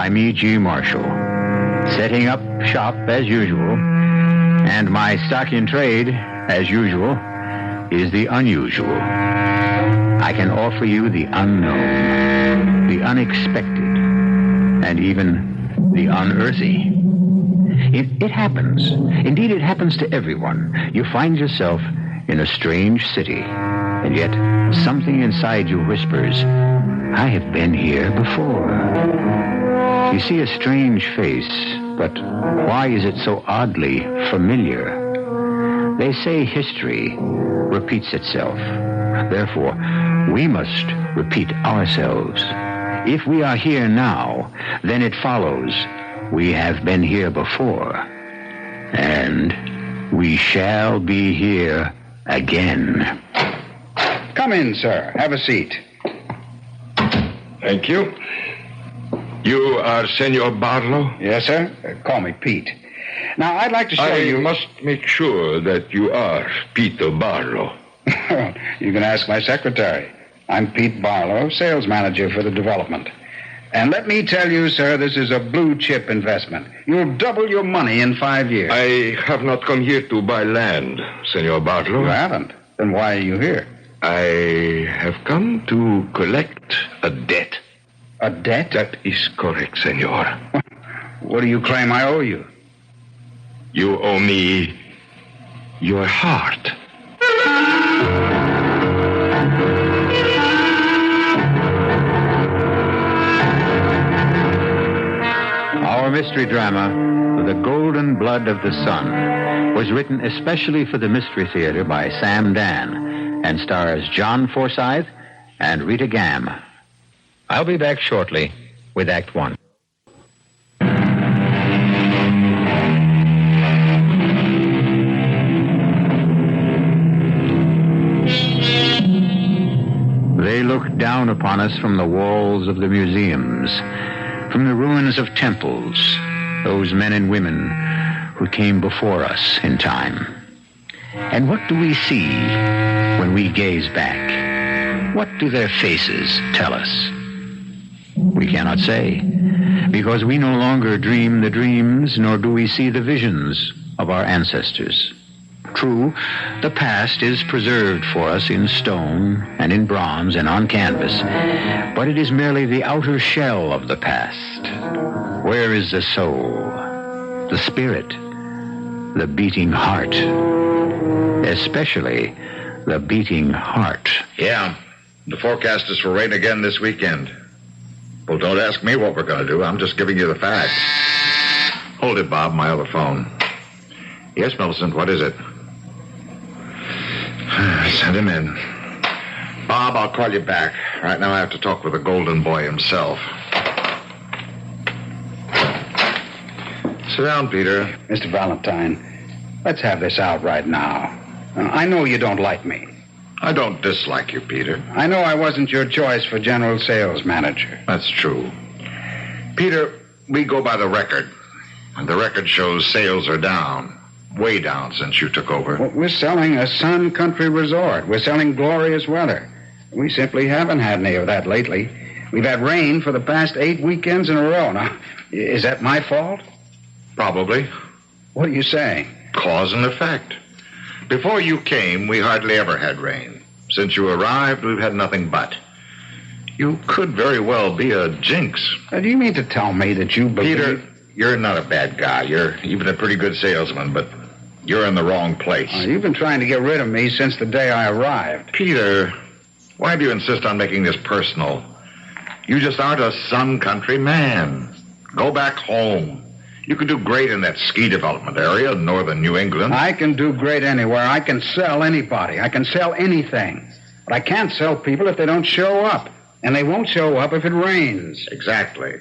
by me, G. Marshall, setting up shop as usual, and my stock in trade, as usual, is the unusual. I can offer you the unknown, the unexpected, and even the unearthly. It happens. Indeed, it happens to everyone. You find yourself in a strange city, and yet something inside you whispers, I have been here before. You see a strange face, but why is it so oddly familiar? They say history repeats itself. Therefore, we must repeat ourselves. If we are here now, then it follows we have been here before, and we shall be here again. Come in, sir. Have a seat. Thank you. You are Senor Barlow? Yes, sir. Call me Pete. Now, I'd like to show you... I must make sure that you are Peter Barlow. You can ask my secretary. I'm Pete Barlow, sales manager for the development. And let me tell you, sir, this is a blue-chip investment. You'll double your money in 5 years. I have not come here to buy land, Senor Barlow. You haven't? Then why are you here? I have come to collect a debt. A debt? That is correct, senor. What do you claim I owe you? You owe me your heart. Our mystery drama, The Golden Blood of the Sun, was written especially for the Mystery Theater by Sam Dann and stars John Forsythe and Rita Gam. I'll be back shortly with Act One. They look down upon us from the walls of the museums, from the ruins of temples, those men and women who came before us in time. And what do we see when we gaze back? What do their faces tell us? We cannot say, because we no longer dream the dreams, nor do we see the visions of our ancestors. True, the past is preserved for us in stone and in bronze and on canvas, but it is merely the outer shell of the past. Where is the soul, the spirit, the beating heart? Especially the beating heart. Yeah, the forecast is for rain again this weekend. Well, don't ask me what we're going to do. I'm just giving you the facts. Hold it, Bob, my other phone. Yes, Millicent, what is it? Send him in. Bob, I'll call you back. Right now I have to talk with the Golden Boy himself. Sit down, Peter. Mr. Valentine, let's have this out right now. I know you don't like me. I don't dislike you, Peter. I know I wasn't your choice for general sales manager. That's true. Peter, we go by the record. And the record shows sales are down. Way down since you took over. Well, we're selling a sun country resort. We're selling glorious weather. We simply haven't had any of that lately. We've had rain for the past 8 weekends in a row. Now, is that my fault? Probably. What are you saying? Cause and effect. Before you came, we hardly ever had rain. Since you arrived, we've had nothing but. You could very well be a jinx. Do you mean to tell me that you believe... Peter, you're not a bad guy. You're even a pretty good salesman, but you're in the wrong place. You've been trying to get rid of me since the day I arrived. Peter, why do you insist on making this personal? You just aren't a sun country man. Go back home. You could do great in that ski development area in northern New England. I can do great anywhere. I can sell anybody. I can sell anything. But I can't sell people if they don't show up. And they won't show up if it rains. Exactly.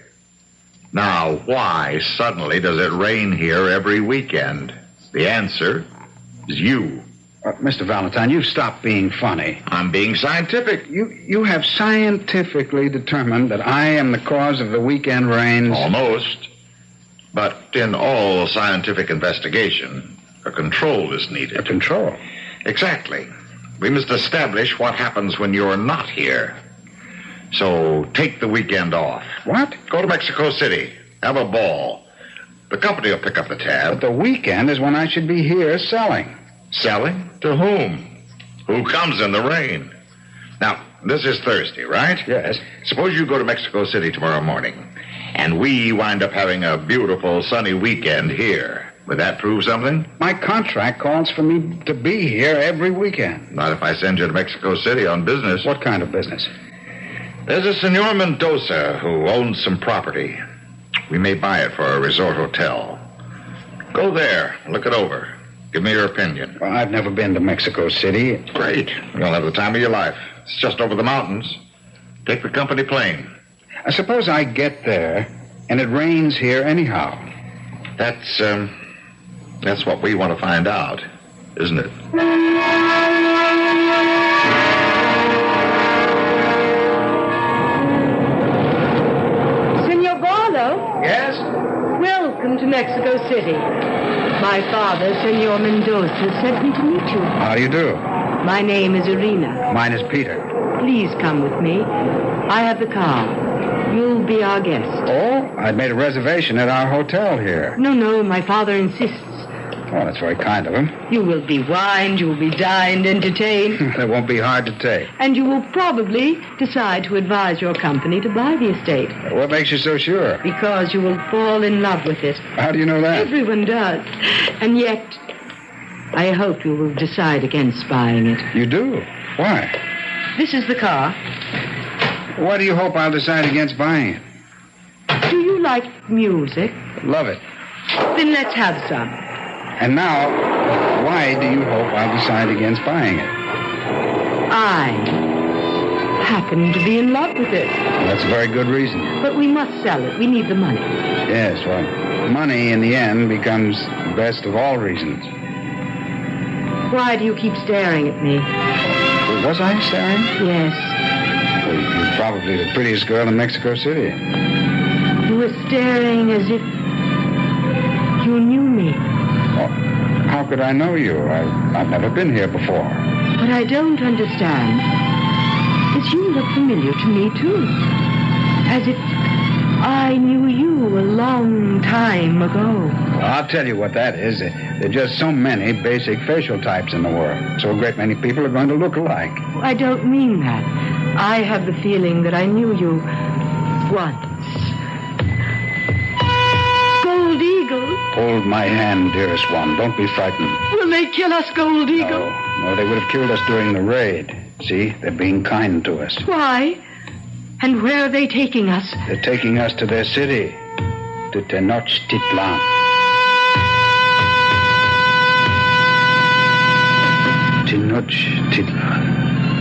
Now, why suddenly does it rain here every weekend? The answer is you. Mr. Valentine, you've stopped being funny. I'm being scientific. You have scientifically determined that I am the cause of the weekend rains? Almost. But in all scientific investigation, a control is needed. A control? Exactly. We must establish what happens when you're not here. So take the weekend off. What? Go to Mexico City. Have a ball. The company will pick up the tab. But the weekend is when I should be here selling. Selling? To whom? Who comes in the rain? Now, this is Thursday, right? Yes. Suppose you go to Mexico City tomorrow morning, and we wind up having a beautiful sunny weekend here. Would that prove something? My contract calls for me to be here every weekend. Not if I send you to Mexico City on business. What kind of business? There's a Senor Mendoza who owns some property. We may buy it for a resort hotel. Go there, look it over. Give me your opinion. Well, I've never been to Mexico City. Great. You'll have the time of your life. It's just over the mountains. Take the company plane. I suppose I get there, and it rains here anyhow. That's what we want to find out, isn't it? Senor Barlow? Yes? Welcome to Mexico City. My father, Senor Mendoza, sent me to meet you. How do you do? My name is Irina. Mine is Peter. Please come with me. I have the car. You'll be our guest. Oh, I'd made a reservation at our hotel here. No, my father insists. Oh, that's very kind of him. You will be wined, you will be dined, entertained, That won't be hard to take. and you will probably decide to advise your company to buy the estate What makes you so sure? because you will fall in love with it. How do you know that? Everyone does. And yet, I hope you will decide against buying it. You do? Why? This is the car. Why do you hope I'll decide against buying it? Do you like music? Love it. Then let's have some. And now, why do you hope I'll decide against buying it? I happen to be in love with it. Well, that's a very good reason. But we must sell it. We need the money. Yes, well, money in the end becomes the best of all reasons. Why do you keep staring at me? Was I staring? Yes. Well, you're probably the prettiest girl in Mexico City. You were staring as if you knew me. Well, how could I know you? I've never been here before. What I don't understand is you look familiar to me, too. As if I knew you a long time ago. Well, I'll tell you what that is. There are just so many basic facial types in the world. So a great many people are going to look alike. I don't mean that. I have the feeling that I knew you once. Gold Eagle. Hold my hand, dearest one. Don't be frightened. Will they kill us, Gold Eagle? No, they would have killed us during the raid. See, they're being kind to us. Why? And where are they taking us? They're taking us to their city, to Tenochtitlan.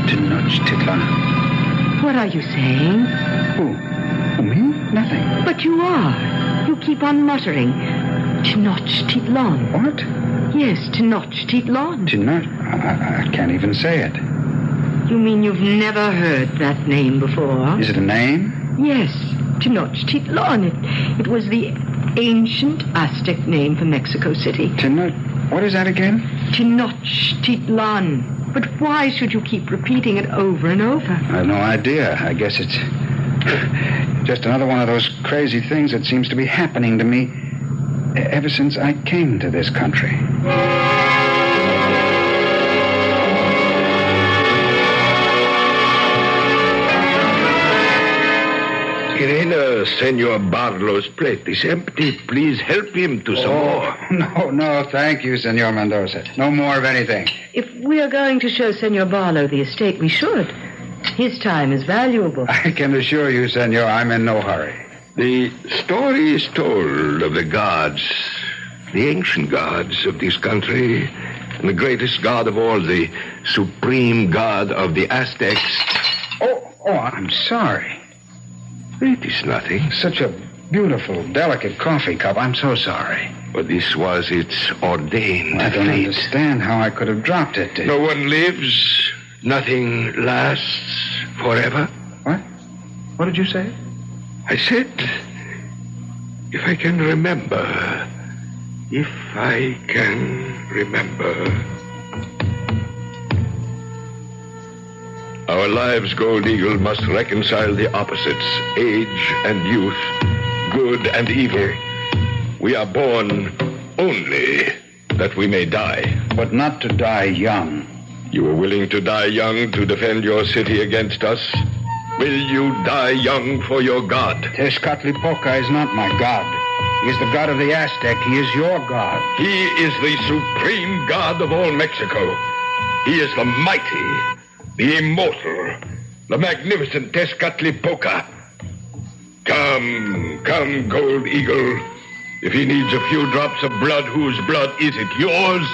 Tenochtitlan. What are you saying? Who? Me? Nothing. But you are. You keep on muttering. Tenochtitlan. What? Yes, Tenochtitlan. I can't even say it. You mean you've never heard that name before? Is it a name? Yes, Tenochtitlan. It was the ancient Aztec name for Mexico City. What is that again? Tenochtitlan. But why should you keep repeating it over and over? I have no idea. I guess it's just another one of those crazy things that seems to be happening to me ever since I came to this country. Irina, Senor Barlow's plate is empty. Please help him to some more. No, thank you, Senor Mendoza. No more of anything. If we are going to show Senor Barlow the estate, we should. His time is valuable. I can assure you, Senor, I'm in no hurry. The story is told of the gods, the ancient gods of this country, and the greatest god of all, the supreme god of the Aztecs. Oh, I'm sorry. It is nothing. Such a beautiful, delicate coffee cup. I'm so sorry. But this was its ordained I don't fate. understand how I could have dropped it. No one lives. Nothing lasts forever. What? What did you say? I said, if I can remember. If I can remember. Our lives, Gold Eagle, must reconcile the opposites, age and youth, good and evil. We are born only that we may die. But not to die young. You are willing to die young to defend your city against us? Will you die young for your god? Tezcatlipoca is not my god. He is the god of the Aztec. He is your god. He is the supreme god of all Mexico. He is the mighty, the immortal, the magnificent Tezcatlipoca. Come, Gold Eagle. If he needs a few drops of blood, whose blood is it? Yours?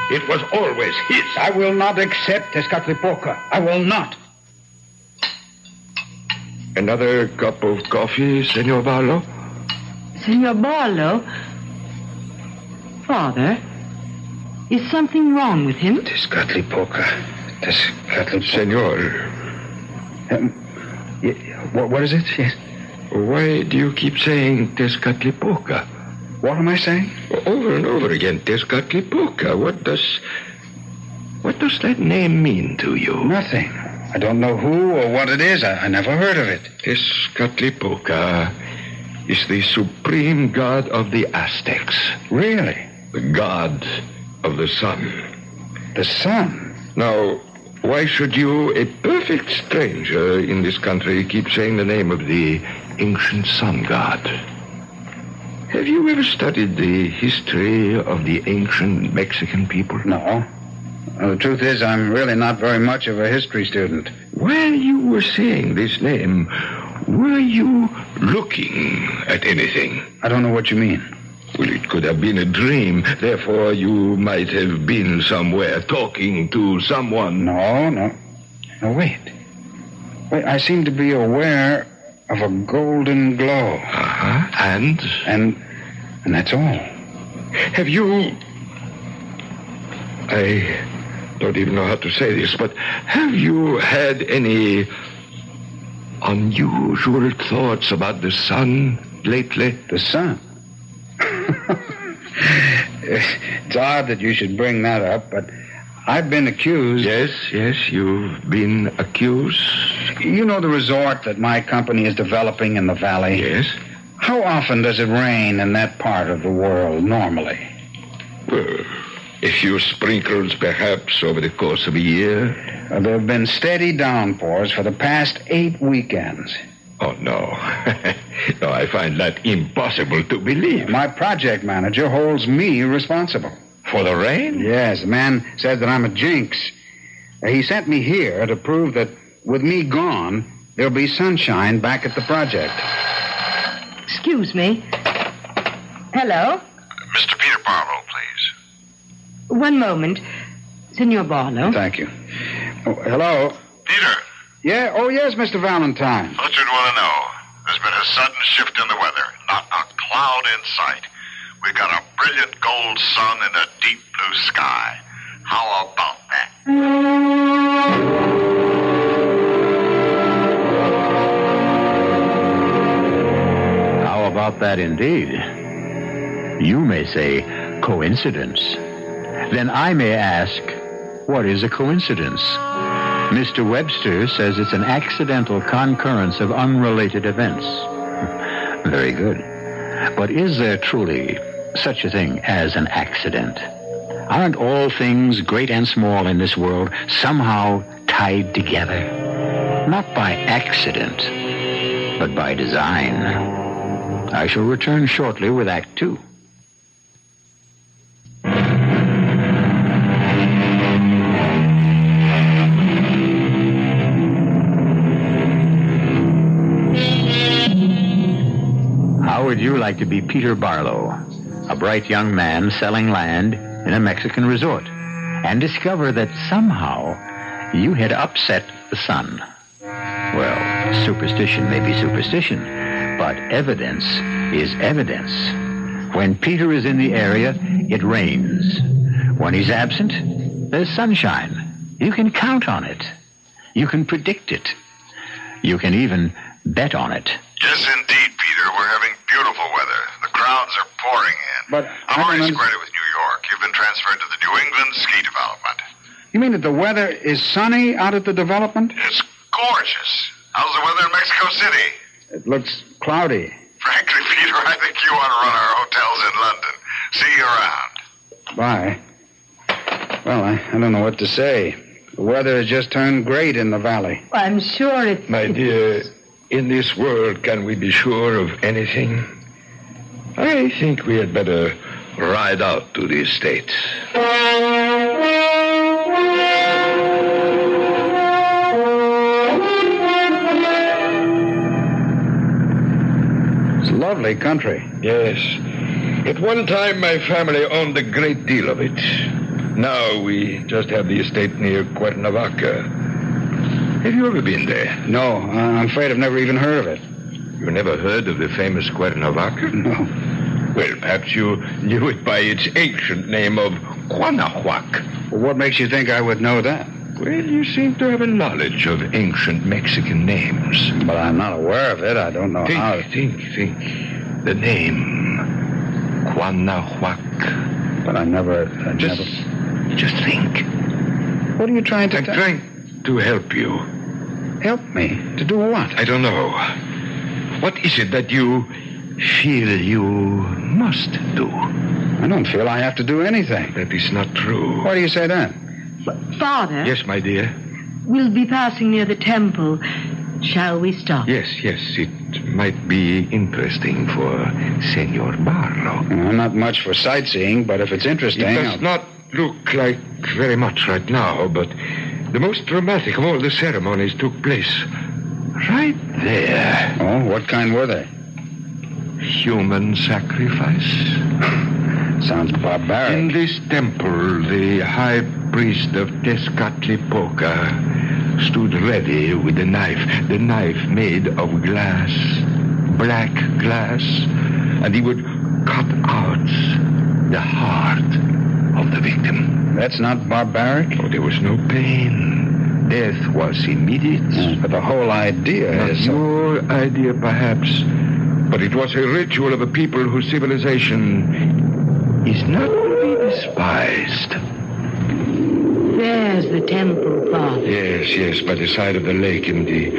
It was always his. I will not accept Tezcatlipoca. I will not. Another cup of coffee, Senor Barlow? Senor Barlow? Father, is something wrong with him? Tezcatlipoca. Senor. What is it? Yes. Why do you keep saying Tezcatlipoca? What am I saying? Over and over again, Tezcatlipoca. What does that name mean to you? Nothing. I don't know who or what it is. I never heard of it. Tezcatlipoca is the supreme god of the Aztecs. Really? The god of the sun. The sun? Now, why should you, a perfect stranger in this country, keep saying the name of the ancient sun god? Have you ever studied the history of the ancient Mexican people? No. Well, the truth is, I'm really not very much of a history student. While you were saying this name, were you looking at anything? I don't know what you mean. Well, it could have been a dream. Therefore, you might have been somewhere talking to someone. No, wait. I seem to be aware of a golden glow. Uh-huh. And that's all. Have you... I don't even know how to say this, but have you had any unusual thoughts about the sun lately? The sun? It's odd that you should bring that up, but I've been accused... Yes, you've been accused. You know the resort that my company is developing in the valley? Yes. How often does it rain in that part of the world, normally? Well, a few sprinkles, perhaps, over the course of a year. There have been steady downpours for the past 8 weekends. Oh, no. No, I find that impossible to believe. My project manager holds me responsible. For the rain? Yes, the man says that I'm a jinx. He sent me here to prove that with me gone, there'll be sunshine back at the project. Excuse me. Hello? Mr. Peter Barlow, please. One moment. Senor Barlow. Thank you. Oh, hello? Peter. Yeah? Oh, yes, Mr. Valentine. Thought you'd want to know. There's been a sudden shift in the weather. Not a cloud in sight. We got a brilliant gold sun and a deep blue sky. How about that? How about that indeed? You may say coincidence. Then I may ask, what is a coincidence? Mr. Webster says it's an accidental concurrence of unrelated events. Very good. But is there truly such a thing as an accident? Aren't all things, great and small in this world, somehow tied together? Not by accident, but by design. I shall return shortly with Act 2. How would you like to be Peter Barlow, a bright young man selling land in a Mexican resort, and discover that somehow you had upset the sun? Well, superstition may be superstition, but evidence is evidence. When Peter is in the area, it rains. When he's absent, there's sunshine. You can count on it. You can predict it. You can even bet on it. Yes, indeed, Peter. We're having beautiful weather. The crowds are pouring in. But I'm already squared it with New York. You've been transferred to the New England ski development. You mean that the weather is sunny out at the development? It's gorgeous. How's the weather in Mexico City? It looks cloudy. Frankly, Peter, I think you ought to run our hotels in London. See you around. Bye. Well, I don't know what to say. The weather has just turned great in the valley. I'm sure it's... My dear, in this world, can we be sure of anything? I think we had better ride out to the estate. It's lovely country. Yes. At one time, my family owned a great deal of it. Now we just have the estate near Cuernavaca. Have you ever been there? No, I'm afraid I've never even heard of it. You never heard of the famous Cuernavaca? No. Well, perhaps you knew it by its ancient name of Cuanahuac. Well, what makes you think I would know that? Well, you seem to have a knowledge of ancient Mexican names. But I'm not aware of it. I don't know how. Think. The name. Cuanahuac. But I never... Just think. What are you trying to... I'm trying to help you. Help me? To do what? I don't know. What is it that you feel you must do? I don't feel I have to do anything. That is not true. Why do you say that? Father? Yes, my dear? We'll be passing near the temple. Shall we stop? Yes. It might be interesting for Senor Barlow. I'm not much for sightseeing, but if it's interesting... It does not look like very much right now, but the most dramatic of all the ceremonies took place right there. Oh, what kind were they? Human sacrifice. Sounds barbaric. In this temple, the high priest of Tezcatlipoca stood ready with the knife made of glass, black glass, and he would cut out the heart of the victim. That's not barbaric? Oh, there was no pain. Death was immediate. But the whole idea is... Your idea, perhaps, but it was a ritual of a people whose civilization is not to be despised. There's the temple, Father. Yes, by the side of the lake. In the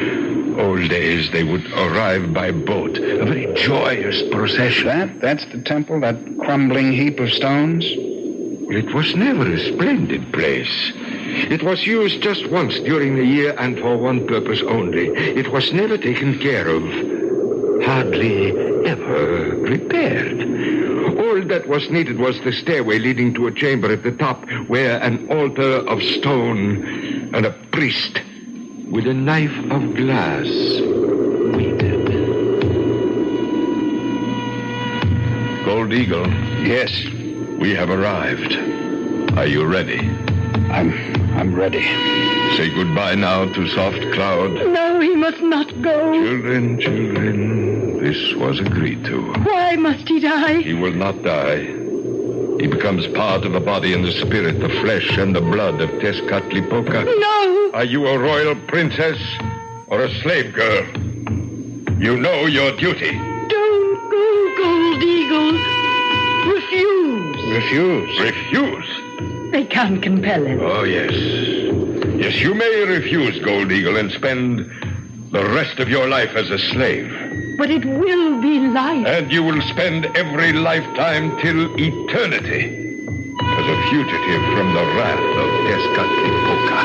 old days, they would arrive by boat. A very joyous procession. That's the temple, that crumbling heap of stones? Well, it was never a splendid place. It was used just once during the year and for one purpose only. It was never taken care of. Hardly ever repaired. All that was needed was the stairway leading to a chamber at the top where an altar of stone and a priest with a knife of glass waited. Gold Eagle. Yes. We have arrived. Are you ready? I'm ready. Say goodbye now to Soft Cloud. No, he must not go. Children, this was agreed to. Why must he die? He will not die. He becomes part of the body and the spirit, the flesh and the blood of Tezcatlipoca. No! Are you a royal princess or a slave girl? You know your duty. Don't go, Gold Eagle. Refuse. Refuse? They can't compel him. Oh, yes. Yes, you may refuse, Gold Eagle, and spend the rest of your life as a slave. But it will be life. And you will spend every lifetime till eternity as a fugitive from the wrath of Tezcatlipoca.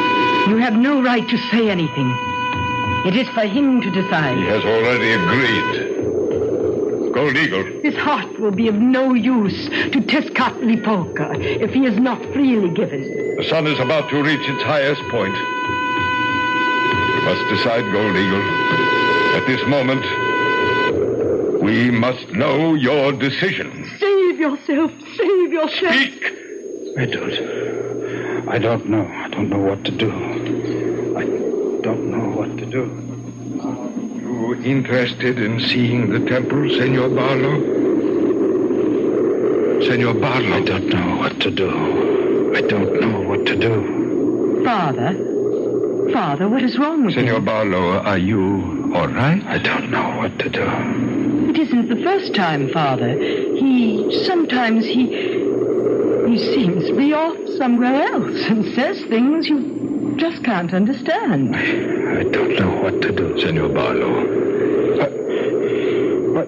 You have no right to say anything. It is for him to decide. He has already agreed. Gold Eagle. His heart will be of no use to Tezcatlipoca if he is not freely given. The sun is about to reach its highest point. We must decide, Gold Eagle. At this moment, we must know your decision. Save yourself. Save yourself. Speak! I don't know. I don't know what to do. I don't know what to do. You interested in seeing the temple, Senor Barlow? Senor Barlow. I don't know what to do. I don't know what to do. Father, what is wrong with Senor him? Barlow, are you all right? I don't know what to do. It isn't the first time, Father. Sometimes he He seems to be off somewhere else and says things you just can't understand. I don't know what to do. Senor Barlow. What?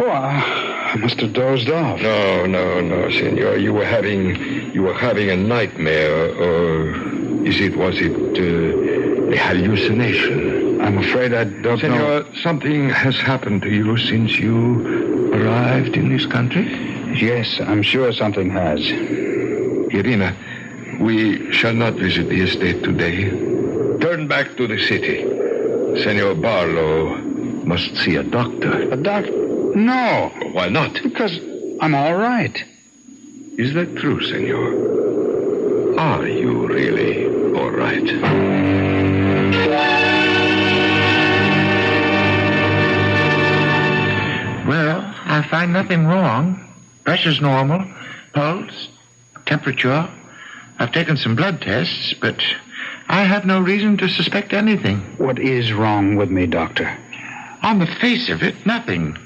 Oh, I must have dozed off. No, senor. You were having a nightmare, or was it a hallucination? I'm afraid I don't know. Senor, something has happened to you since you arrived in this country? Yes, I'm sure something has. Irina, we shall not visit the estate today. Turn back to the city. Senor Barlow must see a doctor. A doctor? No. Why not? Because I'm all right. Is that true, senor? Are you really all right? Well, I find nothing wrong. Pressure's normal. Pulse, temperature. I've taken some blood tests, but I have no reason to suspect anything. What is wrong with me, Doctor? On the face of it, nothing.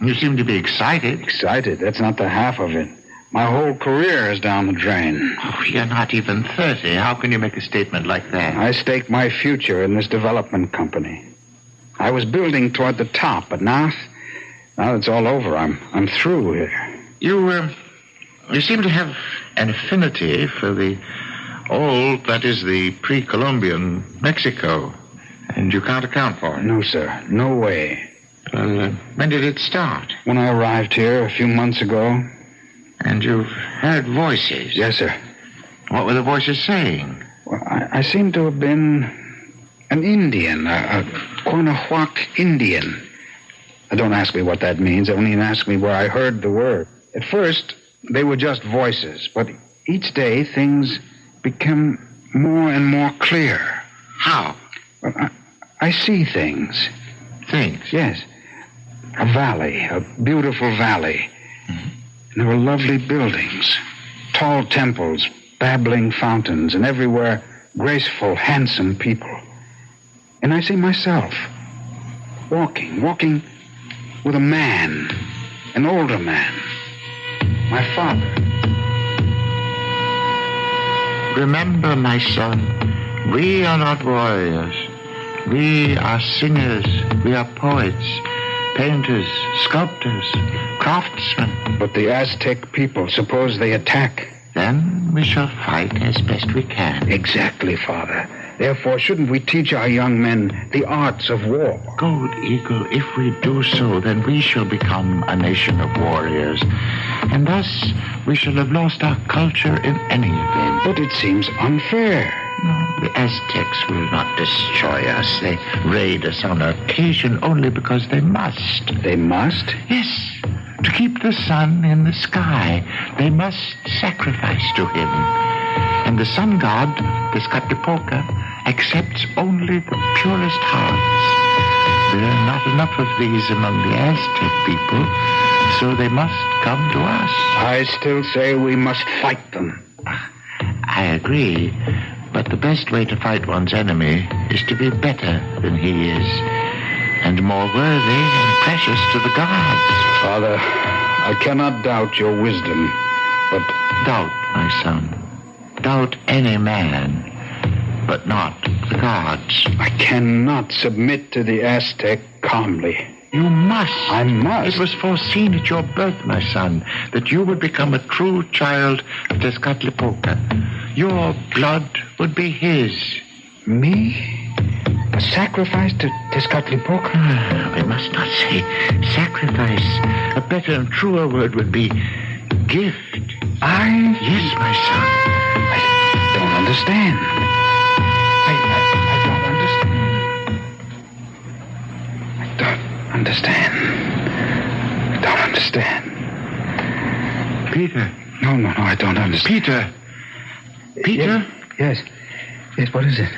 You seem to be excited. Excited? That's not the half of it. My whole career is down the drain. Oh, you're not even 30. How can you make a statement like that? I staked my future in this development company. I was building toward the top, but now it's all over. I'm through here. You seem to have an affinity for the old, that is, the pre-Columbian Mexico, and you can't account for it. No, sir. No way. When did it start? When I arrived here a few months ago. And you've heard voices? Yes, sir. What were the voices saying? Well, I seem to have been an Indian, a Quanahuac Indian. Don't ask me what that means. Only ask me where I heard the word. At first, they were just voices, but each day things become more and more clear. How? Well, I see things. Things? Yes. A valley, a beautiful valley. Mm-hmm. And there were lovely buildings, tall temples, babbling fountains, and everywhere graceful, handsome people. And I see myself walking with a man, an older man, my father. Remember, my son, we are not warriors. We are singers. We are poets, painters, sculptors, craftsmen. But the Aztec people, suppose they attack? Then we shall fight as best we can. Exactly, Father. Therefore, shouldn't we teach our young men the arts of war? Gold Eagle, if we do so, then we shall become a nation of warriors. And thus, we shall have lost our culture in any event. But it seems unfair. No, the Aztecs will not destroy us. They raid us on occasion only because they must. They must? Yes. To keep the sun in the sky, they must sacrifice to him. And the sun god, Tezcatlipoca, accepts only the purest hearts. There are not enough of these among the Aztec people, so they must come to us. I still say we must fight them. I agree, but the best way to fight one's enemy is to be better than he is, and more worthy and precious to the gods. Father, I cannot doubt your wisdom, but... Doubt, my son. Doubt any man, but not the gods. I cannot submit to the Aztec calmly. You must. I must. It was foreseen at your birth, my son, that you would become a true child of Tezcatlipoca. Your blood would be his. Me? A sacrifice to Tezcatlipoca? I must not say sacrifice. A better and truer word would be gift. Yes, my son. I don't understand. I don't understand. I don't understand. Peter. No, I don't understand. Peter? Yes, what is it?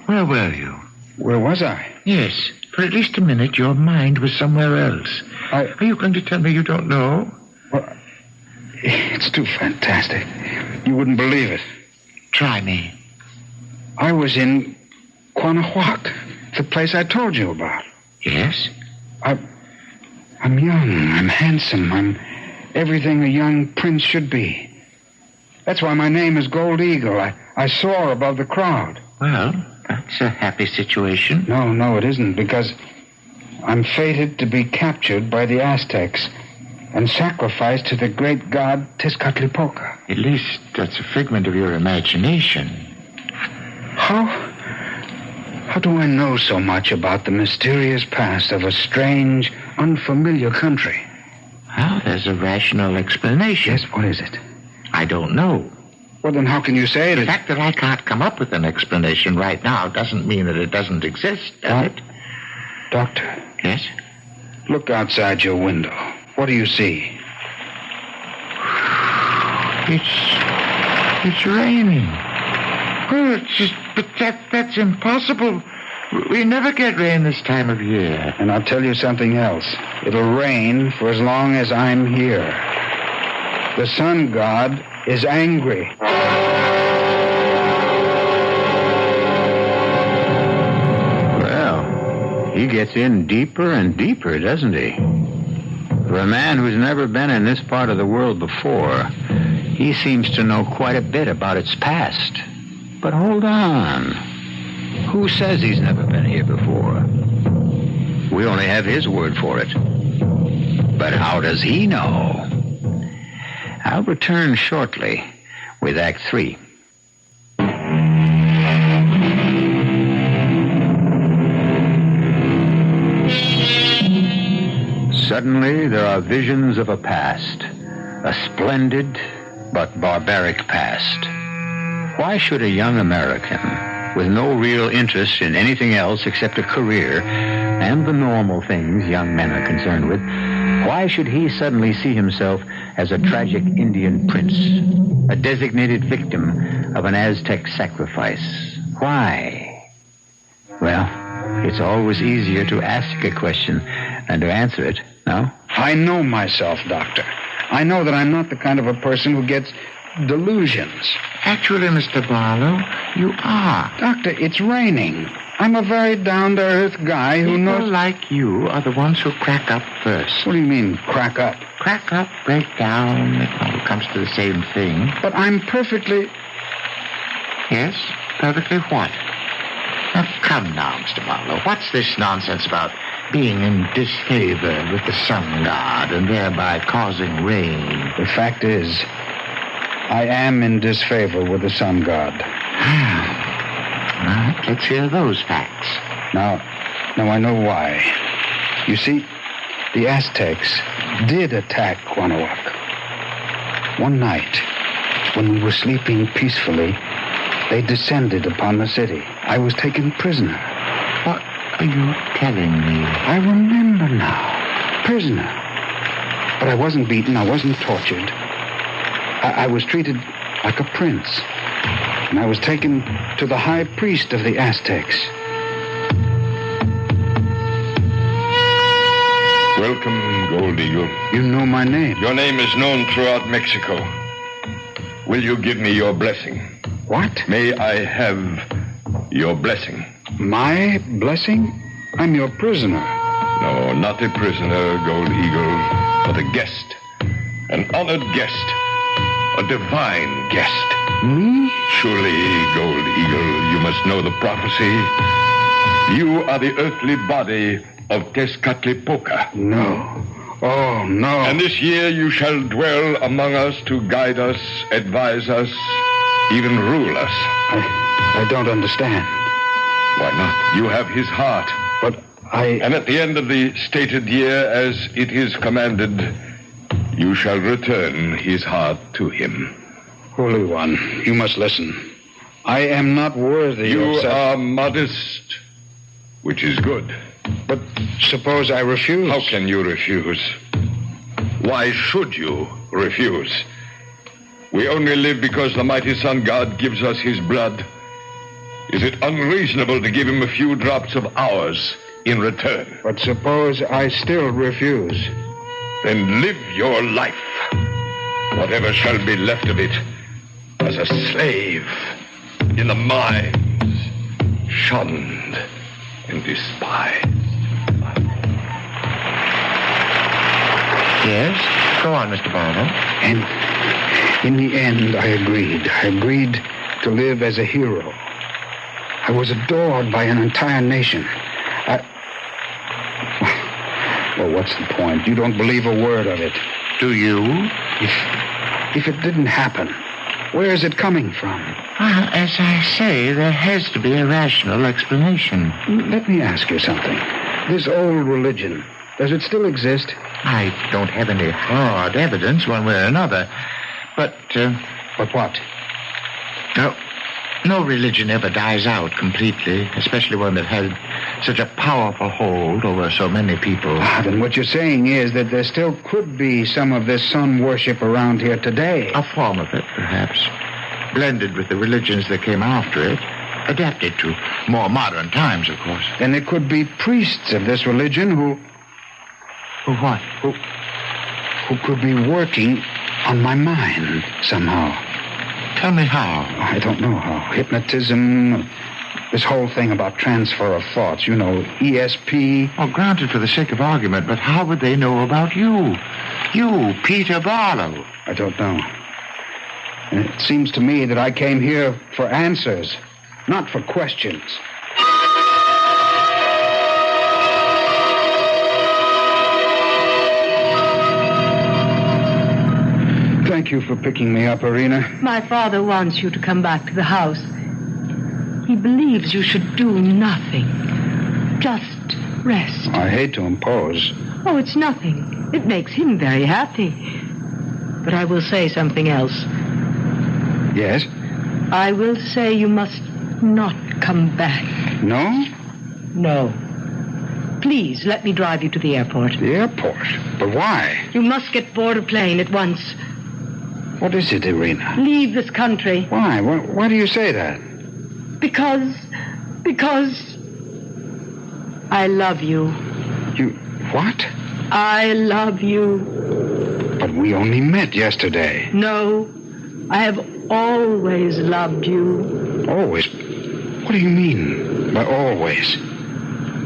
Where were you? Where was I? Yes, for at least a minute your mind was somewhere else. Are you going to tell me you don't know? Well, it's too fantastic. You wouldn't believe it. Try me. I was in Quanahuac, the place I told you about. Yes? I'm young, I'm handsome, I'm everything a young prince should be. That's why my name is Gold Eagle. I soar above the crowd. Well, that's a happy situation. No, it isn't, because I'm fated to be captured by the Aztecs and sacrificed to the great god Tezcatlipoca. At least that's a figment of your imagination. How do I know so much about the mysterious past of a strange, unfamiliar country? Well, there's a rational explanation. Yes, what is it? I don't know. Well, then how can you say The that... fact that I can't come up with an explanation right now doesn't mean that it doesn't exist, does it? Doctor, Yes? look outside your window. What do you see? It's raining. Well, but that's impossible. We never get rain this time of year. And I'll tell you something else. It'll rain for as long as I'm here. The sun god is angry. Well, he gets in deeper and deeper, doesn't he? For a man who's never been in this part of the world before, he seems to know quite a bit about its past. But hold on. Who says he's never been here before? We only have his word for it. But how does he know? I'll return shortly with Act 3. Suddenly, there are visions of a past, a splendid but barbaric past. Why should a young American, with no real interest in anything else except a career and the normal things young men are concerned with, why should he suddenly see himself as a tragic Indian prince, a designated victim of an Aztec sacrifice? Why? Well, it's always easier to ask a question than to answer it, no? I know myself, Doctor. I know that I'm not the kind of a person who gets delusions. Actually, Mr. Barlow, you are. Doctor, it's raining. I'm a very down-to-earth guy who knows... People like you are the ones who crack up first. What do you mean, crack up? Crack up, break down, it all comes to the same thing. But I'm perfectly... Yes? Perfectly what? Now, come now, Mr. Barlow. What's this nonsense about being in disfavor with the sun god and thereby causing rain? The fact is, I am in disfavor with the sun god. All right, let's hear those facts. Now I know why. You see, the Aztecs did attack Guanajuato. One night, when we were sleeping peacefully, they descended upon the city. I was taken prisoner. What are you telling me? I remember now. Prisoner. But I wasn't beaten. I wasn't tortured. I was treated like a prince. And I was taken to the high priest of the Aztecs. Welcome, Gold Eagle. You know my name. Your name is known throughout Mexico. Will you give me your blessing? What? May I have your blessing? My blessing? I'm your prisoner. No, not a prisoner, Gold Eagle, but a guest. An honored guest. A divine guest. Me? Surely, Gold Eagle, you must know the prophecy. You are the earthly body of Tezcatlipoca. No. Oh, no. And this year you shall dwell among us to guide us, advise us, even rule us. I don't understand. Why not? You have his heart. But And at the end of the stated year, as it is commanded, you shall return his heart to him. Holy One, you must listen. I am not worthy You of such... are modest, which is good. But suppose I refuse? How can you refuse? Why should you refuse? We only live because the mighty sun god gives us his blood. Is it unreasonable to give him a few drops of ours in return? But suppose I still refuse? Then live your life, whatever shall be left of it, as a slave in the mines, shunned and despised. Yes? Go on, Mr. Barlow. And in the end, I agreed. I agreed to live as a hero. I was adored by an entire nation. Well, what's the point? You don't believe a word of it. Do you? If it didn't happen, where is it coming from? Well, as I say, there has to be a rational explanation. Let me ask you something. This old religion, does it still exist? I don't have any hard evidence one way or another. But what? No religion ever dies out completely, especially one that had such a powerful hold over so many people. Then what you're saying is that there still could be some of this sun worship around here today. A form of it, perhaps. Blended with the religions that came after it. Adapted to more modern times, of course. Then it could be priests of this religion who... Who what? Who could be working on my mind somehow. Tell me how. I don't know how. Hypnotism, this whole thing about transfer of thoughts, you know, ESP. Oh, granted for the sake of argument, but how would they know about you? You, Peter Barlow. I don't know. And it seems to me that I came here for answers, not for questions. Thank you for picking me up, Irina. My father wants you to come back to the house. He believes you should do nothing. Just rest. I hate to impose. Oh, it's nothing. It makes him very happy. But I will say something else. Yes? I will say you must not come back. No? No. Please, let me drive you to the airport. The airport? But why? You must get aboard a plane at once. What is it, Irina? Leave this country. Why? Why do you say that? Because I love you. You... what? I love you. But we only met yesterday. No, I have always loved you. Always? What do you mean by always?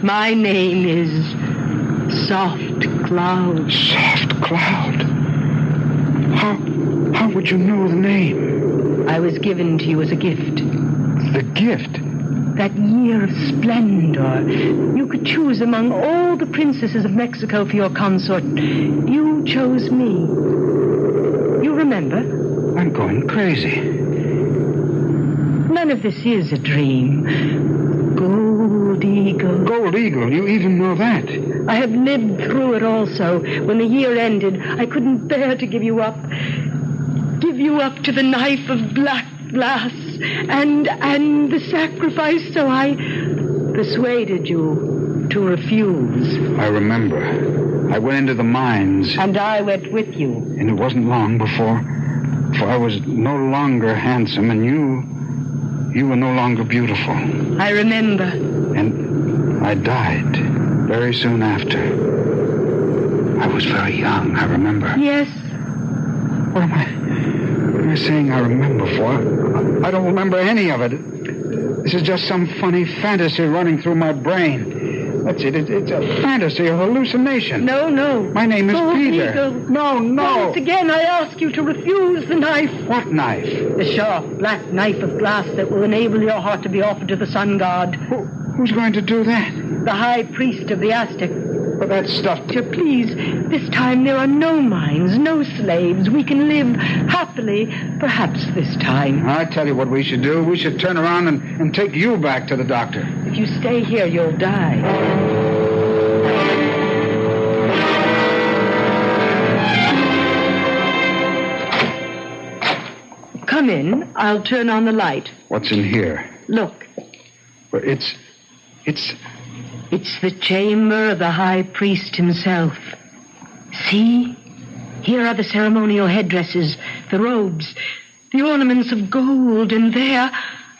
My name is Soft Cloud. Soft Cloud? How would you know the name? I was given to you as a gift. The gift? That year of splendor. You could choose among all the princesses of Mexico for your consort. You chose me. You remember? I'm going crazy. None of this is a dream. Gold Eagle. Gold Eagle? You even know that? I have lived through it also. When the year ended, I couldn't bear to give you up. Give you up to the knife of black glass and the sacrifice, so I persuaded you to refuse. I remember. I went into the mines. And I went with you. And it wasn't long before I was no longer handsome, and you were no longer beautiful. I remember. And I died very soon after. I was very young, I remember. Yes. What am I saying I remember for? I don't remember any of it. This is just some funny fantasy running through my brain. That's it. It's a fantasy, a hallucination. No. My name is Peter. Eagle. No. Once again, I ask you to refuse the knife. What knife? The sharp, black knife of glass that will enable your heart to be offered to the sun god. Who's going to do that? The high priest of the Aztec. But that stuff... Please, this time there are no mines, no slaves. We can live happily, perhaps this time. I tell you what we should do. We should turn around and take you back to the doctor. If you stay here, you'll die. Come in. I'll turn on the light. What's in here? Look. Well, it's the chamber of the high priest himself. See? Here are the ceremonial headdresses, the robes, the ornaments of gold, and there...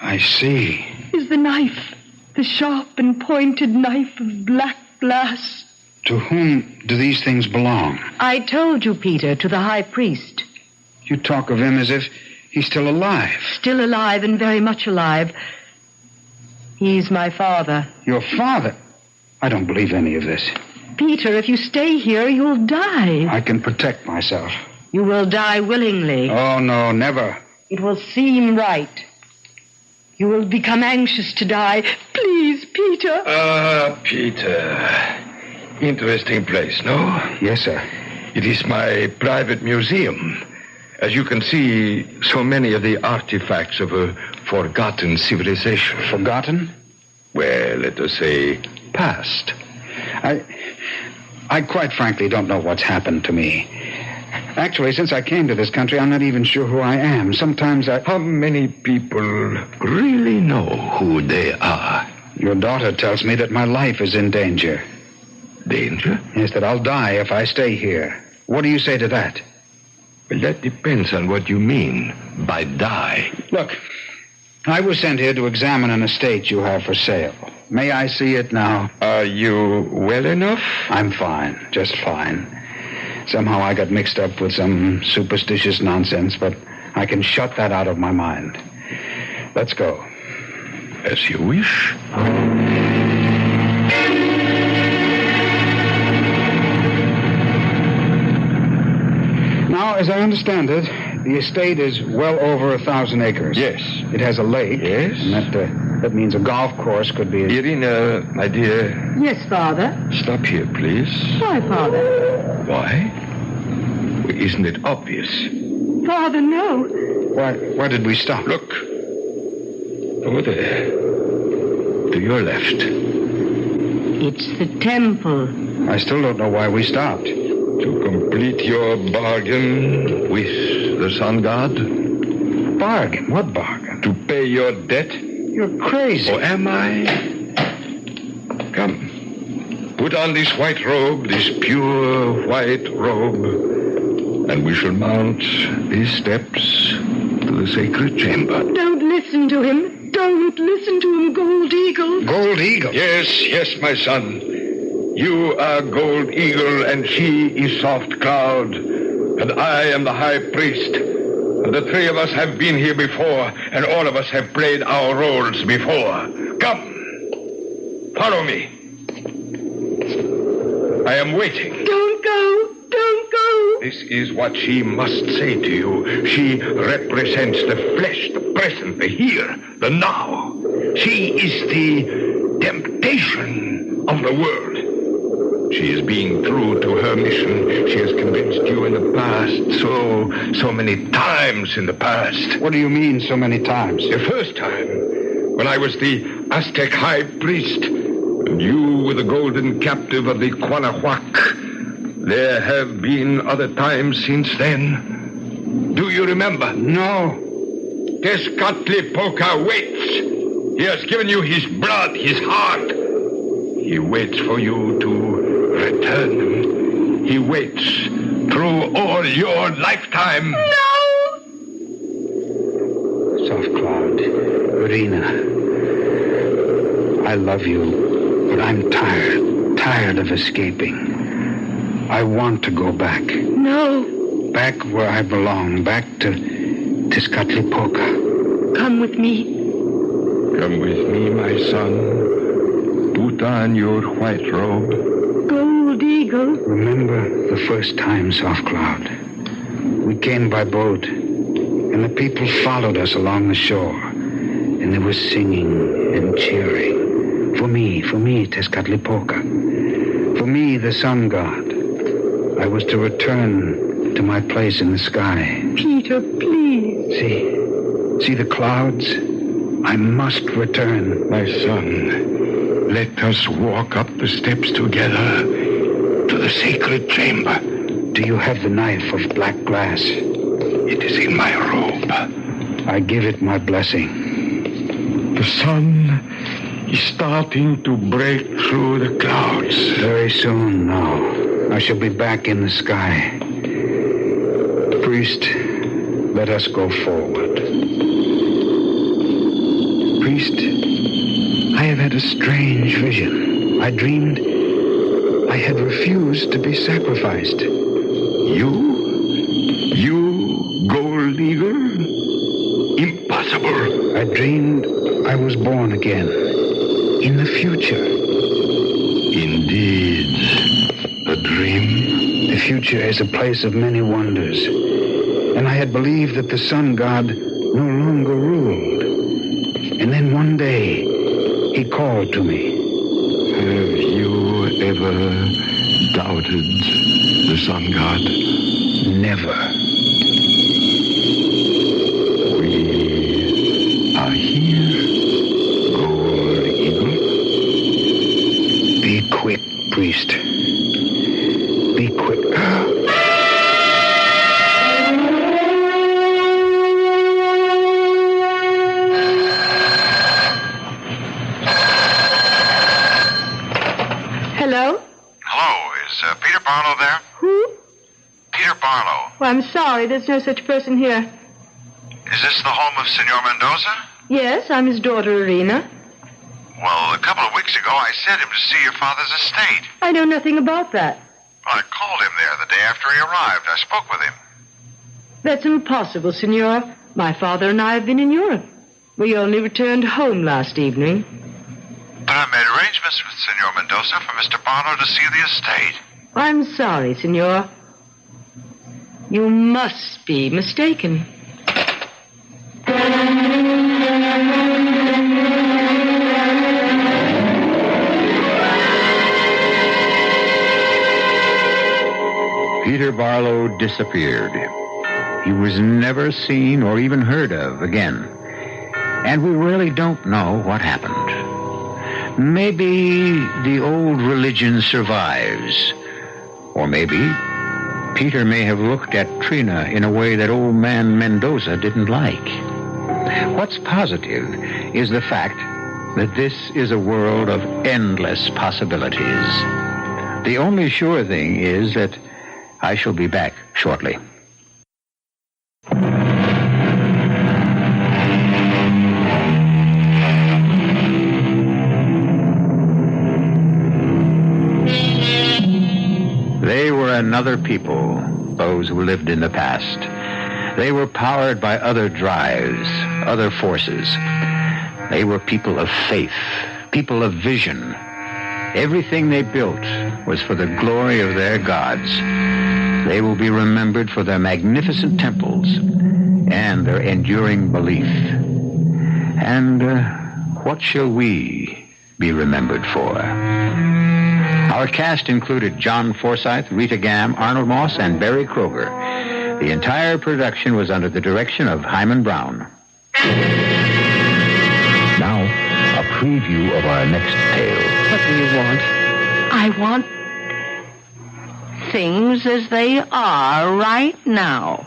I see. ...is the knife, the sharp and pointed knife of black glass. To whom do these things belong? I told you, Peter, to the high priest. You talk of him as if he's still alive. Still alive and very much alive. He's my father. Your father? I don't believe any of this. Peter, if you stay here, you'll die. I can protect myself. You will die willingly. Oh, no, never. It will seem right. You will become anxious to die. Please, Peter. Peter. Interesting place, no? Yes, sir. It is my private museum. As you can see, so many of the artifacts of a forgotten civilization. Forgotten? Well, let us say past. I quite frankly don't know what's happened to me. Actually, since I came to this country, I'm not even sure who I am. Sometimes How many people really know who they are? Your daughter tells me that my life is in danger. Danger? Yes, that I'll die if I stay here. What do you say to that? Well, that depends on what you mean by die. Look, I was sent here to examine an estate you have for sale. May I see it now? Are you well enough? I'm fine, just fine. Somehow I got mixed up with some superstitious nonsense, but I can shut that out of my mind. Let's go. As you wish. Now, as I understand it, the estate is well over 1,000 acres. Yes. It has a lake. Yes. And that means a golf course could be... Irina, my dear. Yes, Father. Stop here, please. Why, Father? Why? Well, isn't it obvious? Father, no. Why did we stop? Look. Over there. To your left. It's the temple. I still don't know why we stopped. To complete your bargain with the sun god. Bargain? What bargain? To pay your debt. You're crazy. Or am I? Come. Put on this white robe, this pure white robe, and we shall mount these steps to the sacred chamber. Don't listen to him. Don't listen to him, Gold Eagle. Gold Eagle? Yes, my son. You are Gold Eagle, and she is Soft Cloud, and I am the High Priest. And the three of us have been here before, and all of us have played our roles before. Come, follow me. I am waiting. Don't go. Don't go. This is what she must say to you. She represents the flesh, the present, the here, the now. She is the temptation of the world. She is being true to her mission. She has convinced you in the past, so many times in the past. What do you mean, so many times? The first time, when I was the Aztec High Priest, and you were the golden captive of the Quanahuac. There have been other times since then. Do you remember? No. Tezcatlipoca waits. He has given you his blood, his heart. He waits for you to return. He waits through all your lifetime. No! Soft Cloud, Rita, I love you, but I'm tired of escaping. I want to go back. No. Back where I belong, back to Tezcatlipoca. Come with me. Come with me, my son. Put on your white robe. Gold Eagle. Remember the first time, Soft Cloud. We came by boat, and the people followed us along the shore, and they were singing and cheering. For me, Tezcatlipoca. For me, the sun god. I was to return to my place in the sky. Peter, please. See the clouds? I must return. My son, let us walk up the steps together to the sacred chamber. Do you have the knife of black glass? It is in my robe. I give it my blessing. The sun is starting to break through the clouds. Very soon now, I shall be back in the sky. Priest, let us go forward. Priest, I have had a strange vision. I dreamed I had refused to be sacrificed. You, Gold Eagle? Impossible. I dreamed I was born again. In the future. Indeed. dream? The future is a place of many wonders, and I had believed that the sun god no longer ruled. And then one day, he called to me. Have you ever doubted the sun god? Never. We are here, Gold Eagle. Be quick, priest. Be quick. Hello? Hello, is Peter Barlow there? Who? Peter Barlow. Well, I'm sorry. There's no such person here. Is this the home of Senor Mendoza? Yes, I'm his daughter, Irina. Well, a couple of weeks ago, I sent him to see your father's estate. I know nothing about that. I called him there the day after he arrived. I spoke with him. That's impossible, Senor. My father and I have been in Europe. We only returned home last evening. But I made arrangements with Senor Mendoza for Mr. Barlow to see the estate. I'm sorry, Senor. You must be mistaken. Peter Barlow disappeared. He was never seen or even heard of again. And we really don't know what happened. Maybe the old religion survives. Or maybe Peter may have looked at Trina in a way that old man Mendoza didn't like. What's positive is the fact that this is a world of endless possibilities. The only sure thing is that I shall be back shortly. They were another people, those who lived in the past. They were powered by other drives, other forces. They were people of faith, people of vision. Everything they built was for the glory of their gods. They will be remembered for their magnificent temples and their enduring belief. And what shall we be remembered for? Our cast included John Forsythe, Rita Gam, Arnold Moss, and Barry Kroeger. The entire production was under the direction of Hyman Brown. Now, a preview of our next tale. What do you want? I want things as they are right now.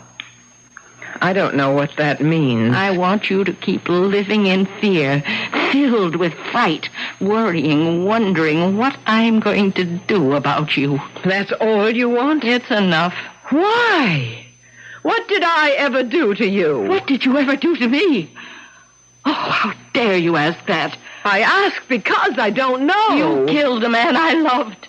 I don't know what that means. I want you to keep living in fear, filled with fright, worrying, wondering what I'm going to do about you. That's all you want? It's enough. Why? What did I ever do to you? What did you ever do to me? Oh, how dare you ask that? I ask because I don't know. You killed a man I loved.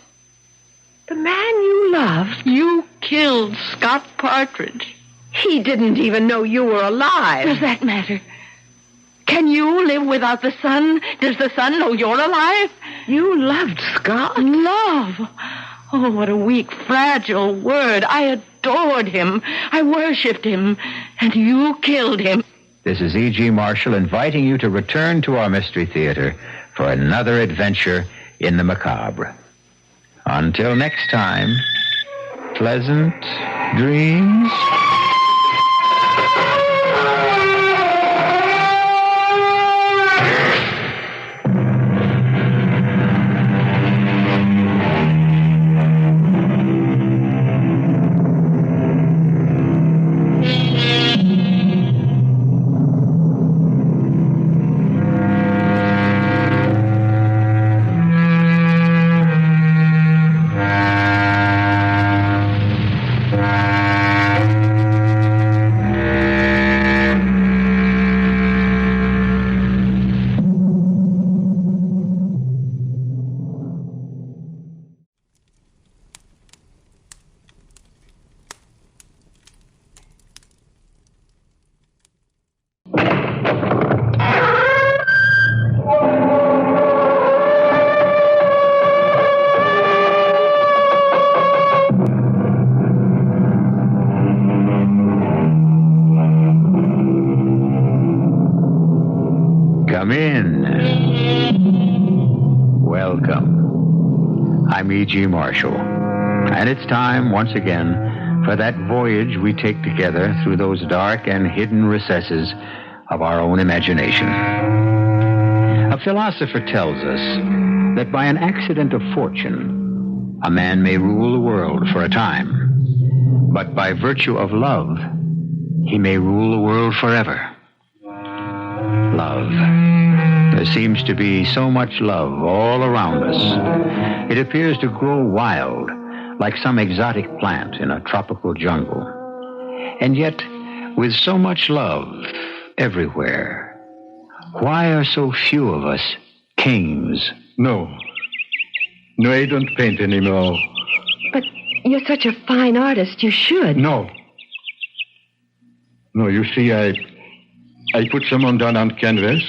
The man you loved? You killed Scott Partridge. He didn't even know you were alive. Does that matter? Can you live without the sun? Does the sun know you're alive? You loved Scott? Love? Oh, what a weak, fragile word. I adored him. I worshipped him. And you killed him. This is E.G. Marshall inviting you to return to our Mystery Theater for another adventure in the macabre. Until next time, pleasant dreams. in. Welcome. I'm E.G. Marshall, and it's time once again for that voyage we take together through those dark and hidden recesses of our own imagination. A philosopher tells us that by an accident of fortune, a man may rule the world for a time, but by virtue of love, he may rule the world forever. Love. There seems to be so much love all around us. It appears to grow wild, like some exotic plant in a tropical jungle. And yet, with so much love everywhere, why are so few of us kings? No, I don't paint anymore. But you're such a fine artist, you should. No, you see, I put someone down on canvas,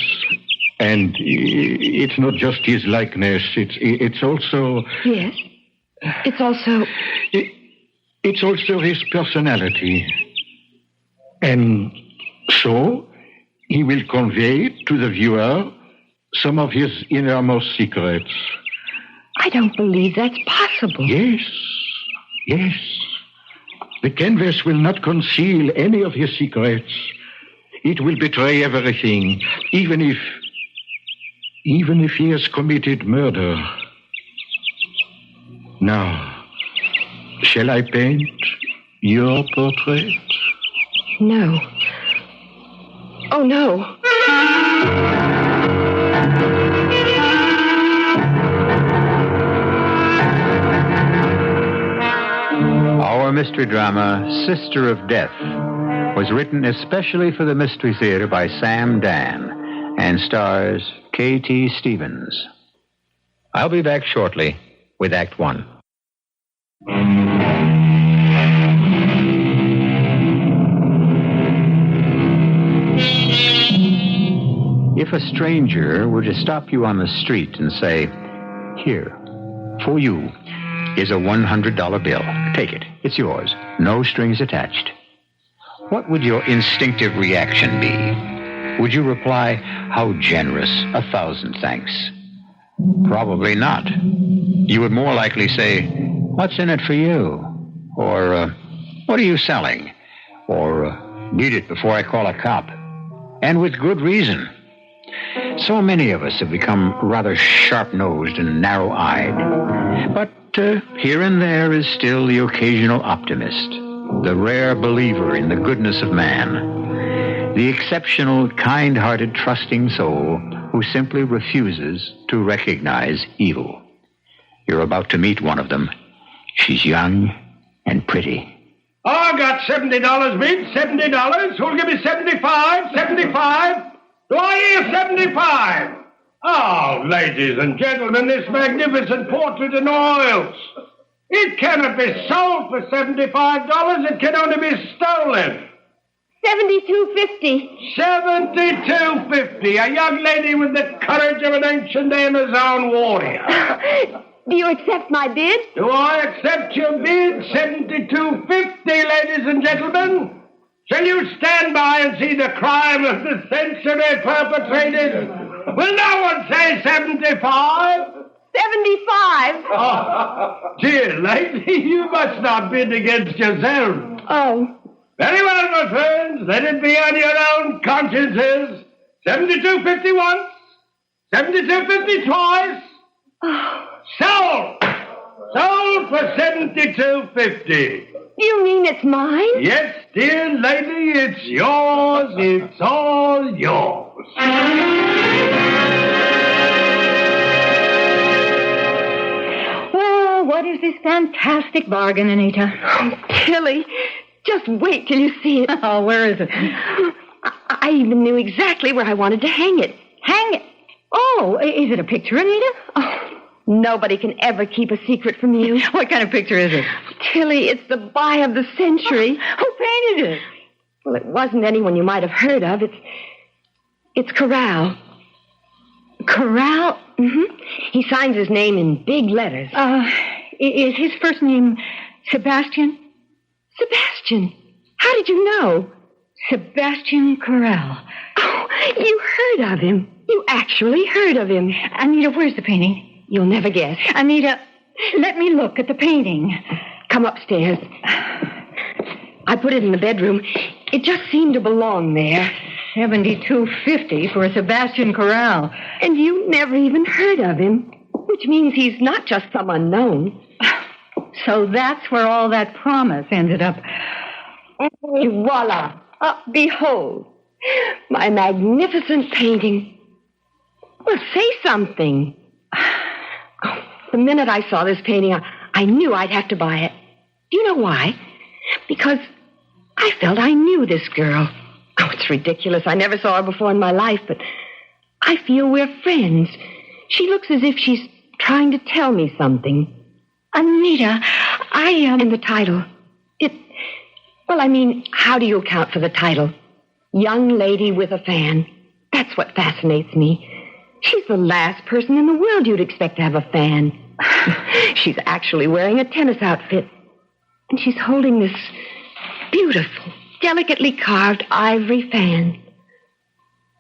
and it's not just his likeness. It's also... Yes? It's also... It's also his personality. And so, he will convey to the viewer some of his innermost secrets. I don't believe that's possible. Yes. The canvas will not conceal any of his secrets. It will betray everything, even if he has committed murder. Now, shall I paint your portrait? No. Oh, no. Our mystery drama, Sister of Death, was written especially for the Mystery Theater by Sam Dann and stars K.T. Stevens. I'll be back shortly with Act One. If a stranger were to stop you on the street and say, "Here, for you, is a $100 bill. Take it. It's yours. No strings attached." What would your instinctive reaction be? Would you reply, "How generous. 1,000 thanks"? Probably not. You would more likely say, "What's in it for you?" Or, "What are you selling?" Or, "Need it before I call a cop." And with good reason. So many of us have become rather sharp-nosed and narrow-eyed. But here and there is still the occasional optimist, the rare believer in the goodness of man, the exceptional, kind-hearted, trusting soul who simply refuses to recognize evil. You're about to meet one of them. She's young and pretty. I got $70, Big. $70. Who'll give me 75? 75? Do I hear 75? Oh, ladies and gentlemen, this magnificent portrait in oils. It cannot be sold for $75. It can only be stolen. $72.50. $72.50. A young lady with the courage of an ancient Amazon warrior. Do you accept my bid? Do I accept your bid? $72.50, ladies and gentlemen. Shall you stand by and see the crime of the century perpetrated? Will no one say 75? 75. Oh, dear lady, you must not bid against yourself. Oh. Very well, my friends. Let it be on your own consciences. 72.50 once. 72.50 twice. Oh. Sold. Sold for $72.50. You mean it's mine? Yes, dear lady, it's yours. It's all yours. Well, what is this fantastic bargain, Anita? Oh, Tilly, just wait till you see it. Oh, where is it? I even knew exactly where I wanted to hang it. Hang it? Oh, is it a picture, Anita? Oh, nobody can ever keep a secret from you. What kind of picture is it? Tilly, it's the buy of the century. Who painted it? Well, it wasn't anyone you might have heard of. It's Karl. Karl? Mm-hmm. He signs his name in big letters. Is his first name Sebastian? Sebastian? How did you know? Sebastian Karl. Oh, you heard of him. You actually heard of him. Anita, where's the painting? You'll never guess. Anita, let me look at the painting. Come upstairs. I put it in the bedroom. It just seemed to belong there. $72.50 for a Sebastian Karl. And you never even heard of him, which means he's not just some unknown. So that's where all that promise ended up. And voila. Behold, my magnificent painting. Well, say something. The minute I saw this painting, I knew I'd have to buy it. Do you know why? Because I felt I knew this girl. Oh, it's ridiculous. I never saw her before in my life, but I feel we're friends. She looks as if she's trying to tell me something. Anita, And the title. How do you account for the title? Young Lady with a Fan. That's what fascinates me. She's the last person in the world you'd expect to have a fan. She's actually wearing a tennis outfit. And she's holding this beautiful, delicately carved ivory fan.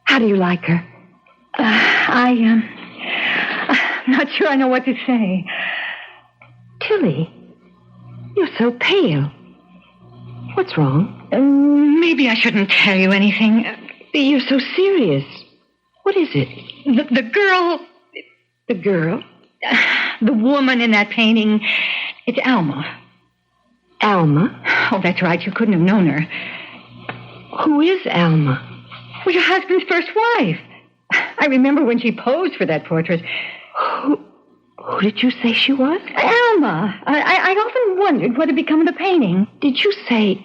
How do you like her? I'm not sure I know what to say. Tilly, you're so pale. What's wrong? Maybe I shouldn't tell you anything. You're so serious. What is it? The girl... The girl? The woman in that painting. It's Alma. Alma? Oh, that's right. You couldn't have known her. Who is Alma? Well, your husband's first wife. I remember when she posed for that portrait. Who did you say she was? Alma. I often wondered what had become of the painting. Did you say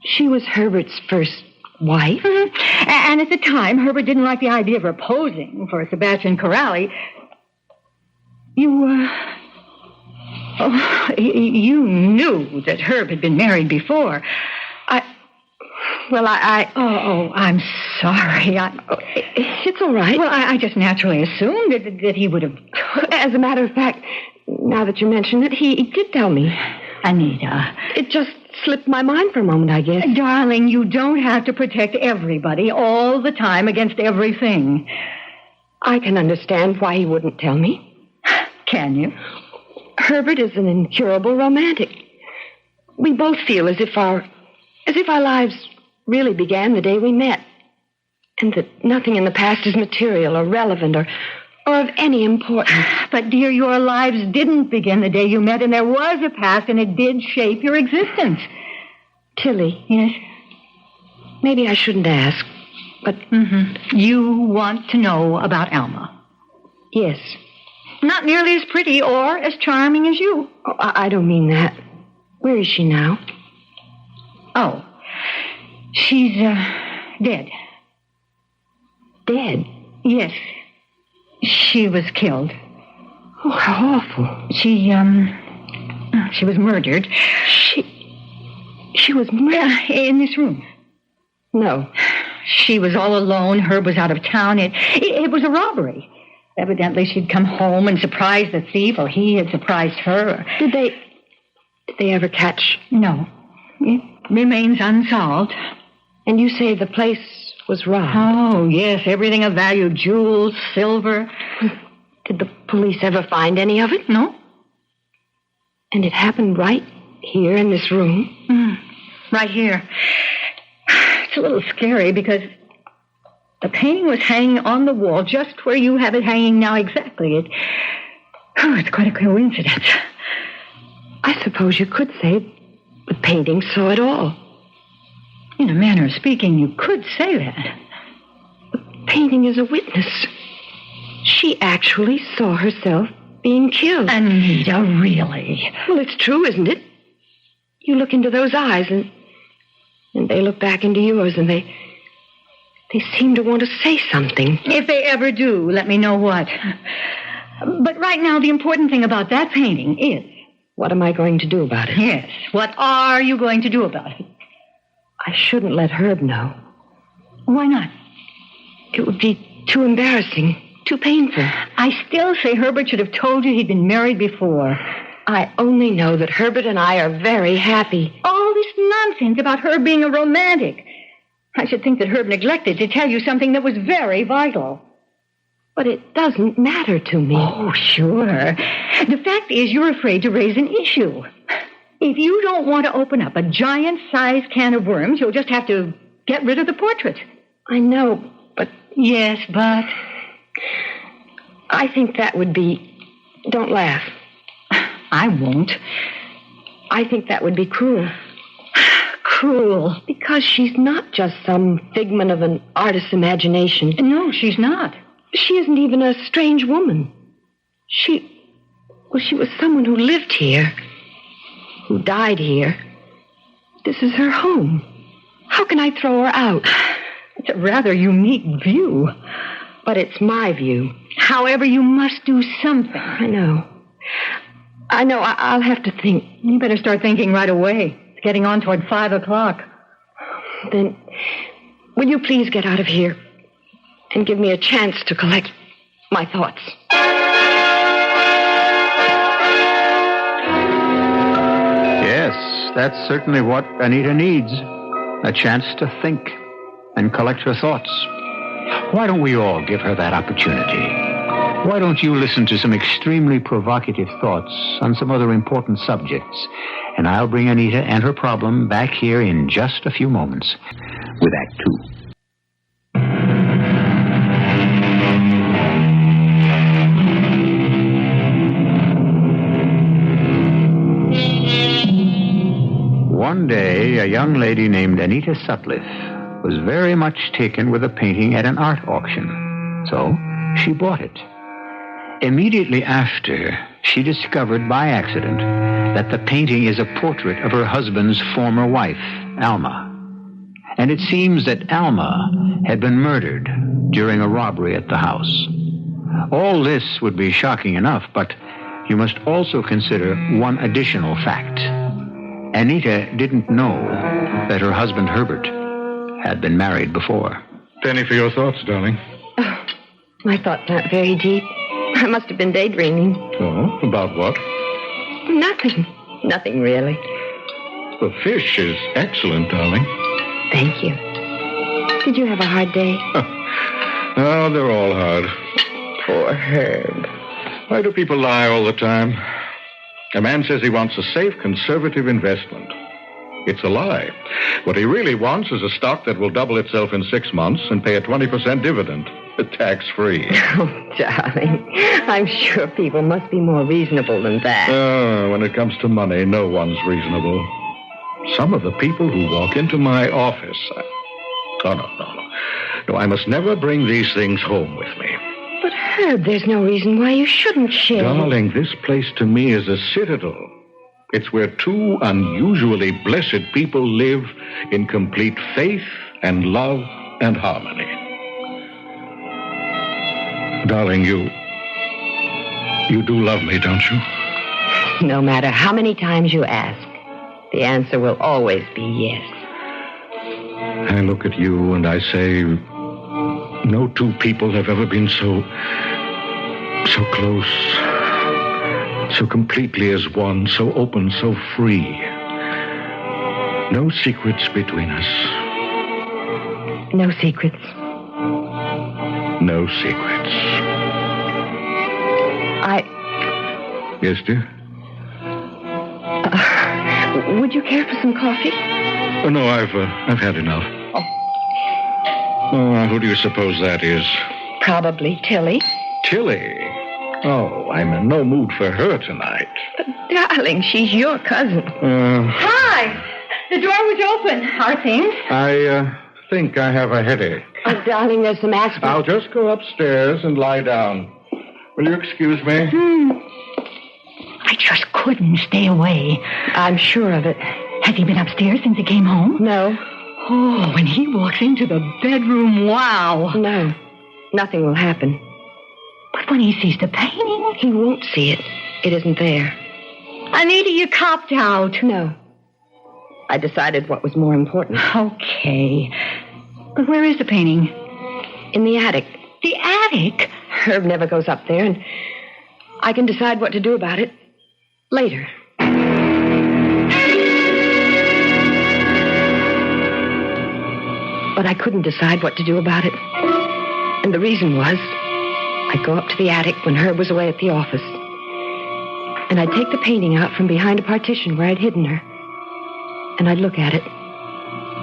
she was Herbert's first wife? Mm-hmm. And at the time, Herbert didn't like the idea of her posing for Sebastian Karl. You knew that Herb had been married before. I'm sorry. It's all right. Well, I just naturally assumed that he would have... As a matter of fact, now that you mention it, he did tell me. Anita. It just slipped my mind for a moment, I guess. Darling, you don't have to protect everybody all the time against everything. I can understand why he wouldn't tell me. Can you? Herbert is an incurable romantic. We both feel as if our lives really began the day we met, and that nothing in the past is material or relevant or of any importance. But, dear, your lives didn't begin the day you met, and there was a past, and it did shape your existence. Tilly. Yes? Maybe I shouldn't ask, but... Mm-hmm. You want to know about Alma? Yes. Not nearly as pretty or as charming as you. Oh, I don't mean that. Where is she now? Oh, she's, dead. Dead? Yes. She was killed. Oh, how awful. She was murdered. She was murdered? In this room. No. She was all alone. Herb was out of town. It was a robbery. Evidently, she'd come home and surprised the thief, or he had surprised her. Did they ever catch? No. It remains unsolved. And you say the place was robbed? Oh, yes. Everything of value. Jewels, silver. Did the police ever find any of it? No. And it happened right here in this room? Right here. It's a little scary because the painting was hanging on the wall just where you have it hanging now exactly. It's quite a coincidence. I suppose you could say the painting saw it all. In a manner of speaking, you could say that. The painting is a witness. She actually saw herself being killed. Anita, really? Well, it's true, isn't it? You look into those eyes, and they look back into yours, and they seem to want to say something. If they ever do, let me know what. But right now, the important thing about that painting is... What am I going to do about it? Yes. What are you going to do about it? I shouldn't let Herb know. Why not? It would be too embarrassing, too painful. I still say Herbert should have told you he'd been married before. I only know that Herbert and I are very happy. All this nonsense about her being a romantic. I should think that Herb neglected to tell you something that was very vital. But it doesn't matter to me. Oh, sure. The fact is you're afraid to raise an issue. If you don't want to open up a giant-sized can of worms, you'll just have to get rid of the portrait. I know, but... Yes, but... I think that would be... Don't laugh. I won't. I think that would be cruel. Cruel? Because she's not just some figment of an artist's imagination. No, she's not. She isn't even a strange woman. She was someone who lived here, who died here. This is her home. How can I throw her out? It's a rather unique view. But it's my view. However, you must do something. I know. I'll have to think. You better start thinking right away. It's getting on toward 5 o'clock. Then, will you please get out of here and give me a chance to collect my thoughts? Yes, that's certainly what Anita needs. A chance to think and collect her thoughts. Why don't we all give her that opportunity? Why don't you listen to some extremely provocative thoughts on some other important subjects? And I'll bring Anita and her problem back here in just a few moments with Act 2. One day, a young lady named Anita Sutcliffe was very much taken with a painting at an art auction. So she bought it. Immediately after, she discovered by accident that the painting is a portrait of her husband's former wife, Alma. And it seems that Alma had been murdered during a robbery at the house. All this would be shocking enough, but you must also consider one additional fact. Anita didn't know that her husband, Herbert, had been married before. Penny for your thoughts, darling. Oh, my thoughts aren't very deep. I must have been daydreaming. Oh, about what? Nothing really. The fish is excellent, darling. Thank you. Did you have a hard day? Oh, they're all hard. Poor Herb. Why do people lie all the time? A man says he wants a safe, conservative investment. It's a lie. What he really wants is a stock that will double itself in 6 months and pay a 20% dividend, tax-free. Oh, darling, I'm sure people must be more reasonable than that. Oh, when it comes to money, no one's reasonable. Some of the people who walk into my office... No, I must never bring these things home with me. But, Herb, there's no reason why you shouldn't share. Darling, this place to me is a citadel. It's where two unusually blessed people live in complete faith and love and harmony. Darling, you do love me, don't you? No matter how many times you ask, the answer will always be yes. I look at you and I say, no two people have ever been so close, so completely as one, so open, so free. No secrets between us. No secrets. No secrets. Yes, dear? Would you care for some coffee? Oh, no, I've had enough. Oh, who do you suppose that is? Probably Tilly. Tilly? Oh, I'm in no mood for her tonight. But, darling, she's your cousin. Hi! The door was open. Are things? I think I have a headache. Oh, darling, there's some aspirin. I'll just go upstairs and lie down. Will you excuse me? I just couldn't stay away. I'm sure of it. Has he been upstairs since he came home? No. Oh, when he walks into the bedroom, wow. No. Nothing will happen. But when he sees the painting... He won't see it. It isn't there. Anita, you copped out. No. I decided what was more important. Okay. But where is the painting? In the attic. The attic? Herb never goes up there, and I can decide what to do about it later. But I couldn't decide what to do about it. And the reason was, I'd go up to the attic when Herb was away at the office. And I'd take the painting out from behind a partition where I'd hidden her. And I'd look at it.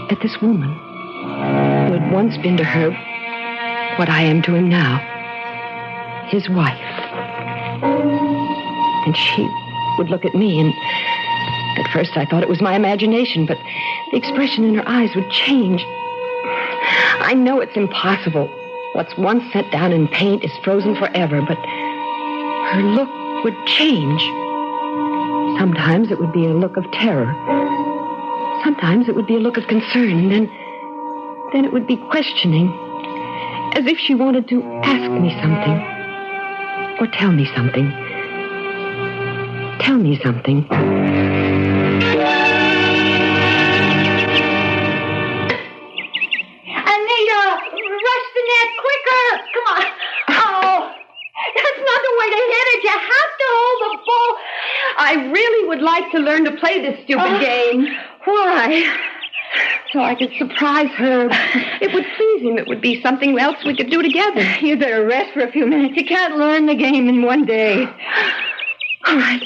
At this woman who had once been to Herb what I am to him now. His wife. And she would look at me, and at first I thought it was my imagination, but the expression in her eyes would change. I know it's impossible. What's once set down in paint is frozen forever, but her look would change. Sometimes it would be a look of terror. Sometimes it would be a look of concern, and then it would be questioning, as if she wanted to ask me something. Or tell me something. Tell me something. Anita, rush the net quicker. Come on. Oh, that's not the way to hit it. You have to hold the ball. I really would like to learn to play this stupid game. Why? So I could surprise her. It would please him. It would be something else we could do together. You better rest for a few minutes. You can't learn the game in one day. All right.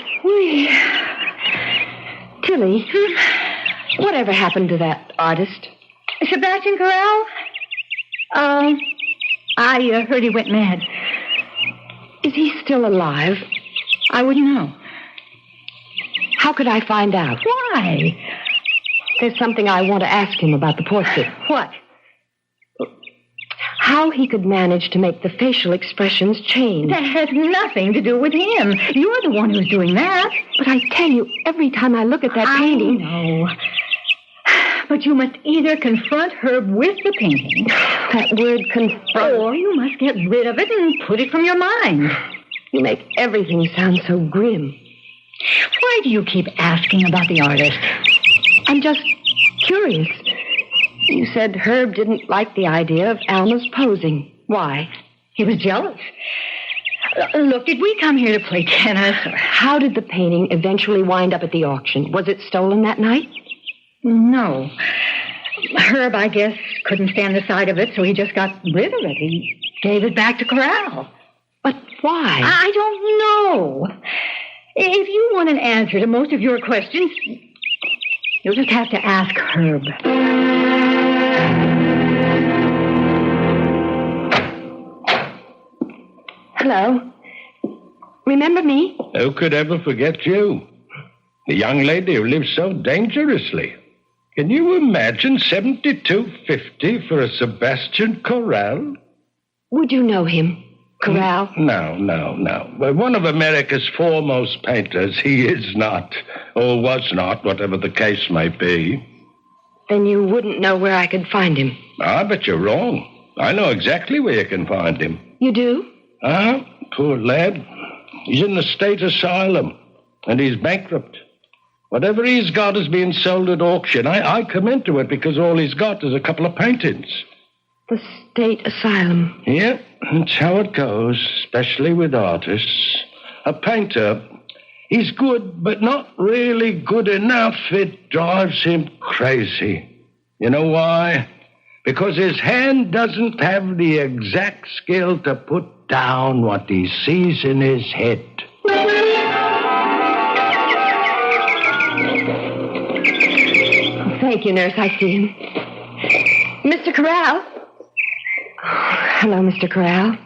Tilly, whatever happened to that artist? Sebastian Karl? I heard he went mad. Is he still alive? I wouldn't know. How could I find out? Why? There's something I want to ask him about the portrait. What? How he could manage to make the facial expressions change. That has nothing to do with him. You're the one who's doing that. But I tell you, every time I look at that painting... I know. But you must either confront Herb with the painting... That word confront... Or you must get rid of it and put it from your mind. You make everything sound so grim. Why do you keep asking about the artist? I'm just curious. You said Herb didn't like the idea of Alma's posing. Why? He was jealous. Look, did we come here to play tennis? Or... How did the painting eventually wind up at the auction? Was it stolen that night? No. Herb, I guess, couldn't stand the sight of it, so he just got rid of it. He gave it back to Karl. But why? I don't know. If you want an answer to most of your questions... You'll just have to ask Herb. Hello. Remember me? Who could ever forget you? The young lady who lives so dangerously. Can you imagine $72.50 for a Sebastian Karl? Would you know him? Karl? No. But one of America's foremost painters, he is not, or was not, whatever the case may be. Then you wouldn't know where I could find him. I bet you're wrong. I know exactly where you can find him. You do? Poor lad. He's in the state asylum, and he's bankrupt. Whatever he's got is being sold at auction. I come into it because all he's got is a couple of paintings. The state asylum. Yeah, that's how it goes, especially with artists. A painter, he's good, but not really good enough. It drives him crazy. You know why? Because his hand doesn't have the exact skill to put down what he sees in his head. Thank you, nurse. I see him. Mr. Karl? Hello, Mr. Karl.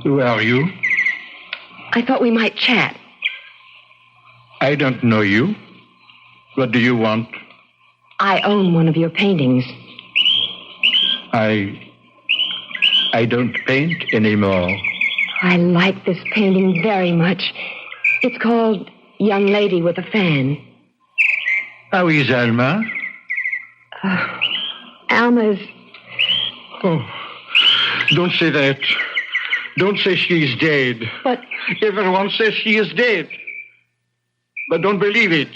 Who are you? I thought we might chat. I don't know you. What do you want? I own one of your paintings. I don't paint anymore. I like this painting very much. It's called Young Lady with a Fan. How is Alma? Alma's... Oh, don't say that. Don't say she is dead. But... Everyone says she is dead. But don't believe it.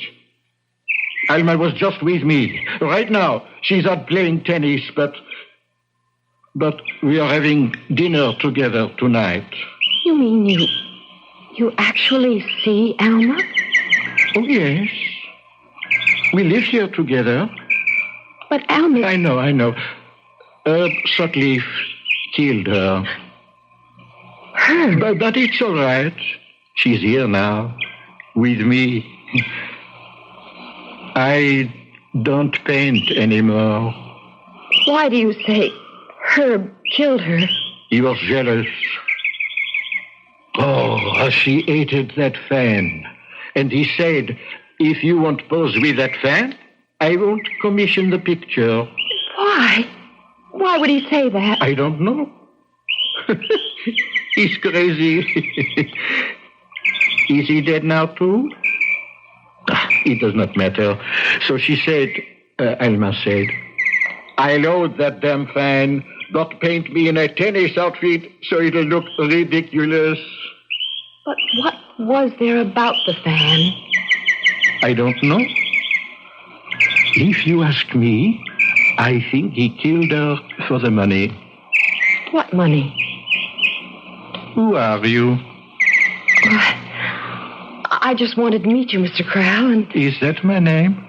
Alma was just with me. Right now, she's out playing tennis, but we are having dinner together tonight. You mean you actually see Alma? Oh, yes. We live here together. But Alma... I know. Sutcliffe killed her. Her? But it's all right. She's here now, with me. I don't paint anymore. Why do you say Herb killed her? He was jealous. Oh, how she hated that fan. And he said, if you won't pose with that fan, I won't commission the picture. Why? Why would he say that? I don't know. He's crazy. Is he dead now, too? It does not matter. So she said, Alma said, I load that damn fan. Don't paint me in a tennis outfit so it'll look ridiculous. But what was there about the fan? I don't know. If you ask me, I think he killed her for the money. What money? Who are you? I just wanted to meet you, Mr. Kroeger, and... Is that my name?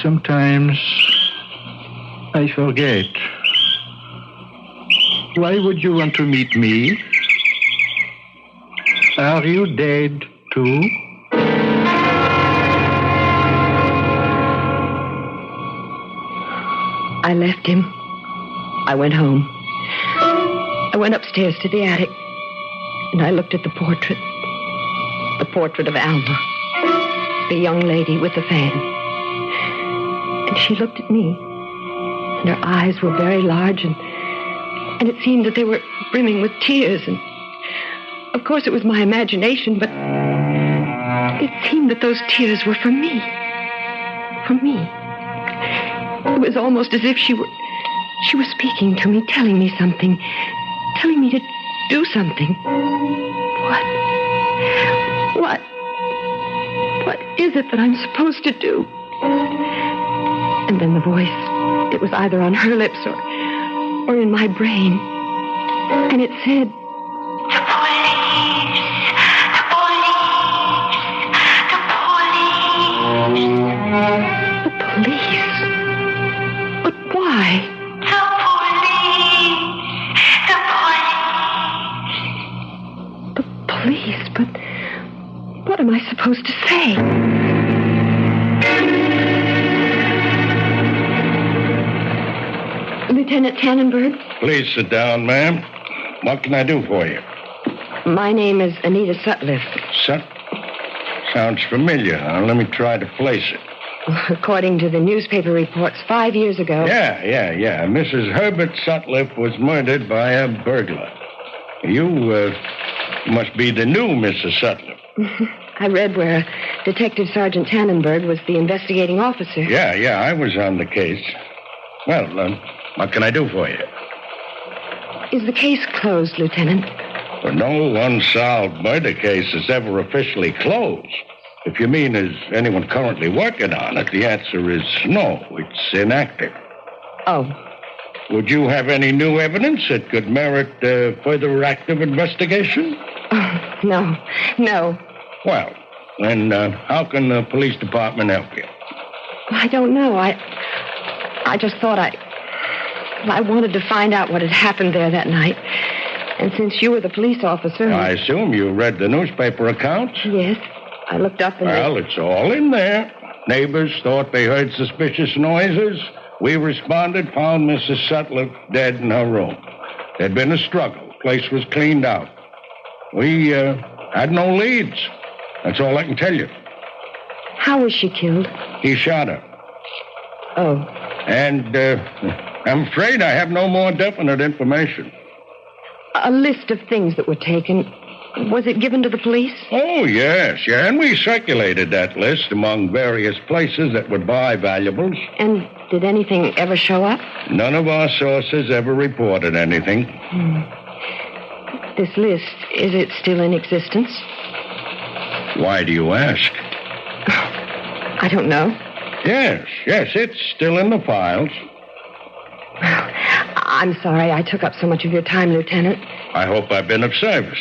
Sometimes I forget. Why would you want to meet me? Are you dead, too? I left him. I went home. I went upstairs to the attic, and I looked at the portrait. The portrait of Alma, the young lady with the fan. And she looked at me, and her eyes were very large, and it seemed that they were brimming with tears. And of course it was my imagination, but it seemed that those tears were for me. For me. It was almost as if she was speaking to me, telling me something, telling me to do something. What is it that I'm supposed to do? And then the voice, it was either on her lips or in my brain. And it said, The police? But why? The police? But what am I supposed to say? Lieutenant Tannenberg? Please sit down, ma'am. What can I do for you? My name is Anita Sutcliffe. Sounds familiar. Let me try to place it. According to the newspaper reports 5 years ago... Yeah. Mrs. Herbert Sutcliffe was murdered by a burglar. You must be the new Mrs. Sutcliffe. I read where Detective Sergeant Tannenberg was the investigating officer. Yeah, I was on the case. Well, what can I do for you? Is the case closed, Lieutenant? Well, no unsolved murder case is ever officially closed. If you mean, is anyone currently working on it, the answer is no. It's inactive. Oh. Would you have any new evidence that could merit further active investigation? No. Well, then how can the police department help you? I don't know. I just thought I wanted to find out what had happened there that night. And since you were the police officer... I assume you read the newspaper accounts? Yes. I looked up and... Well, it's all in there. Neighbors thought they heard suspicious noises. We responded, found Mrs. Sutcliffe dead in her room. There'd been a struggle. Place was cleaned out. We had no leads. That's all I can tell you. How was she killed? He shot her. Oh. And I'm afraid I have no more definite information. A list of things that were taken. Was it given to the police? Oh, yes. And we circulated that list among various places that would buy valuables. And did anything ever show up? None of our sources ever reported anything. This list, is it still in existence? Why do you ask? I don't know. Yes, it's still in the files. I'm sorry I took up so much of your time, Lieutenant. I hope I've been of service.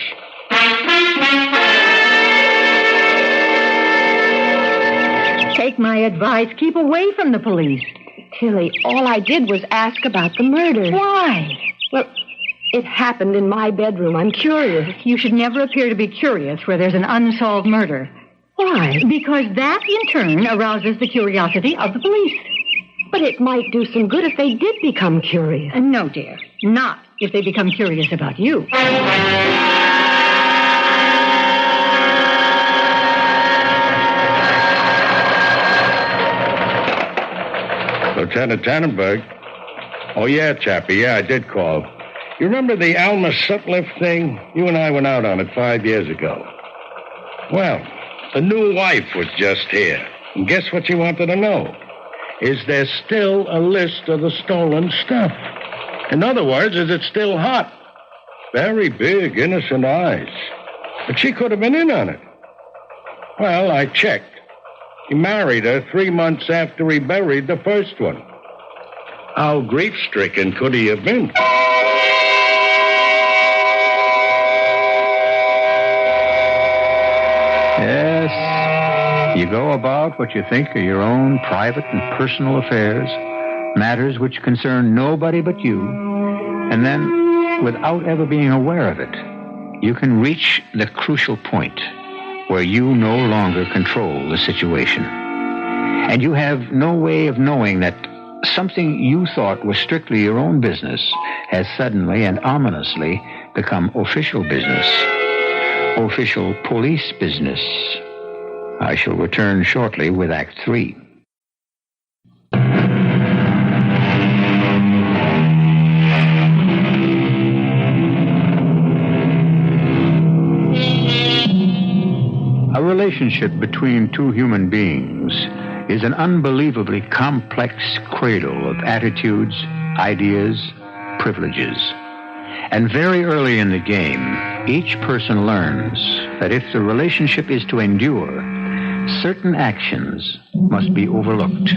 Take my advice. Keep away from the police. Tilly, all I did was ask about the murder. Why? Well, it happened in my bedroom. I'm curious. You should never appear to be curious where there's an unsolved murder. Why? Because that, in turn, arouses the curiosity of the police. But it might do some good if they did become curious. No, dear. Not if they become curious about you. Lieutenant Tannenberg. Oh, yeah, Chappie. Yeah, I did call. You remember the Alma Sutliff thing? You and I went out on it 5 years ago. Well, the new wife was just here. And guess what she wanted to know? Is there still a list of the stolen stuff? In other words, is it still hot? Very big, innocent eyes. But she could have been in on it. Well, I checked. He married her 3 months after he buried the first one. How grief-stricken could he have been? Yes, you go about what you think are your own private and personal affairs, matters which concern nobody but you, and then, without ever being aware of it, you can reach the crucial point where you no longer control the situation. And you have no way of knowing that something you thought was strictly your own business has suddenly and ominously become official business. Official police business. I shall return shortly with Act 3. A relationship between two human beings is an unbelievably complex cradle of attitudes, ideas, privileges. And very early in the game, each person learns that if the relationship is to endure, certain actions must be overlooked.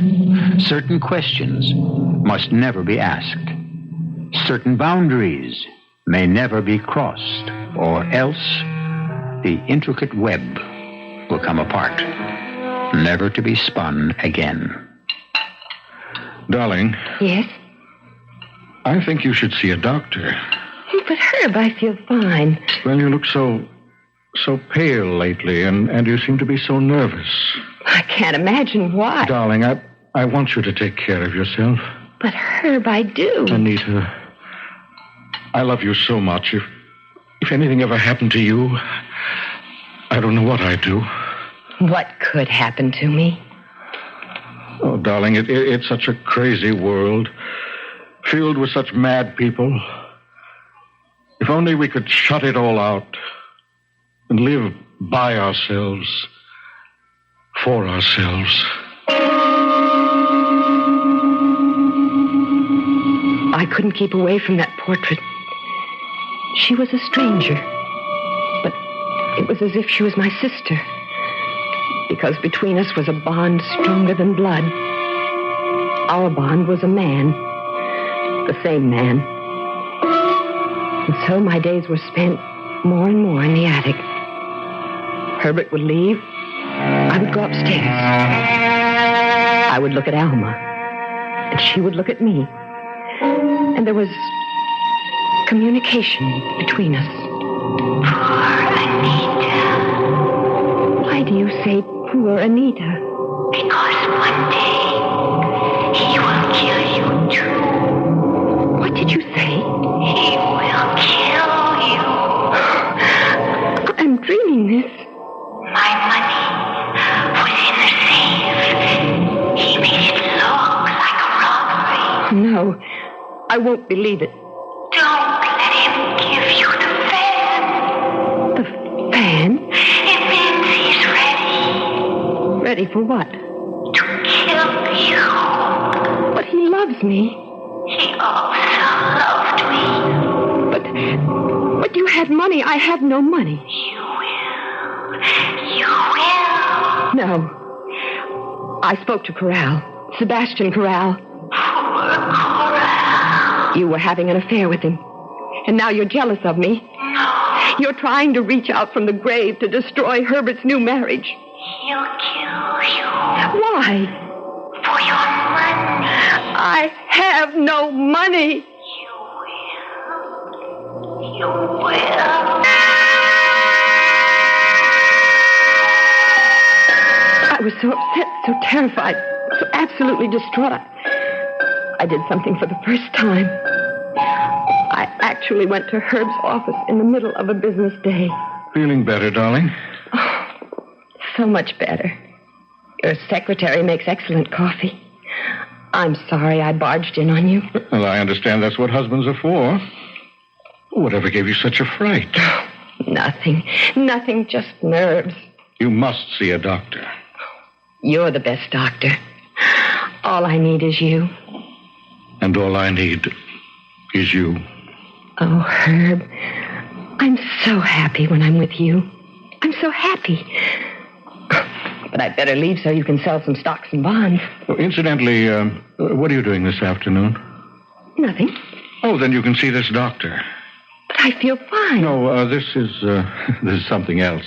Certain questions must never be asked. Certain boundaries may never be crossed, or else the intricate web will come apart, never to be spun again. Darling. Yes? I think you should see a doctor. But Herb, I feel fine. Well, you look so pale lately, and you seem to be so nervous. I can't imagine why. Darling, I want you to take care of yourself. But Herb, I do. Anita, I love you so much. If anything ever happened to you, I don't know what I'd do. What could happen to me? Oh, darling, it's such a crazy world, filled with such mad people. If only we could shut it all out and live by ourselves, for ourselves. I couldn't keep away from that portrait. She was a stranger, but it was as if she was my sister, because between us was a bond stronger than blood. Our bond was a man, the same man. And so my days were spent more and more in the attic. Herbert would leave. I would go upstairs. I would look at Alma, and she would look at me. And there was communication between us. Poor Anita. Why do you say poor Anita? Because one day he will kill you too. What did you say? He will kill you. I'm dreaming this. My money was in the safe. He made it look like a robbery. No, I won't believe it. Don't let him give you the fan. The fan? It means he's ready. Ready for what? To kill you. But he loves me. He also loved me. But you had money. I have no money. You will. You will. No. I spoke to Corral. Sebastian Corral. Poor Corral. You were having an affair with him. And now you're jealous of me. No. You're trying to reach out from the grave to destroy Herbert's new marriage. He'll kill you. Why? For your money. I have no money. You will. I was so upset, so terrified, so absolutely distraught. I did something for the first time. I actually went to Herb's office in the middle of a business day. Feeling better, darling? Oh, so much better. Your secretary makes excellent coffee. I'm sorry I barged in on you. Well, I understand that's what husbands are for. Whatever gave you such a fright? Nothing. Nothing, just nerves. You must see a doctor. You're the best doctor. All I need is you. And all I need is you. Oh, Herb, I'm so happy when I'm with you. I'm so happy. But I'd better leave so you can sell some stocks and bonds. Oh, incidentally, what are you doing this afternoon? Nothing. Oh, then you can see this doctor. But I feel fine. No, this is something else.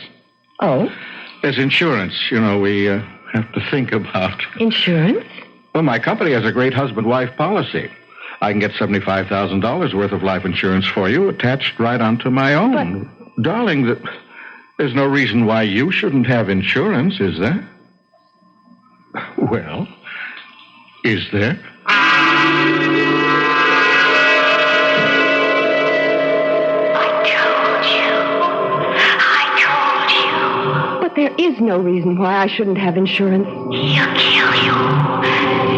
Oh? There's insurance, we have to think about. Insurance? Well, my company has a great husband-wife policy. I can get $75,000 worth of life insurance for you attached right onto my own. But... Darling, there's no reason why you shouldn't have insurance, is there? Well, is there? But there is no reason why I shouldn't have insurance. He'll kill you.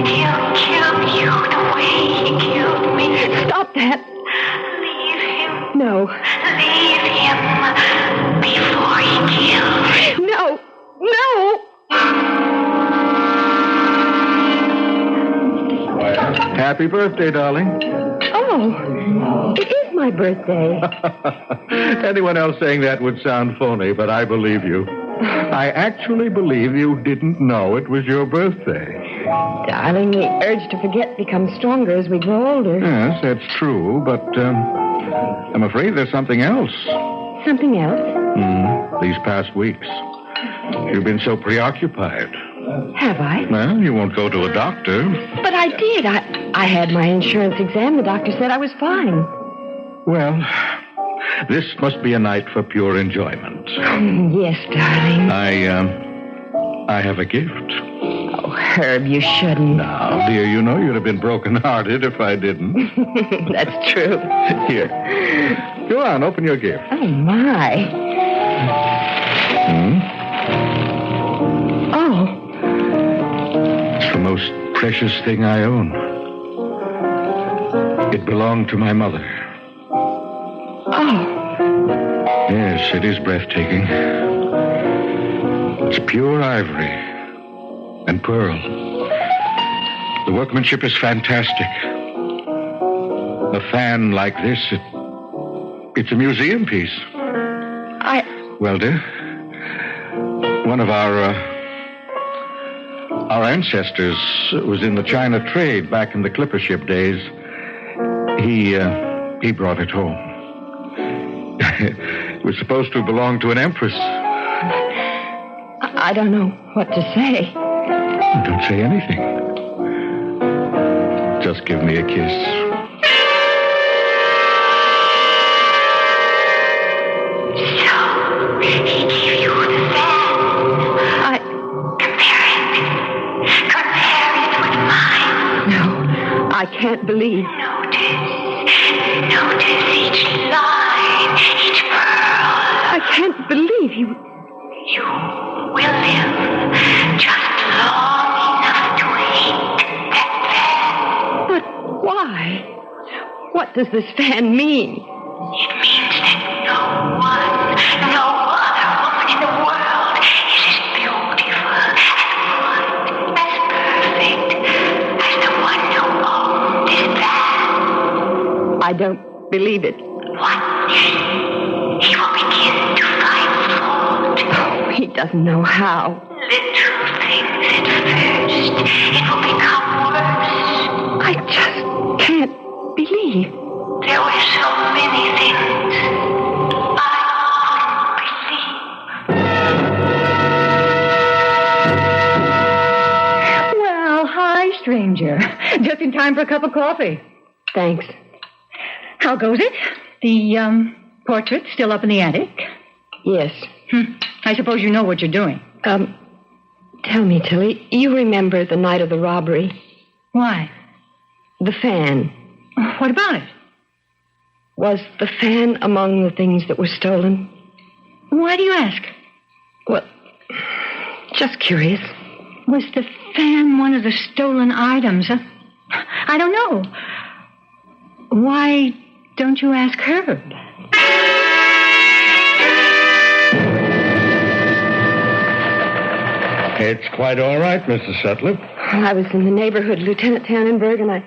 He'll kill you the way he killed me. Stop that. Leave him. No. Leave him before he kills you. No. No. Happy birthday, darling. Oh, it is my birthday. Anyone else saying that would sound phony, but I believe you. I actually believe you didn't know it was your birthday. Darling, the urge to forget becomes stronger as we grow older. Yes, that's true, but I'm afraid there's something else. Something else? These past weeks. You've been so preoccupied. Have I? Well, you won't go to a doctor. But I did. I had my insurance exam. The doctor said I was fine. Well, this must be a night for pure enjoyment. Yes, darling. I have a gift. Oh, Herb, you shouldn't. Now, dear, you'd have been broken-hearted if I didn't. That's true. Here. Go on, open your gift. Oh, my. Oh. It's the most precious thing I own. It belonged to my mother. Oh. Yes, it is breathtaking. It's pure ivory and pearl. The workmanship is fantastic. A fan like this, it's a museum piece. Well, dear, one of our ancestors was in the China trade back in the clipper ship days. He brought it home. It was supposed to belong to an empress. I don't know what to say. Don't say anything. Just give me a kiss. So, he gave you the fan. Compare it with mine. No, I can't believe. Notice each line, each pearl. I can't believe you. You will live just long enough to hate that fan. But why? What does this fan mean? It means that no other woman in the world is as beautiful, as good, as perfect as the one who owned this fan. I don't believe it. Watch. He will begin to find fault. Oh, he doesn't know how. Little things at first. It will become worse. I just can't believe. There were so many things I couldn't believe. messenger. Just in time for a cup of coffee. Thanks. How goes it? The portrait still up in the attic? Yes. I suppose you know what you're doing. Tell me, Tilly, you remember the night of the robbery? Why? The fan. What about it? Was the fan among the things that were stolen? Why do you ask? Well, just curious. Was the fan one of the stolen items? I don't know. Why don't you ask Herb? It's quite all right, Mr. Sutcliffe. I was in the neighborhood, Lieutenant Tannenberg, and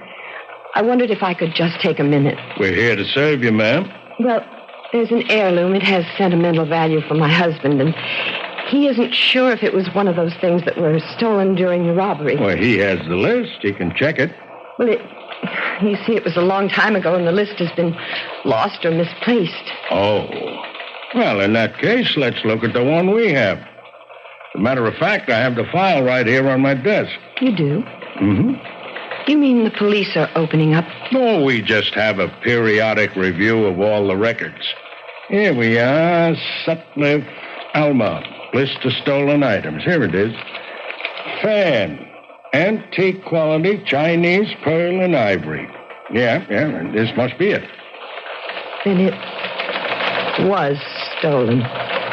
I wondered if I could just take a minute. We're here to serve you, ma'am. Well, there's an heirloom. It has sentimental value for my husband, and he isn't sure if it was one of those things that were stolen during the robbery. Well, he has the list. He can check it. Well, you see, it was a long time ago, and the list has been lost or misplaced. Oh. Well, in that case, let's look at the one we have. As a matter of fact, I have the file right here on my desk. You do? Mm-hmm. You mean the police are opening up? No, we just have a periodic review of all the records. Here we are, Sutcliffe, Alma. List of stolen items. Here it is. Fan. Antique quality Chinese pearl and ivory. Yeah, this must be it. Then it was stolen.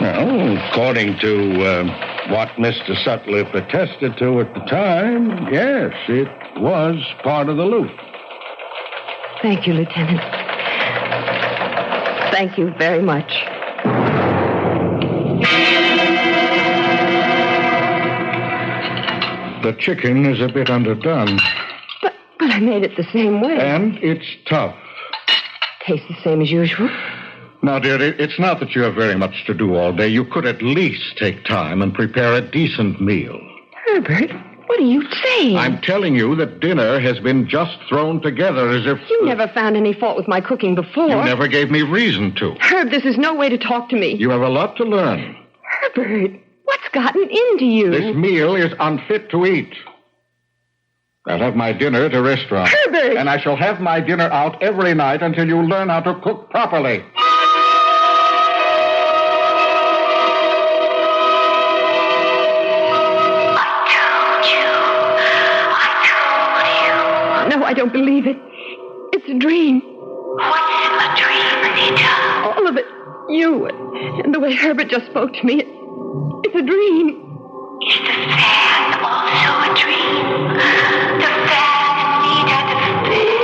Well, according to what Mr. Sutcliffe attested to at the time, yes, it was part of the loot. Thank you, Lieutenant. Thank you very much. The chicken is a bit underdone. But I made it the same way. And it's tough. Tastes the same as usual. Now, dear, it's not that you have very much to do all day. You could at least take time and prepare a decent meal. Herbert, what are you saying? I'm telling you that dinner has been just thrown together as if... You never found any fault with my cooking before. You never gave me reason to. Herb, this is no way to talk to me. You have a lot to learn. Herbert, what's gotten into you? This meal is unfit to eat. I'll have my dinner at a restaurant. Herbert! And I shall have my dinner out every night until you learn how to cook properly. No, I don't believe it. It's a dream. What's a dream, Rita? All of it. You and the way Herbert just spoke to me. It's a dream. Is the fan also a dream? The fan, Anita, the fan.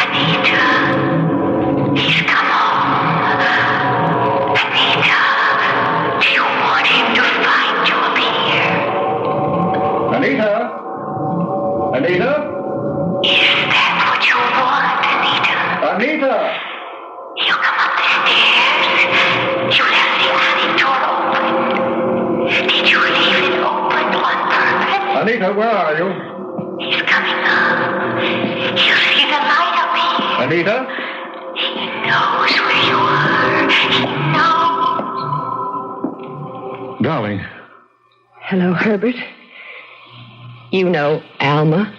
Anita, he's come home. Anita, do you want him to find you up here? Anita? Anita? Is that what you want, Anita? Anita! You come up the stairs. You left the attic door open. Did you leave it open on purpose? Anita, where are you? He's coming up. You see the light up here. Anita? He knows where you are. He knows. Darling. Hello, Herbert. You know Alma?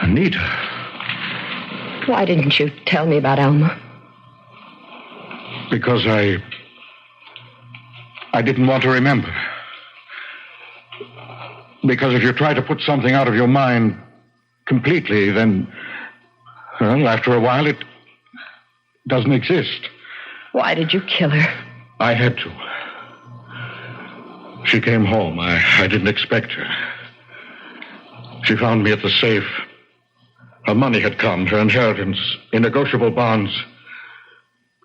Anita. Why didn't you tell me about Alma? Because I didn't want to remember. Because if you try to put something out of your mind completely, then, well, after a while, it doesn't exist. Why did you kill her? I had to. She came home. I didn't expect her. She found me at the safe. Her money had come, her inheritance, in negotiable bonds.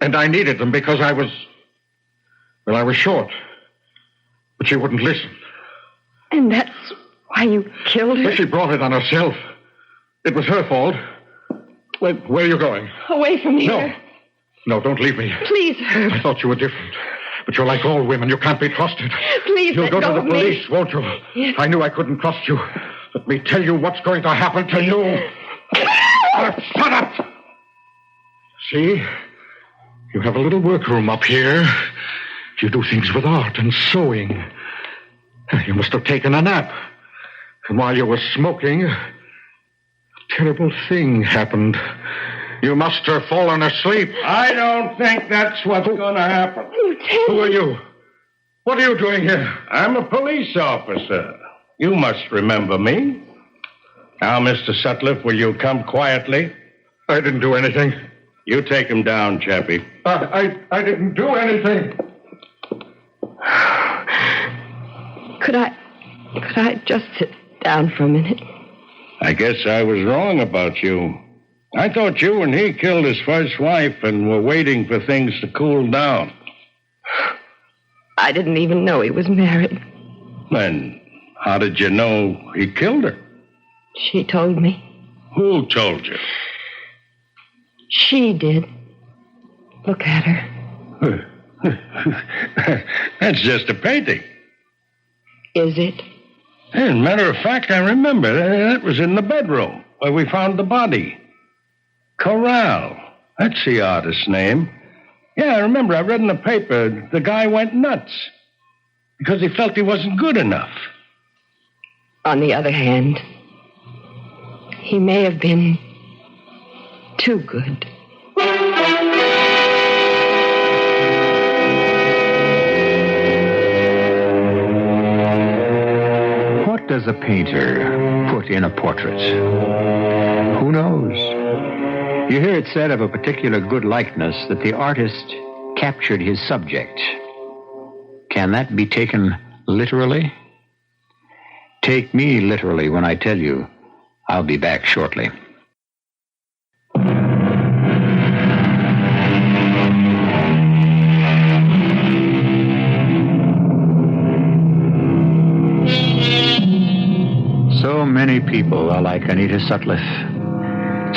And I needed them because I was short. But she wouldn't listen. And that's why you killed her? But she brought it on herself. It was her fault. Where are you going? Away from here. No, don't leave me. Please, Herb. I thought you were different. But you're like all women. You can't be trusted. Please, You'll let go to go the of me. police, won't you? Yes. I knew I couldn't trust you. Let me tell you what's going to happen to you. Shut up! See? You have a little workroom up here. You do things with art and sewing. You must have taken a nap. And while you were smoking, a terrible thing happened. You must have fallen asleep. I don't think that's what's going to happen. Who are you? What are you doing here? I'm a police officer. You must remember me. Now, Mr. Sutcliffe, will you come quietly? I didn't do anything. You take him down, Chappie. I didn't do anything. Could I just sit down for a minute? I guess I was wrong about you. I thought you and he killed his first wife and were waiting for things to cool down. I didn't even know he was married. Then how did you know he killed her? She told me. Who told you? She did. Look at her. That's just a painting. Is it? As a matter of fact, I remember. That was in the bedroom where we found the body. Karl. That's the artist's name. Yeah, I remember. I read in the paper the guy went nuts because he felt he wasn't good enough. On the other hand, he may have been too good. What does a painter put in a portrait? Who knows? You hear it said of a particular good likeness that the artist captured his subject. Can that be taken literally? Take me literally when I tell you I'll be back shortly. So many people are like Anita Sutcliffe.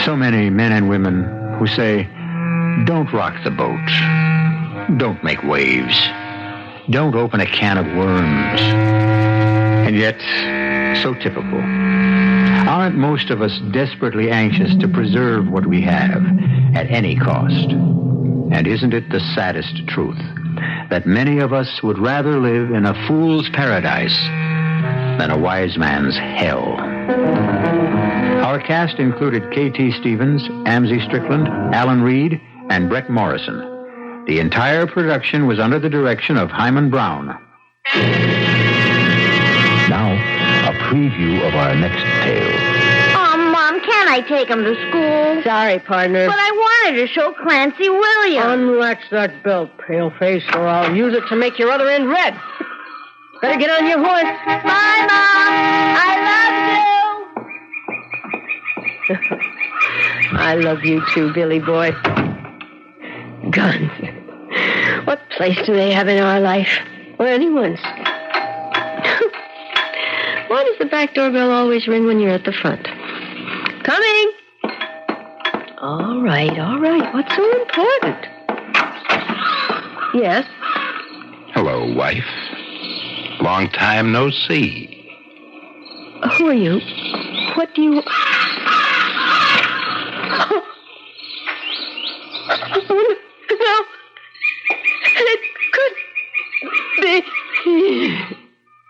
So many men and women who say, don't rock the boat. Don't make waves. Don't open a can of worms. And yet, so typical. Aren't most of us desperately anxious to preserve what we have at any cost? And isn't it the saddest truth that many of us would rather live in a fool's paradise than a wise man's hell? Our cast included K.T. Stevens, Amzie Strickland, Alan Reed, and Bret Morrison. The entire production was under the direction of Hyman Brown. Now, a preview of our next tale. Oh, Mom, can't I take him to school? Sorry, partner. But I wanted to show Clancy Williams. Unlatch that belt, paleface, or I'll use it to make your other end red. Better get on your horse. Bye, Mom. I love you. I love you too, Billy boy. Guns. What place do they have in our life? Or anyone's? Why does the back doorbell always ring when you're at the front? Coming! All right. What's so important? Yes? Hello, wife. Long time no see. Who are you? What do you... Oh, no. It could be...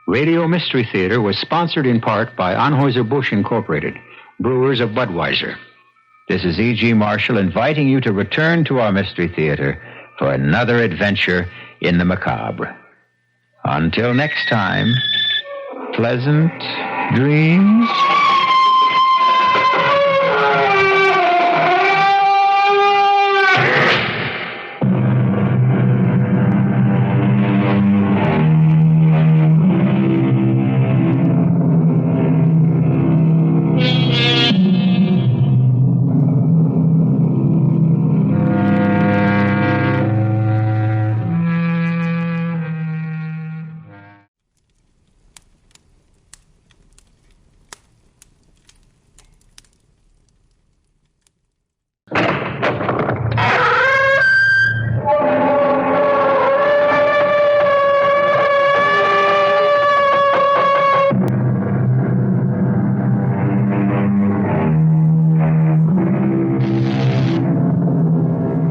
Radio Mystery Theater was sponsored in part by Anheuser-Busch Incorporated, brewers of Budweiser. This is E.G. Marshall inviting you to return to our Mystery Theater for another adventure in the macabre. Until next time, pleasant dreams.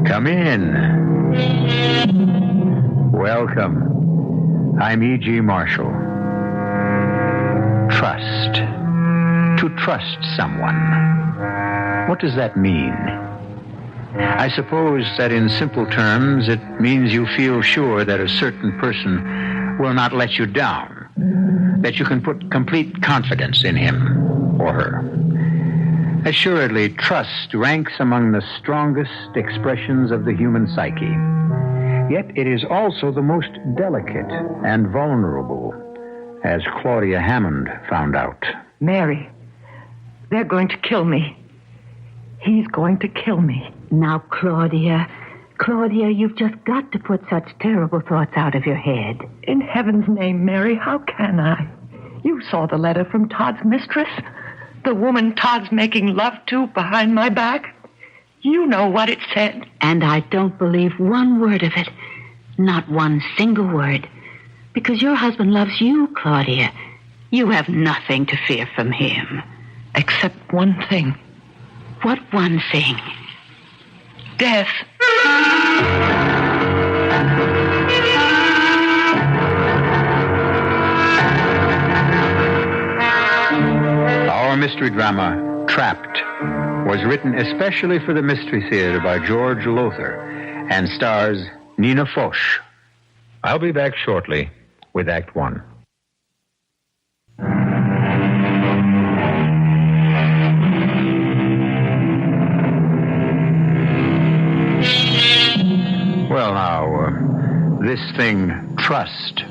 Come in. Welcome. I'm E.G. Marshall. trust. To trust someone. What does that mean? I suppose that in simple terms it means you feel sure that a certain person will not let you down, that you can put complete confidence in him or her. Assuredly, trust ranks among the strongest expressions of the human psyche. Yet it is also the most delicate and vulnerable, as Claudia Hammond found out. Mary, they're going to kill me. He's going to kill me. Now, Claudia, you've just got to put such terrible thoughts out of your head. In heaven's name, Mary, how can I? You saw the letter from Todd's mistress. The woman Todd's making love to behind my back. You know what it said. And I don't believe one word of it. Not one single word. Because your husband loves you, Claudia. You have nothing to fear from him. Except one thing. What one thing? Death. Our mystery drama, Trapped, was written especially for the Mystery Theater by George Lowther and stars Nina Foch. I'll be back shortly with Act One. Well, now, this thing, trust,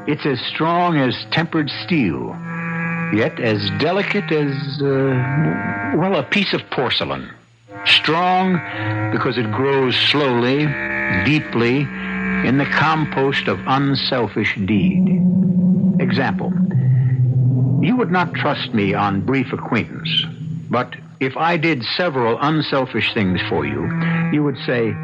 it's as strong as tempered steel, yet as delicate as, a piece of porcelain. Strong because it grows slowly, deeply, in the compost of unselfish deed. Example, you would not trust me on brief acquaintance, but if I did several unselfish things for you, you would say,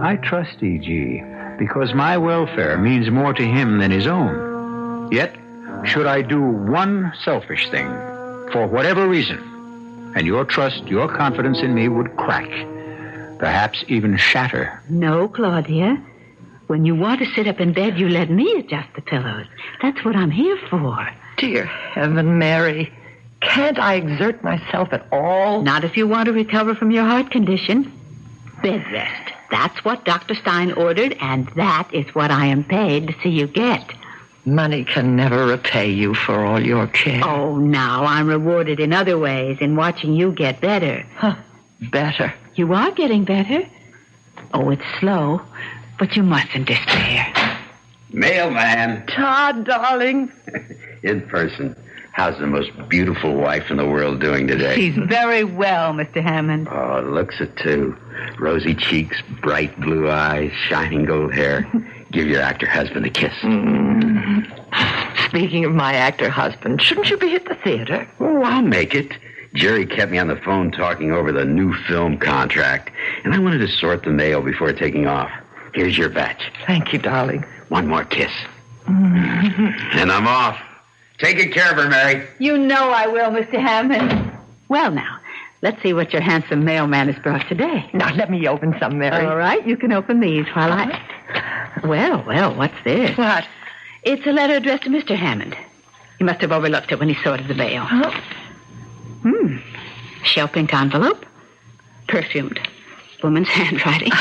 I trust E.G. because my welfare means more to him than his own. Yet, should I do one selfish thing, for whatever reason, and your trust, your confidence in me would crack, perhaps even shatter. No, Claudia. When you want to sit up in bed, you let me adjust the pillows. That's what I'm here for. Dear heaven, Mary, can't I exert myself at all? Not if you want to recover from your heart condition. Bed rest. That's what Dr. Stein ordered, and that is what I am paid to see you get. Money can never repay you for all your care. Oh, now I'm rewarded in other ways, in watching you get better. Huh, better? You are getting better. Oh, it's slow, but you mustn't despair. Mailman. Todd, darling. In person. How's the most beautiful wife in the world doing today? She's very well, Mr. Hammond. Oh, looks it, too. Rosy cheeks, bright blue eyes, shining gold hair. Give your actor husband a kiss. Speaking of my actor husband, shouldn't you be at the theater? Oh, I'll make it. Jerry kept me on the phone talking over the new film contract, and I wanted to sort the mail before taking off. Here's your batch. Thank you, darling. One more kiss. And I'm off. Take good care of her, Mary. You know I will, Mr. Hammond. Well, now, let's see what your handsome mailman has brought today. Now, let me open some, Mary. All right, you can open these while I... Well, what's this? What? It's a letter addressed to Mr. Hammond. He must have overlooked it when he sorted the mail. Shell-pink envelope. Perfumed. Woman's handwriting.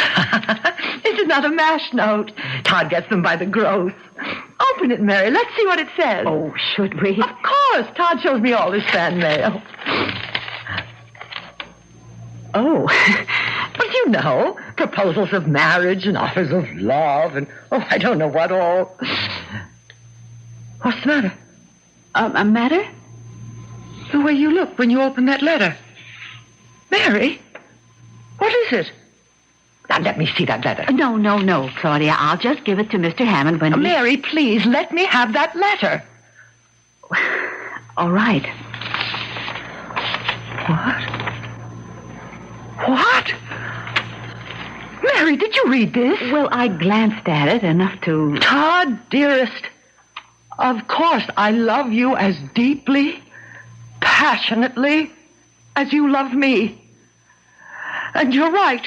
This is not a mash note. Todd gets them by the gross. Open it, Mary. Let's see what it says. Oh, should we? Of course. Todd shows me all his fan mail. Oh. Well, you know, proposals of marriage and offers of love and, I don't know what all. What's the matter? A matter? The way you look when you open that letter. Mary, what is it? Now, let me see that letter. No, Claudia. I'll just give it to Mr. Hammond when Mary, please, let me have that letter. All right. What? Mary, did you read this? Well, I glanced at it enough to... Todd, dearest, of course I love you as deeply, passionately as you love me. And you're right.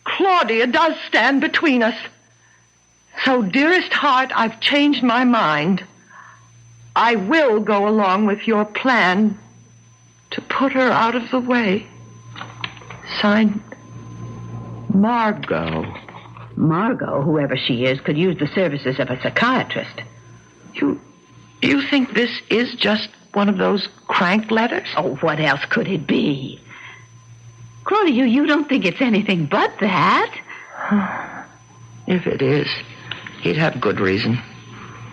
Claudia does stand between us. So, dearest heart, I've changed my mind. I will go along with your plan to put her out of the way. Signed, Margot. Margot, whoever she is, could use the services of a psychiatrist. You think this is just one of those crank letters? Oh, what else could it be? Claudia, you don't think it's anything but that? If it is, he'd have good reason.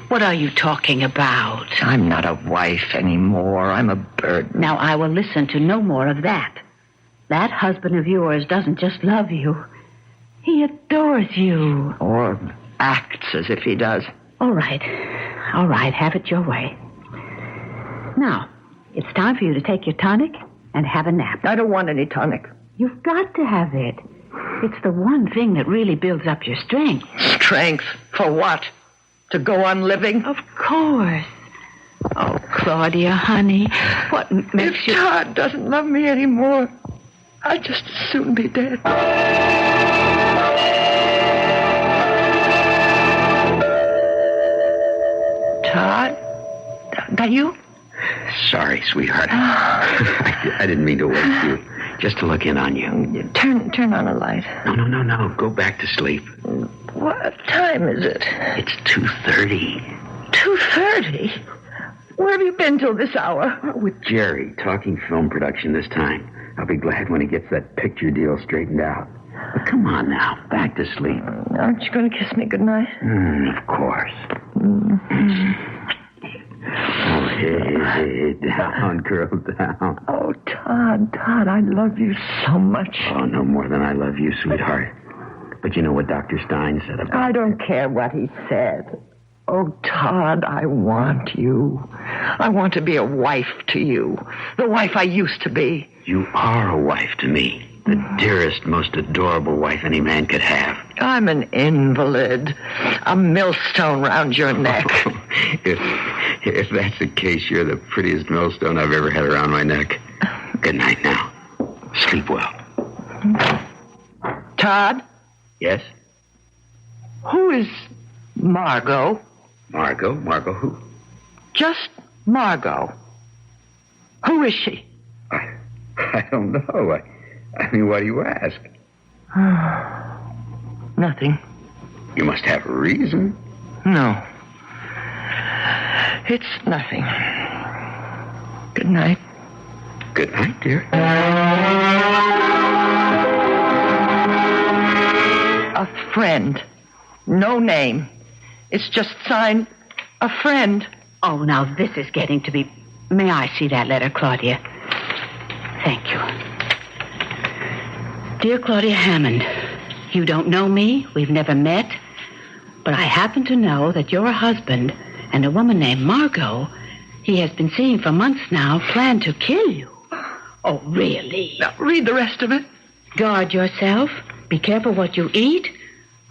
What are you talking about? I'm not a wife anymore. I'm a burden. Now, I will listen to no more of that. That husband of yours doesn't just love you. He adores you. Or acts as if he does. All right. Have it your way. Now, it's time for you to take your tonic and have a nap. I don't want any tonic. You've got to have it. It's the one thing that really builds up your strength. Strength? For what? To go on living? Of course. Oh, Claudia, honey, what makes if you... If Todd doesn't love me anymore, I'd just as soon be dead. Todd? That you? Sorry, sweetheart. I didn't mean to wake you. Just to look in on you. Turn on a light. No. Go back to sleep. What time is it? It's 2:30. 2:30? Where have you been till this hour? With Jerry, talking film production this time. I'll be glad when he gets that picture deal straightened out. But come on now, back to sleep. Aren't you going to kiss me goodnight? Of course. Oh, hey, down, girl, down. Oh, Todd, I love you so much. Oh, no more than I love you, sweetheart. But you know what Dr. Stein said about... I don't care what he said. Oh, Todd, I want you. I want to be a wife to you. The wife I used to be. You are a wife to me. The dearest, most adorable wife any man could have. I'm an invalid. A millstone round your neck. If that's the case, you're the prettiest millstone I've ever had around my neck. Good night now. Sleep well. Todd? Yes? Who is Margot? Margot? Margot who? Just Margot. Who is she? I don't know. I mean, why do you ask? Nothing. You must have a reason. No. It's nothing. Good night. Good night, dear. A friend. No name. It's just signed a friend. Oh, now this is getting to be... May I see that letter, Claudia? Thank you. Dear Claudia Hammond, you don't know me. We've never met. But I happen to know that your husband and a woman named Margot he has been seeing for months now plan to kill you. Oh, really? Now, read the rest of it. Guard yourself. Be careful what you eat.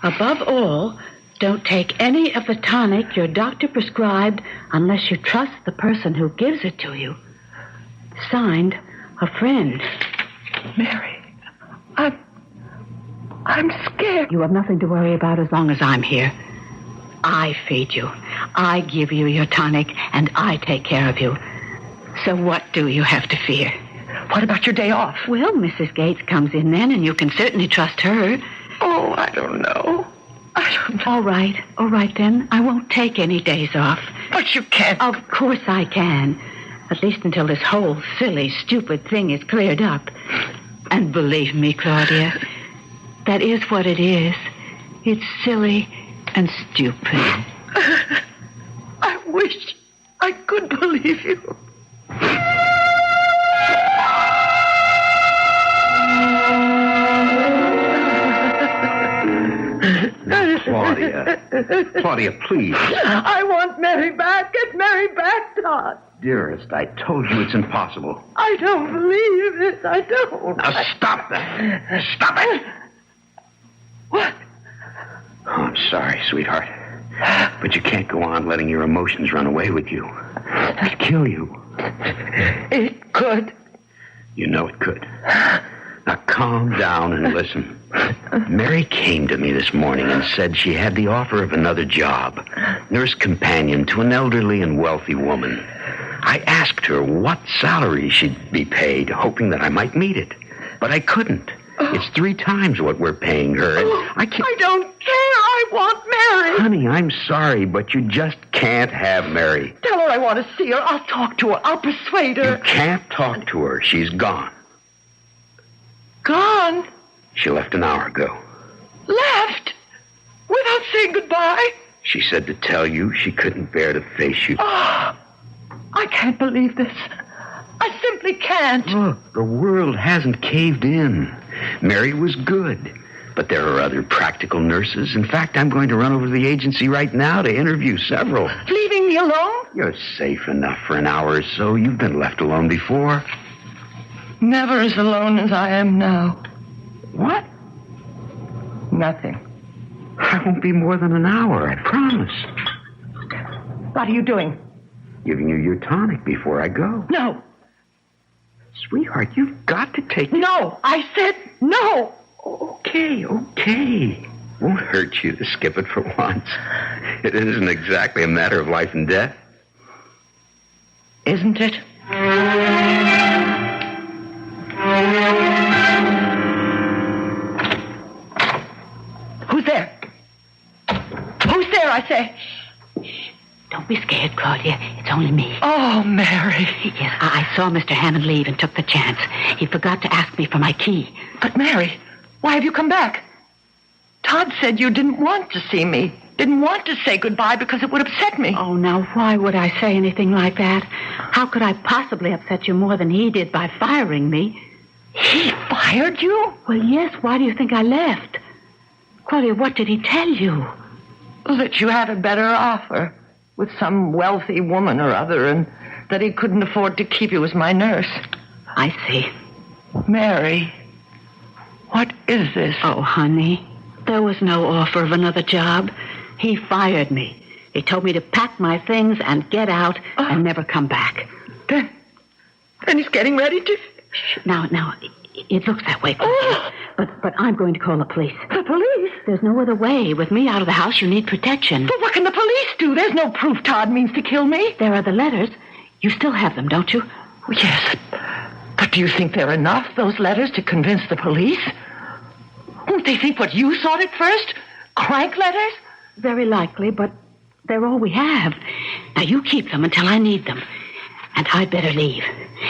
Above all, don't take any of the tonic your doctor prescribed unless you trust the person who gives it to you. Signed, a friend. Mary, I'm scared. You have nothing to worry about as long as I'm here. I feed you. I give you your tonic, and I take care of you. So what do you have to fear? What about your day off? Well, Mrs. Gates comes in then, and you can certainly trust her. Oh, I don't know. All right then. I won't take any days off. But you can't. Of course I can. At least until this whole silly, stupid thing is cleared up. And believe me, Claudia, that is what it is. It's silly and stupid. I wish I could believe you. Now, Claudia, please. I want Mary back. Get Mary back, Todd. Dearest, I told you it's impossible. I don't believe it. I don't. Now, stop that. Stop it. What? Oh, I'm sorry, sweetheart. But you can't go on letting your emotions run away with you. It'd kill you. It could. You know it could. Now, calm down and listen. Mary came to me this morning and said she had the offer of another job, nurse companion to an elderly and wealthy woman. I asked her what salary she'd be paid, hoping that I might meet it. But I couldn't. It's 3 times what we're paying her. And I don't care. I want Mary. Honey, I'm sorry, but you just can't have Mary. Tell her I want to see her. I'll talk to her. I'll persuade her. You can't talk to her. She's gone. Gone? She left an hour ago. Left? Without saying goodbye? She said to tell you she couldn't bear to face you. Oh, I can't believe this. I simply can't. Look, the world hasn't caved in. Mary was good, but there are other practical nurses. In fact, I'm going to run over to the agency right now to interview several. Leaving me alone? You're safe enough for an hour or so. You've been left alone before. Never as alone as I am now. What? Nothing. I won't be more than an hour, I promise. What are you doing? Giving you your tonic before I go. No. Sweetheart, you've got to take it. No, I said no. Okay. Won't hurt you to skip it for once. It isn't exactly a matter of life and death. Isn't it? Who's there? Who's there, I say? Don't be scared, Claudia. It's only me. Oh, Mary. Yes, I saw Mr. Hammond leave and took the chance. He forgot to ask me for my key. But, Mary, why have you come back? Todd said you didn't want to see me. Didn't want to say goodbye because it would upset me. Oh, now, why would I say anything like that? How could I possibly upset you more than he did by firing me? He fired you? Well, yes. Why do you think I left? Claudia, what did he tell you? That you had a better offer with some wealthy woman or other, and that he couldn't afford to keep you as my nurse. I see. Mary, what is this? Oh, honey, there was no offer of another job. He fired me. He told me to pack my things and get out and never come back. Then he's getting ready to... Now, it looks that way, Claudia. But I'm going to call the police. The police? There's no other way. With me out of the house, you need protection. But what can the police do? There's no proof Todd means to kill me. There are the letters. You still have them, don't you? Yes. But do you think they're enough, those letters, to convince the police? Won't they think what you thought at first? Crank letters? Very likely, but they're all we have. Now, you keep them until I need them. And I'd better leave.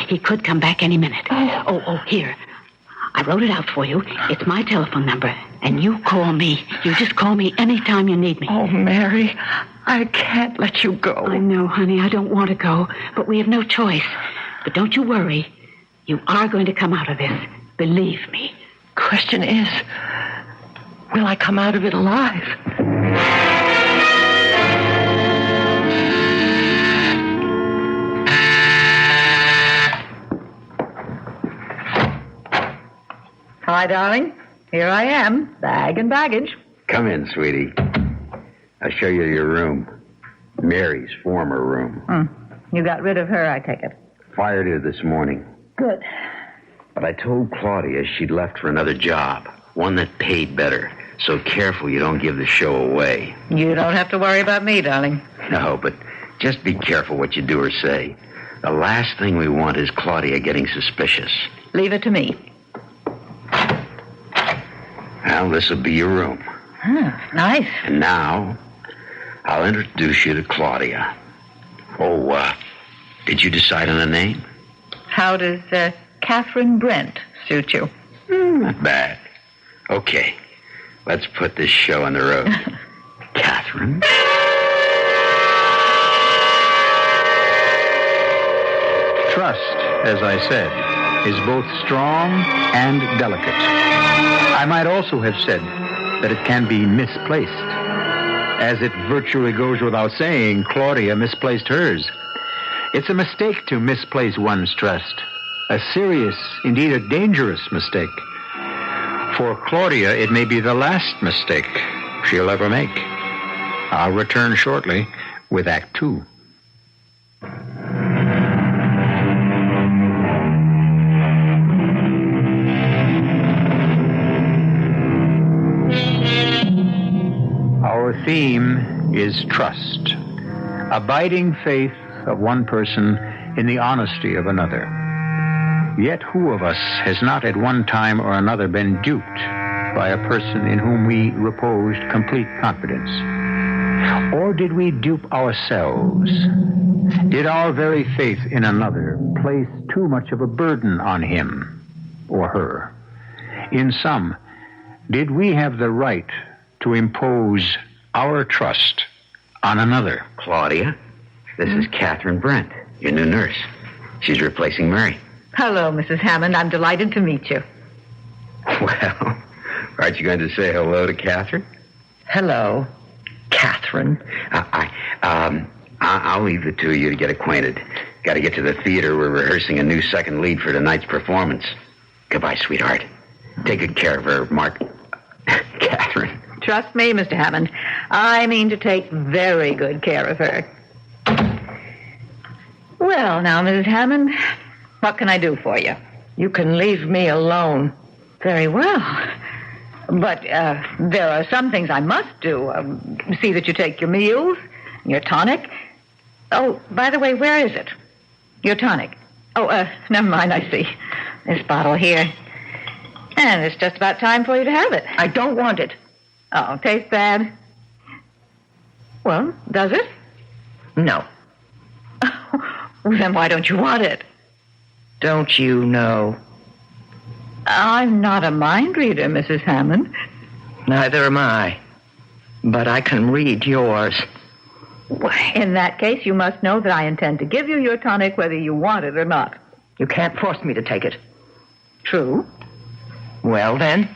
He could come back any minute. Oh, here. I wrote it out for you. It's my telephone number. And you call me. You just call me anytime you need me. Oh, Mary, I can't let you go. I know, honey. I don't want to go. But we have no choice. But don't you worry. You are going to come out of this. Believe me. Question is, will I come out of it alive? Hi, darling. Here I am, bag and baggage. Come in, sweetie. I'll show you your room. Mary's former room. You got rid of her, I take it. Fired her this morning. Good. But I told Claudia she'd left for another job, one that paid better. So careful you don't give the show away. You don't have to worry about me, darling. No, but just be careful what you do or say. The last thing we want is Claudia getting suspicious. Leave it to me. Well, this will be your room. Nice. And now, I'll introduce you to Claudia. Did you decide on a name? How does Catherine Brent suit you? Not bad. Okay, let's put this show on the road. Catherine? Trust, as I said, is both strong and delicate. I might also have said that it can be misplaced. As it virtually goes without saying, Claudia misplaced hers. It's a mistake to misplace one's trust. A serious, indeed a dangerous mistake. For Claudia, it may be the last mistake she'll ever make. I'll return shortly with Act 2. Our theme is trust, abiding faith of one person in the honesty of another. Yet who of us has not at one time or another been duped by a person in whom we reposed complete confidence? Or did we dupe ourselves? Did our very faith in another place too much of a burden on him or her? In sum, did we have the right to impose our trust on another? Claudia, this is Catherine Brent, your new nurse. She's replacing Mary. Hello, Mrs. Hammond. I'm delighted to meet you. Well, aren't you going to say hello to Catherine? Hello, Catherine. I'll leave the two of you to get acquainted. Got to get to the theater. We're rehearsing a new second lead for tonight's performance. Goodbye, sweetheart. Take good care of her, Mark. Catherine. Trust me, Mr. Hammond. I mean to take very good care of her. Well, now, Mrs. Hammond, what can I do for you? You can leave me alone. Very well. But there are some things I must do. See that you take your meals, your tonic. Oh, by the way, where is it? Your tonic. Oh, never mind, I see. This bottle here. And it's just about time for you to have it. I don't want it. Oh, tastes bad. Well, does it? No. Well, then why don't you want it? Don't you know? I'm not a mind reader, Mrs. Hammond. Neither am I. But I can read yours. Well, in that case, you must know that I intend to give you your tonic whether you want it or not. You can't force me to take it. True. Well, then?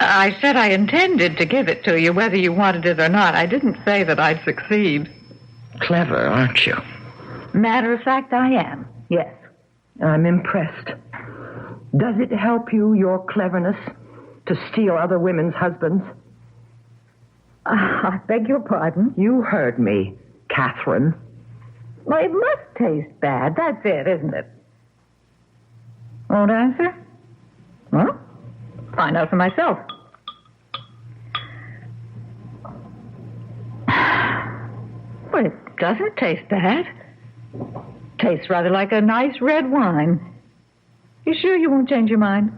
I said I intended to give it to you whether you wanted it or not. I didn't say that I'd succeed. Clever, aren't you? Matter of fact, I am. Yes. I'm impressed. Does it help you, your cleverness, to steal other women's husbands? I beg your pardon? You heard me, Catherine. Well, it must taste bad. That's it, isn't it? Won't answer? Well, find out for myself. Well, it doesn't taste bad. Tastes rather like a nice red wine. You sure you won't change your mind?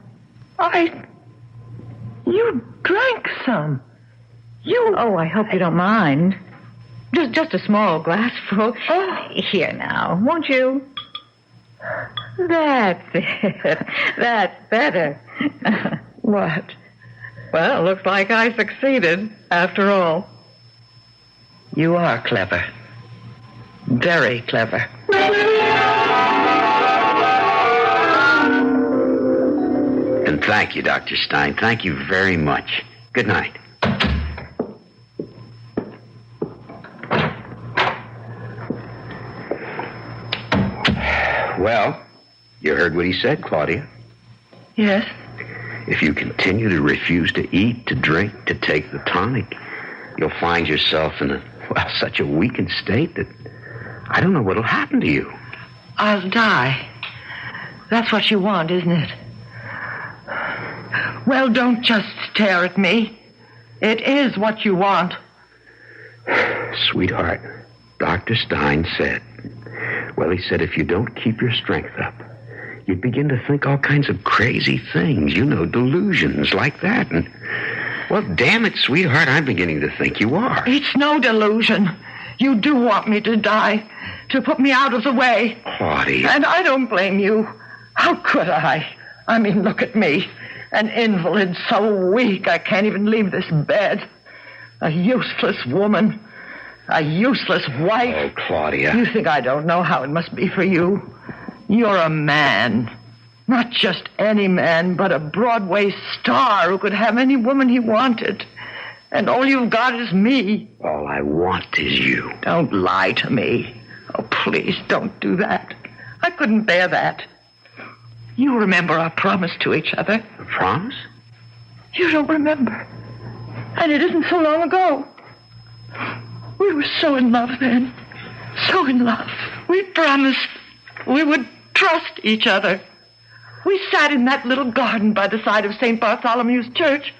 You drank some. Oh, I hope you don't mind. Just a small glassful. Oh. Here now, won't you? That's it. That's better. What? Well, looks like I succeeded, after all. You are clever. Very clever. And thank you, Dr. Stein. Thank you very much. Good night. Well, you heard what he said, Claudia. Yes. If you continue to refuse to eat, to drink, to take the tonic, you'll find yourself in such a weakened state that I don't know what'll happen to you. I'll die. That's what you want, isn't it? Well, don't just stare at me. It is what you want. Sweetheart, Dr. Stein said, he said if you don't keep your strength up, you'd begin to think all kinds of crazy things, delusions like that. And, well, damn it, sweetheart, I'm beginning to think you are. It's no delusion. You do want me to die, to put me out of the way. Claudia. And I don't blame you. How could I? I mean, look at me. An invalid, so weak I can't even leave this bed. A useless woman. A useless wife. Oh, Claudia. You think I don't know how it must be for you? You're a man. Not just any man, but a Broadway star who could have any woman he wanted. And all you've got is me. All I want is you. Don't lie to me. Oh, please, don't do that. I couldn't bear that. You remember our promise to each other. A promise? You don't remember. And it isn't so long ago. We were so in love then. So in love. We promised we would trust each other. We sat in that little garden by the side of St. Bartholomew's Church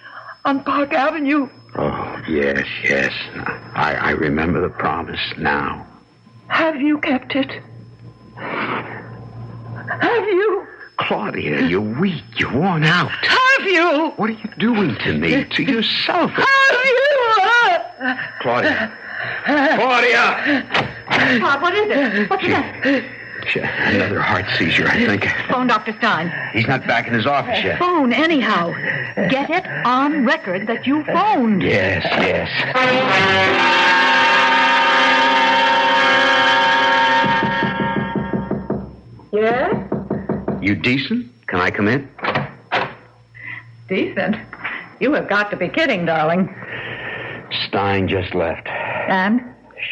on Park Avenue. Oh, Yes. I remember the promise now. Have you kept it? Have you? Claudia, you're weak. You're worn out. Have you? What are you doing to me? To yourself? Have you? Claudia. Claudia! Todd, what is it? What's that? Another heart seizure, I think. Phone Dr. Stein. He's not back in his office yet. Phone anyhow. Get it on record that you phoned. Yes. Yes? You decent? Can I come in? Decent? You have got to be kidding, darling. Stein just left. And?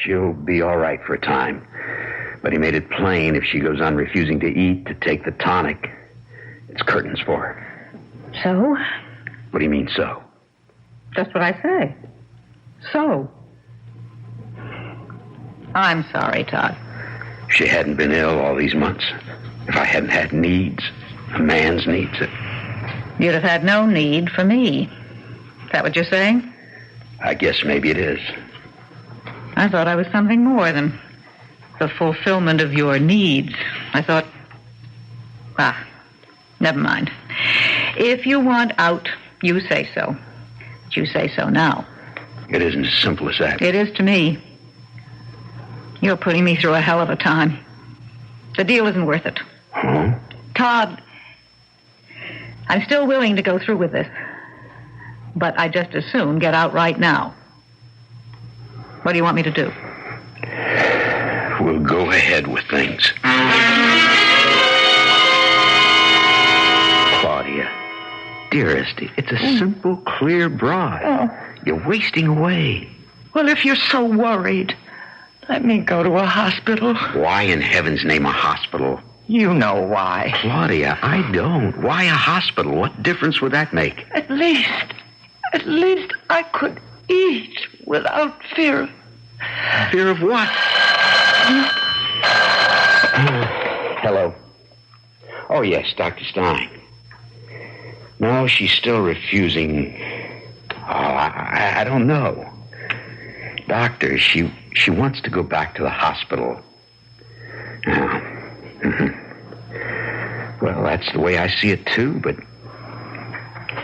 She'll be all right for a time. But he made it plain if she goes on refusing to eat, to take the tonic, it's curtains for her. So? What do you mean, so? Just what I say. So? I'm sorry, Todd. If she hadn't been ill all these months, if I hadn't had needs, a man's needs, you'd have had no need for me. Is that what you're saying? I guess maybe it is. I thought I was something more than the fulfillment of your needs. I thought, never mind. If you want out, you say so. But you say so now. It isn't as simple as that. It is to me. You're putting me through a hell of a time. The deal isn't worth it. Huh? Todd, I'm still willing to go through with this. But I'd just as soon get out right now. What do you want me to do? We'll go ahead with things. Claudia, dearest, it's a simple, clear bribe. Oh. You're wasting away. Well, if you're so worried, let me go to a hospital. Why in heaven's name a hospital? You know why. Claudia, I don't. Why a hospital? What difference would that make? At least I could eat without fear. Fear of what? Hello. Oh, yes, Dr. Stein. No, she's still refusing. I don't know. Doctor, she wants to go back to the hospital. Well, that's the way I see it, too, but...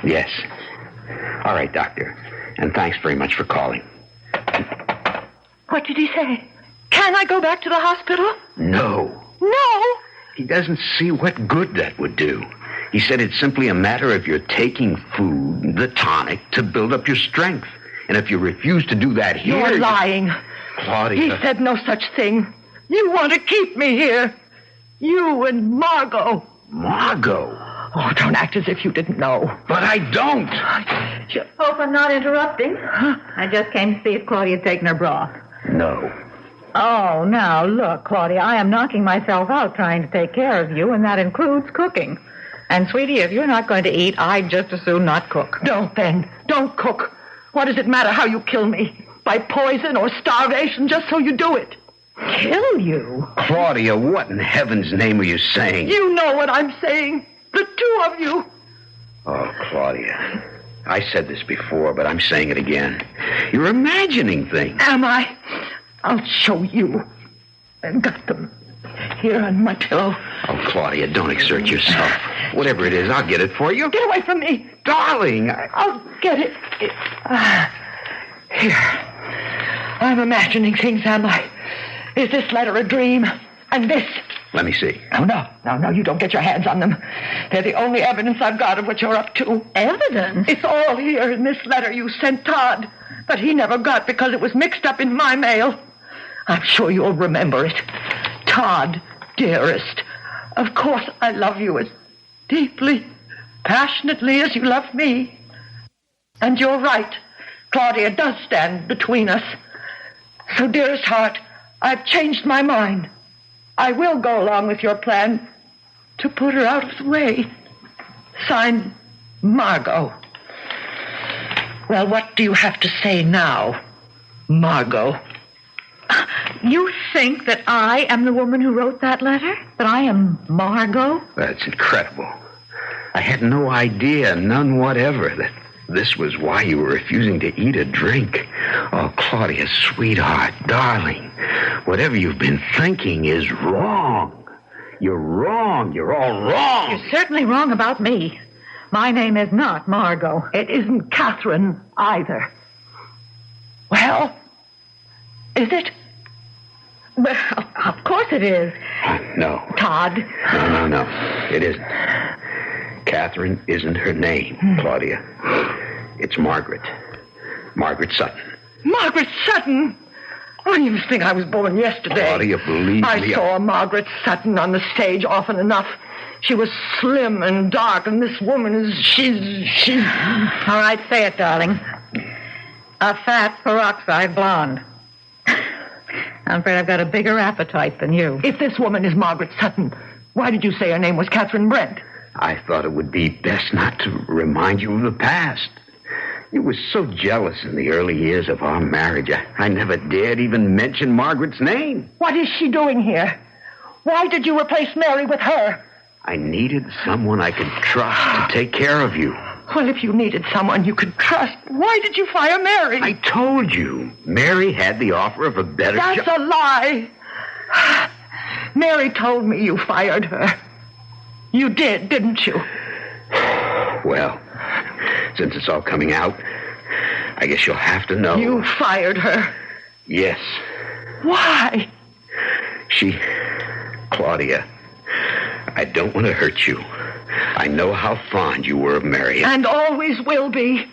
Yes. All right, Doctor. And thanks very much for calling. What did he say? Can I go back to the hospital? No. No? He doesn't see what good that would do. He said it's simply a matter of you're taking food, the tonic, to build up your strength. And if you refuse to do that here... You're lying. Claudia... He said no such thing. You want to keep me here. You and Margot. Margot? Oh, don't act as if you didn't know. But I don't. Hope I'm not interrupting. I just came to see if Claudia's taken her broth. No. Oh, now, look, Claudia, I am knocking myself out trying to take care of you, and that includes cooking. And, sweetie, if you're not going to eat, I'd just as soon not cook. Don't, then. Don't cook. What does it matter how you kill me? By poison or starvation, just so you do it. Kill you? Claudia, what in heaven's name are you saying? You know what I'm saying. The two of you. Oh, Claudia. I said this before, but I'm saying it again. You're imagining things. Am I? I'll show you. I've got them here on my pillow. Oh, Claudia, don't exert yourself. Whatever it is, I'll get it for you. Get away from me. Darling. I'll get it. Here. I'm imagining things, am I? Is this letter a dream? And this? Let me see. Oh, no, you don't get your hands on them. They're the only evidence I've got of what you're up to. Evidence? It's all here in this letter you sent Todd, but he never got because it was mixed up in my mail. I'm sure you'll remember it. Todd, dearest, of course I love you as deeply, passionately as you love me. And you're right. Claudia does stand between us. So, dearest heart, I've changed my mind. I will go along with your plan to put her out of the way. Signed, Margot. Well, what do you have to say now, Margot? You think that I am the woman who wrote that letter? That I am Margot? That's incredible. I had no idea, none whatever, this was why you were refusing to eat or drink. Oh, Claudia, sweetheart, darling, whatever you've been thinking is wrong. You're wrong. You're all wrong. You're certainly wrong about me. My name is not Margot. It isn't Catherine either. Well, is it? Well, of course it is. No. Todd. No. It isn't. Catherine isn't her name, Claudia. It's Margaret. Margaret Sutton. Margaret Sutton? Oh, you must think I was born yesterday. Claudia, believe me. I saw Margaret Sutton on the stage often enough. She was slim and dark, and this woman is... She's... All right, say it, darling. A fat peroxide blonde. I'm afraid I've got a bigger appetite than you. If this woman is Margaret Sutton, why did you say her name was Catherine Brent? I thought it would be best not to remind you of the past. You were so jealous in the early years of our marriage. I never dared even mention Margaret's name. What is she doing here? Why did you replace Mary with her? I needed someone I could trust to take care of you. Well, if you needed someone you could trust, why did you fire Mary? I told you. Mary had the offer of a better job. That's a lie. Mary told me you fired her. You did, didn't you? Well, since it's all coming out, I guess you'll have to know. You fired her? Yes. Why? Claudia, I don't want to hurt you. I know how fond you were of Mary. And always will be.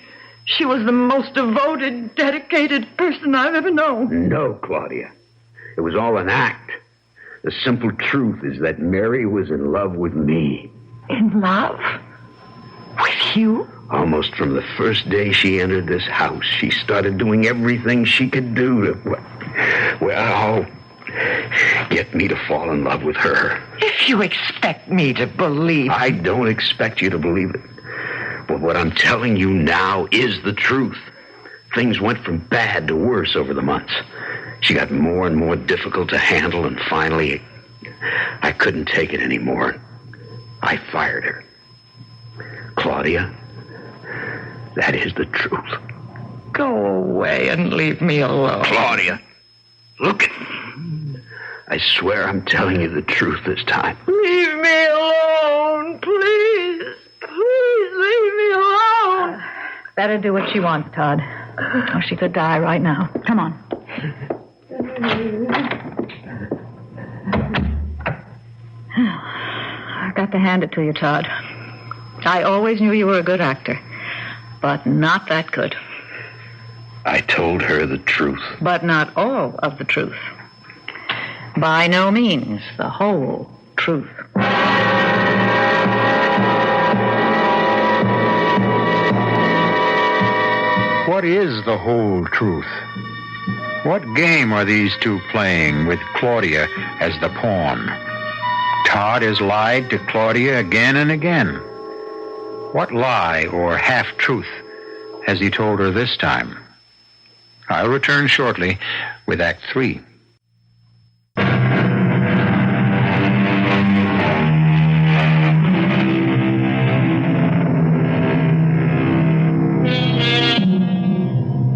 She was the most devoted, dedicated person I've ever known. No, Claudia. It was all an act. The simple truth is that Mary was in love with me. In love? With you? Almost from the first day she entered this house, she started doing everything she could do to, well, get me to fall in love with her. If you expect me to believe... I don't expect you to believe it. But what I'm telling you now is the truth. Things went from bad to worse over the months. She got more and more difficult to handle, and finally, I couldn't take it anymore. I fired her. Claudia, that is the truth. Go away and leave me alone. Claudia, look at me. I swear I'm telling you the truth this time. Leave me alone, please. Please leave me alone. Better do what she wants, Todd. Or she could die right now. Come on. I've got to hand it to you, Todd. I always knew you were a good actor, but not that good. I told her the truth. But not all of the truth. By no means the whole truth. What is the whole truth? What game are these two playing with Claudia as the pawn? Todd has lied to Claudia again and again. What lie or half-truth has he told her this time? I'll return shortly with Act 3.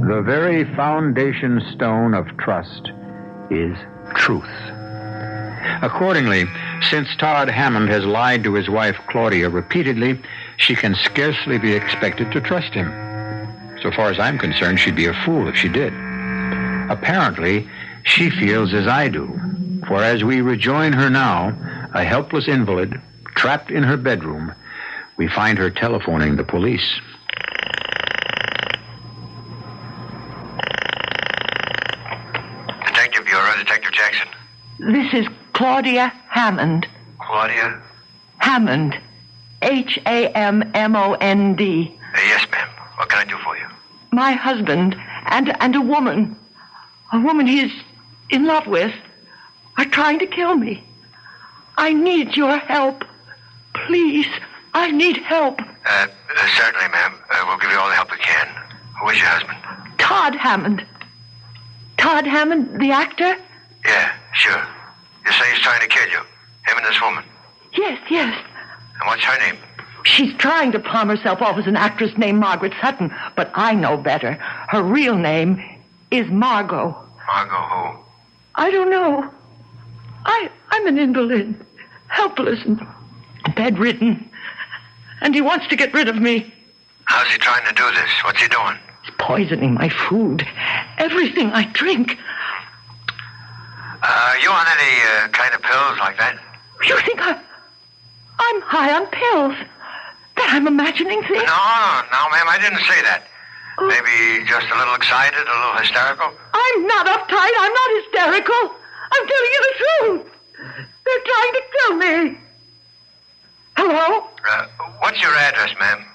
The very foundation stone of trust is truth. Accordingly, since Todd Hammond has lied to his wife Claudia repeatedly, she can scarcely be expected to trust him. So far as I'm concerned, she'd be a fool if she did. Apparently, she feels as I do, for as we rejoin her now, a helpless invalid, trapped in her bedroom, we find her telephoning the police. Detective Bureau, Detective Jackson. This is Claudia Hammond. Claudia? Hammond. Hammond. Yes, ma'am. What can I do for you? My husband and a woman he's in love with, are trying to kill me. I need your help. Please, I need help. Certainly, ma'am. We'll give you all the help we can. Who is your husband? Todd Hammond. Todd Hammond, the actor? Yeah, sure. You say he's trying to kill you? Him and this woman? Yes. And what's her name? She's trying to palm herself off as an actress named Margaret Sutton, but I know better. Her real name is Margot. Margot who? I don't know. I'm an invalid, helpless and bedridden, and he wants to get rid of me. How's he trying to do this? What's he doing? He's poisoning my food, everything I drink. You on any kind of pills like that? You think I'm high on pills? That I'm imagining things? No, ma'am, I didn't say that. Oh. Maybe just a little excited, a little hysterical? I'm not uptight. I'm not hysterical. I'm telling you the truth. They're trying to kill me. Hello? What's your address, ma'am?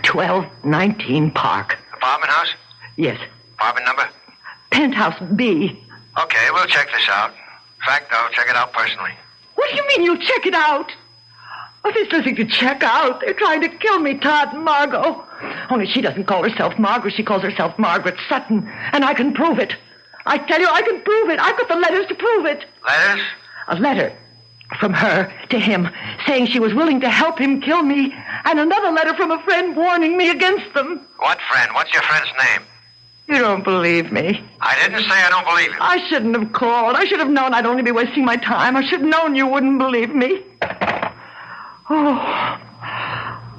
1219 Park. Apartment house? Yes. Apartment number? Penthouse B. Okay, we'll check this out. In fact, I'll check it out personally. What do you mean you'll check it out? Oh, there's nothing to check out. They're trying to kill me, Todd and Margot. Only she doesn't call herself Margaret. She calls herself Margaret Sutton. And I can prove it. I tell you, I can prove it. I've got the letters to prove it. Letters? A letter from her to him, saying she was willing to help him kill me, and another letter from a friend warning me against them. What friend? What's your friend's name? You don't believe me. I didn't say I don't believe you. I shouldn't have called. I should have known I'd only be wasting my time. I should have known you wouldn't believe me. Oh,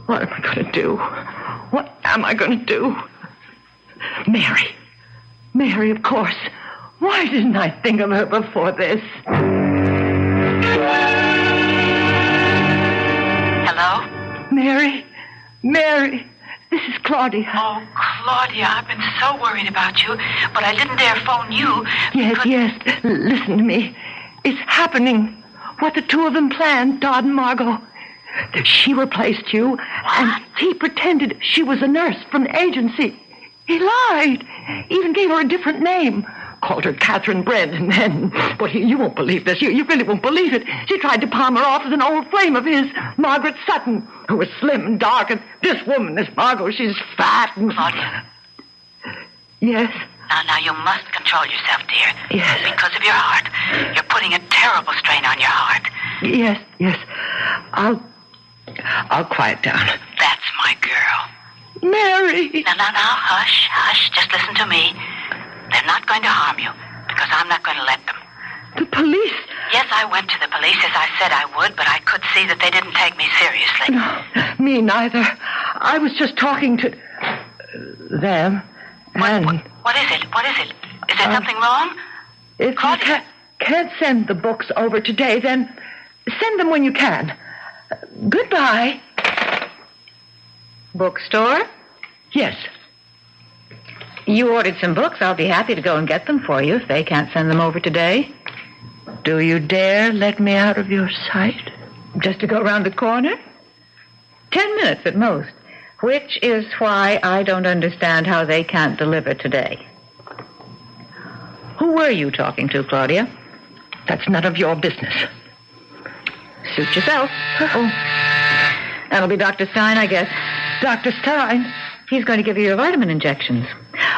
what am I going to do? What am I going to do? Mary, of course. Why didn't I think of her before this? Hello? Mary, this is Claudia. Oh, Claudia, I've been so worried about you, but I didn't dare phone you. Yes. Listen to me. It's happening. What the two of them planned, Todd and Margot. She replaced you, and he pretended she was a nurse from the agency. He lied. Even gave her a different name. Called her Catherine Brent, and then... But you won't believe this. You really won't believe it. She tried to palm her off as an old flame of his, Margaret Sutton, who was slim and dark, and this woman, this Margot, she's fat and... Claudia. Yes? Now, you must control yourself, dear. Yes. Because of your heart. You're putting a terrible strain on your heart. Yes. I'll quiet down. That's my girl. Mary! Now, hush. Just listen to me. They're not going to harm you, because I'm not going to let them. The police? Yes, I went to the police, as I said I would, but I could see that they didn't take me seriously. No, me neither. I was just talking to them, and... What is it? Is there something wrong? If you can't send the books over today, then send them when you can. Goodbye. Bookstore? Yes. You ordered some books. I'll be happy to go and get them for you if they can't send them over today. Do you dare let me out of your sight? Just to go around the corner? 10 minutes at most. Which is why I don't understand how they can't deliver today. Who were you talking to, Claudia? That's none of your business. Suit yourself. Oh. That'll be Dr. Stein, I guess. Dr. Stein? He's going to give you your vitamin injections.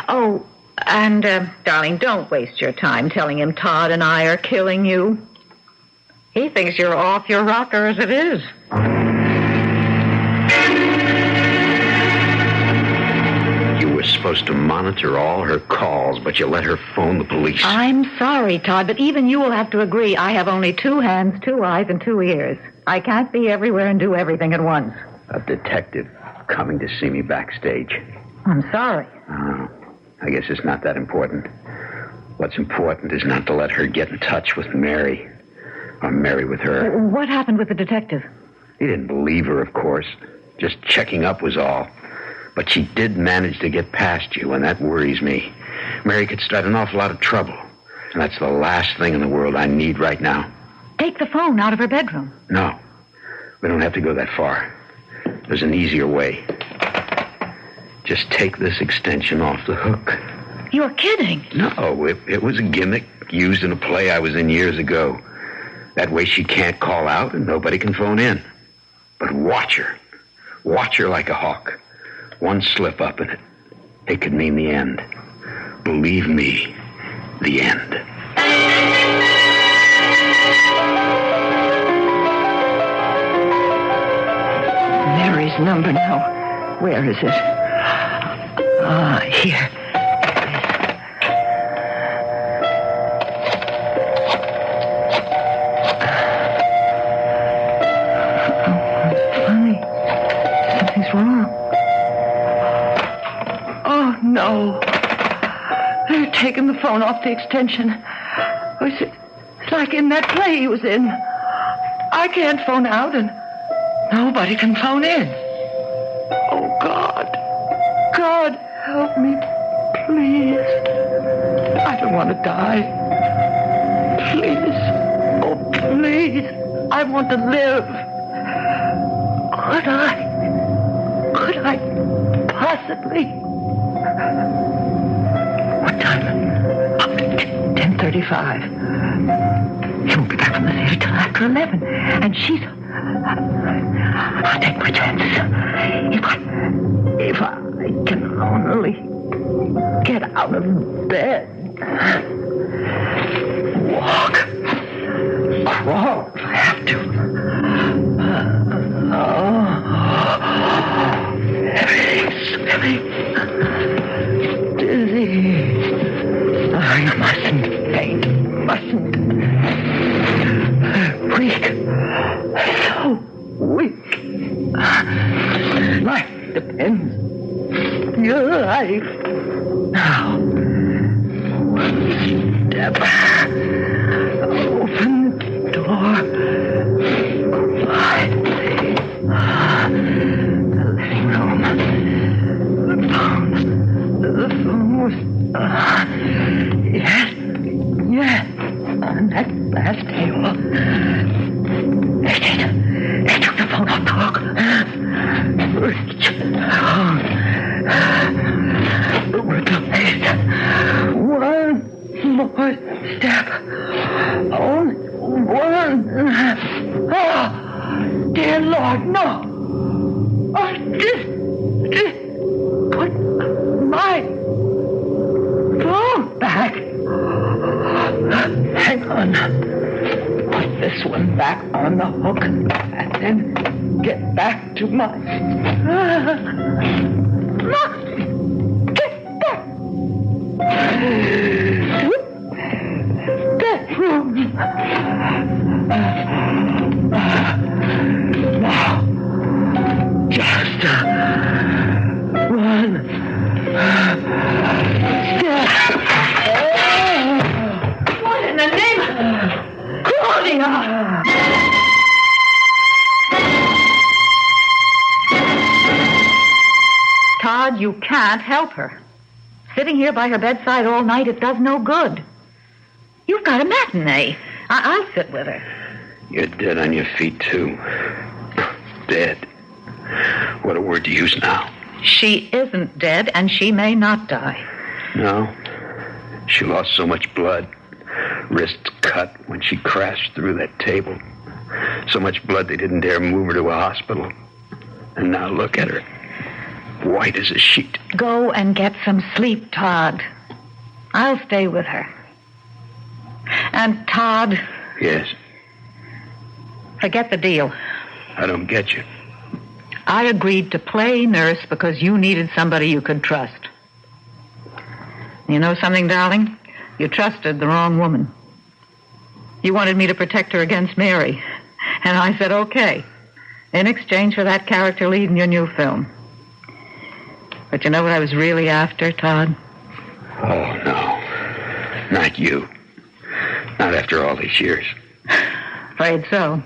Oh, and, darling, don't waste your time telling him Todd and I are killing you. He thinks you're off your rocker as it is. You were supposed to monitor all her calls, but you let her phone the police. I'm sorry, Todd, but even you will have to agree I have only 2 hands, 2 eyes, and 2 ears. I can't be everywhere and do everything at once. A detective coming to see me backstage. I'm sorry. Oh, I guess it's not that important. What's important is not to let her get in touch with Mary. Or Mary with her. What happened with the detective? He didn't believe her, of course. Just checking up was all. But she did manage to get past you, and that worries me. Mary could start an awful lot of trouble. And that's the last thing in the world I need right now. Take the phone out of her bedroom. No. We don't have to go that far. There's an easier way. Just take this extension off the hook. You're kidding. No, it was a gimmick used in a play I was in years ago. That way she can't call out and nobody can phone in. But watch her. Watch her like a hawk. One slip up in it. It could mean the end. Believe me, the end. this number now. Where is it? Here. Funny. Something's wrong. Oh, no. They're taking the phone off the extension. It's like in that play he was in. I can't phone out, and nobody can phone in. Oh, God. God, help me, please. I don't want to die. Please. Oh, please. I want to live. Could I possibly... What time? 10:35. She won't be back from the theater till after 11. And she's... I'll take my chances. If I can only get out of bed. Walk. Crawl if I have to. Everything's swimming. Dizzy. I mustn't faint. Mustn't. Weak. So weak. Life depends. Your life. Now. One step. Open the door. Quietly. The living room. The phone was... Yes. On that last table. They took the phone off the hook. Reach down. With the face. One more step. Only one. Oh, dear Lord, no. Oh, just put my phone back. Hang on. Put this one back on the hook and then get back to my... Get back to bedroom. Now, just one step. What in the name of Kroeger? Todd, you can't help her. Sitting here by her bedside all night, it does no good. You've got a matinee. I'll sit with her. You're dead on your feet, too. Dead. What a word to use now. She isn't dead, and she may not die. No. She lost so much blood. Wrists cut when she crashed through that table. So much blood they didn't dare move her to a hospital. And now look at her. White as a sheet. Go and get some sleep, Todd. I'll stay with her. And Todd... Yes? Forget the deal. I don't get you. I agreed to play nurse because you needed somebody you could trust. You know something, darling? You trusted the wrong woman. You wanted me to protect her against Mary. And I said, okay, in exchange for that character lead in your new film. But you know what I was really after, Todd? Oh, no. Not you. Not after all these years. Afraid so.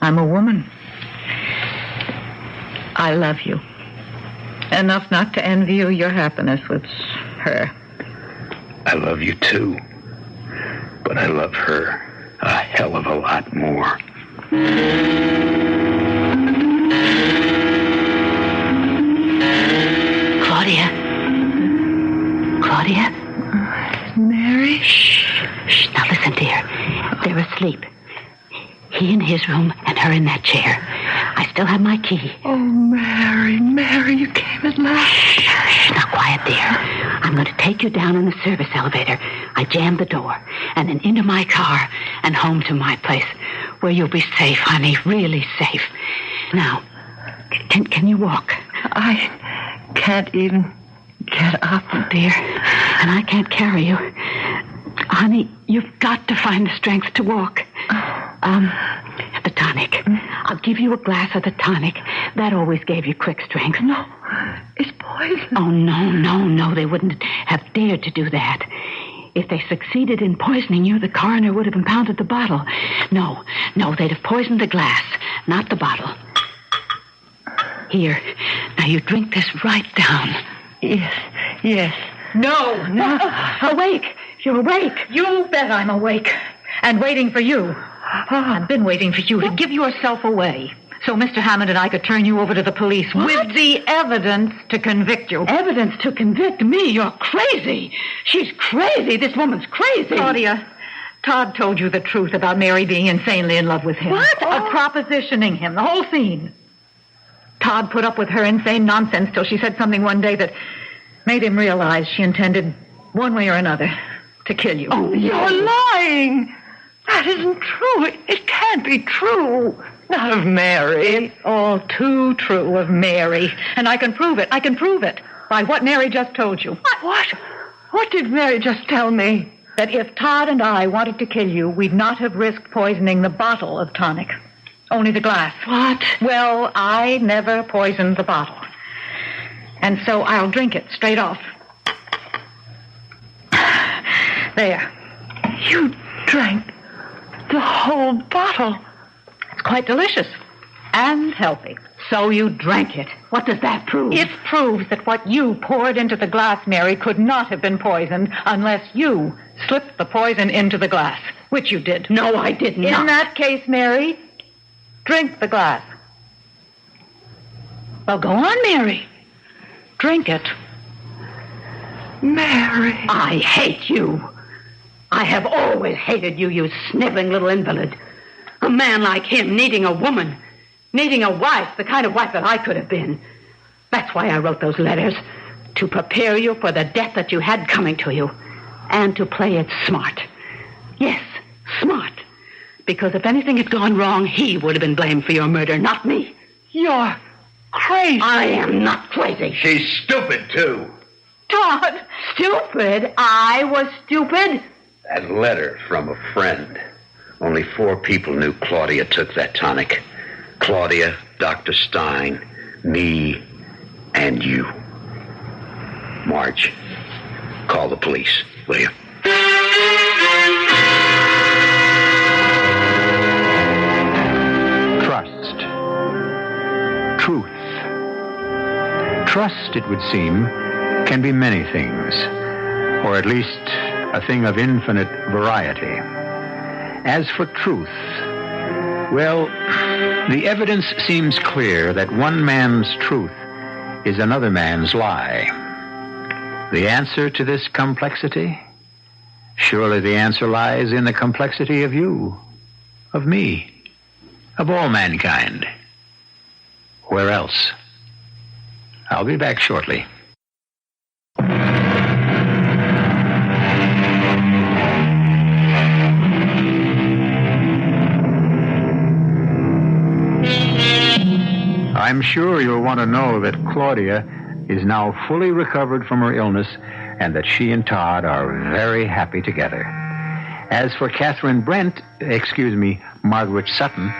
I'm a woman. I love you. Enough not to envy you your happiness with her. I love you, too. But I love her a hell of a lot more. Claudia? Mary? Shh. Now listen, dear. They're asleep. He in his room and her in that chair. I still have my key. Oh, Mary, you came at last. Shh. Now quiet, dear. I'm going to take you down in the service elevator. I jammed the door and then into my car and home to my place where you'll be safe, honey, really safe. Now, Can you walk? I can't even get up, dear. And I can't carry you. Honey, you've got to find the strength to walk. The tonic. I'll give you a glass of the tonic. That always gave you quick strength. No, it's poison. Oh, no. They wouldn't have dared to do that. If they succeeded in poisoning you, the coroner would have impounded the bottle. No, they'd have poisoned the glass, not the bottle. Here, now you drink this right down. Yes. No. Awake. You're awake. You bet I'm awake. And waiting for you. I've been waiting for you to give yourself away. So Mr. Hammond and I could turn you over to the police with the evidence to convict you. Evidence to convict me? You're crazy. She's crazy. This woman's crazy. Claudia, Todd told you the truth about Mary being insanely in love with him. What? Of propositioning him, the whole scene. Todd put up with her insane nonsense till she said something one day that made him realize she intended, one way or another, to kill you. Oh, you're lying. That isn't true. It can't be true. Not of Mary. It's all too true of Mary. And I can prove it. By what Mary just told you. What? What did Mary just tell me? That if Todd and I wanted to kill you, we'd not have risked poisoning the bottle of tonic. Only the glass. What? Well, I never poisoned the bottle. And so I'll drink it straight off. There. You drank the whole bottle. It's quite delicious and healthy. So you drank it. What does that prove? It proves that what you poured into the glass, Mary, could not have been poisoned unless you slipped the poison into the glass, which you did. No, I did not. In that case, Mary, drink the glass. Well, go on, Mary. Drink it. Mary. I hate you. I have always hated you, you sniveling little invalid. A man like him needing a woman, needing a wife, the kind of wife that I could have been. That's why I wrote those letters, to prepare you for the death that you had coming to you, and to play it smart. Yes, smart. Because if anything had gone wrong, he would have been blamed for your murder, not me. You're crazy. I am not crazy. She's stupid, too. Todd. Stupid? I was stupid? That letter from a friend. Only 4 people knew Claudia took that tonic. Claudia, Dr. Stein, me, and you. Marge, call the police, will you? Trust. Truth. Trust, it would seem, can be many things, or at least a thing of infinite variety. As for truth, well, the evidence seems clear that one man's truth is another man's lie. The answer to this complexity? Surely the answer lies in the complexity of you, of me, of all mankind. Where else? I'll be back shortly. I'm sure you'll want to know that Claudia is now fully recovered from her illness and that she and Todd are very happy together. As for Margaret Sutton,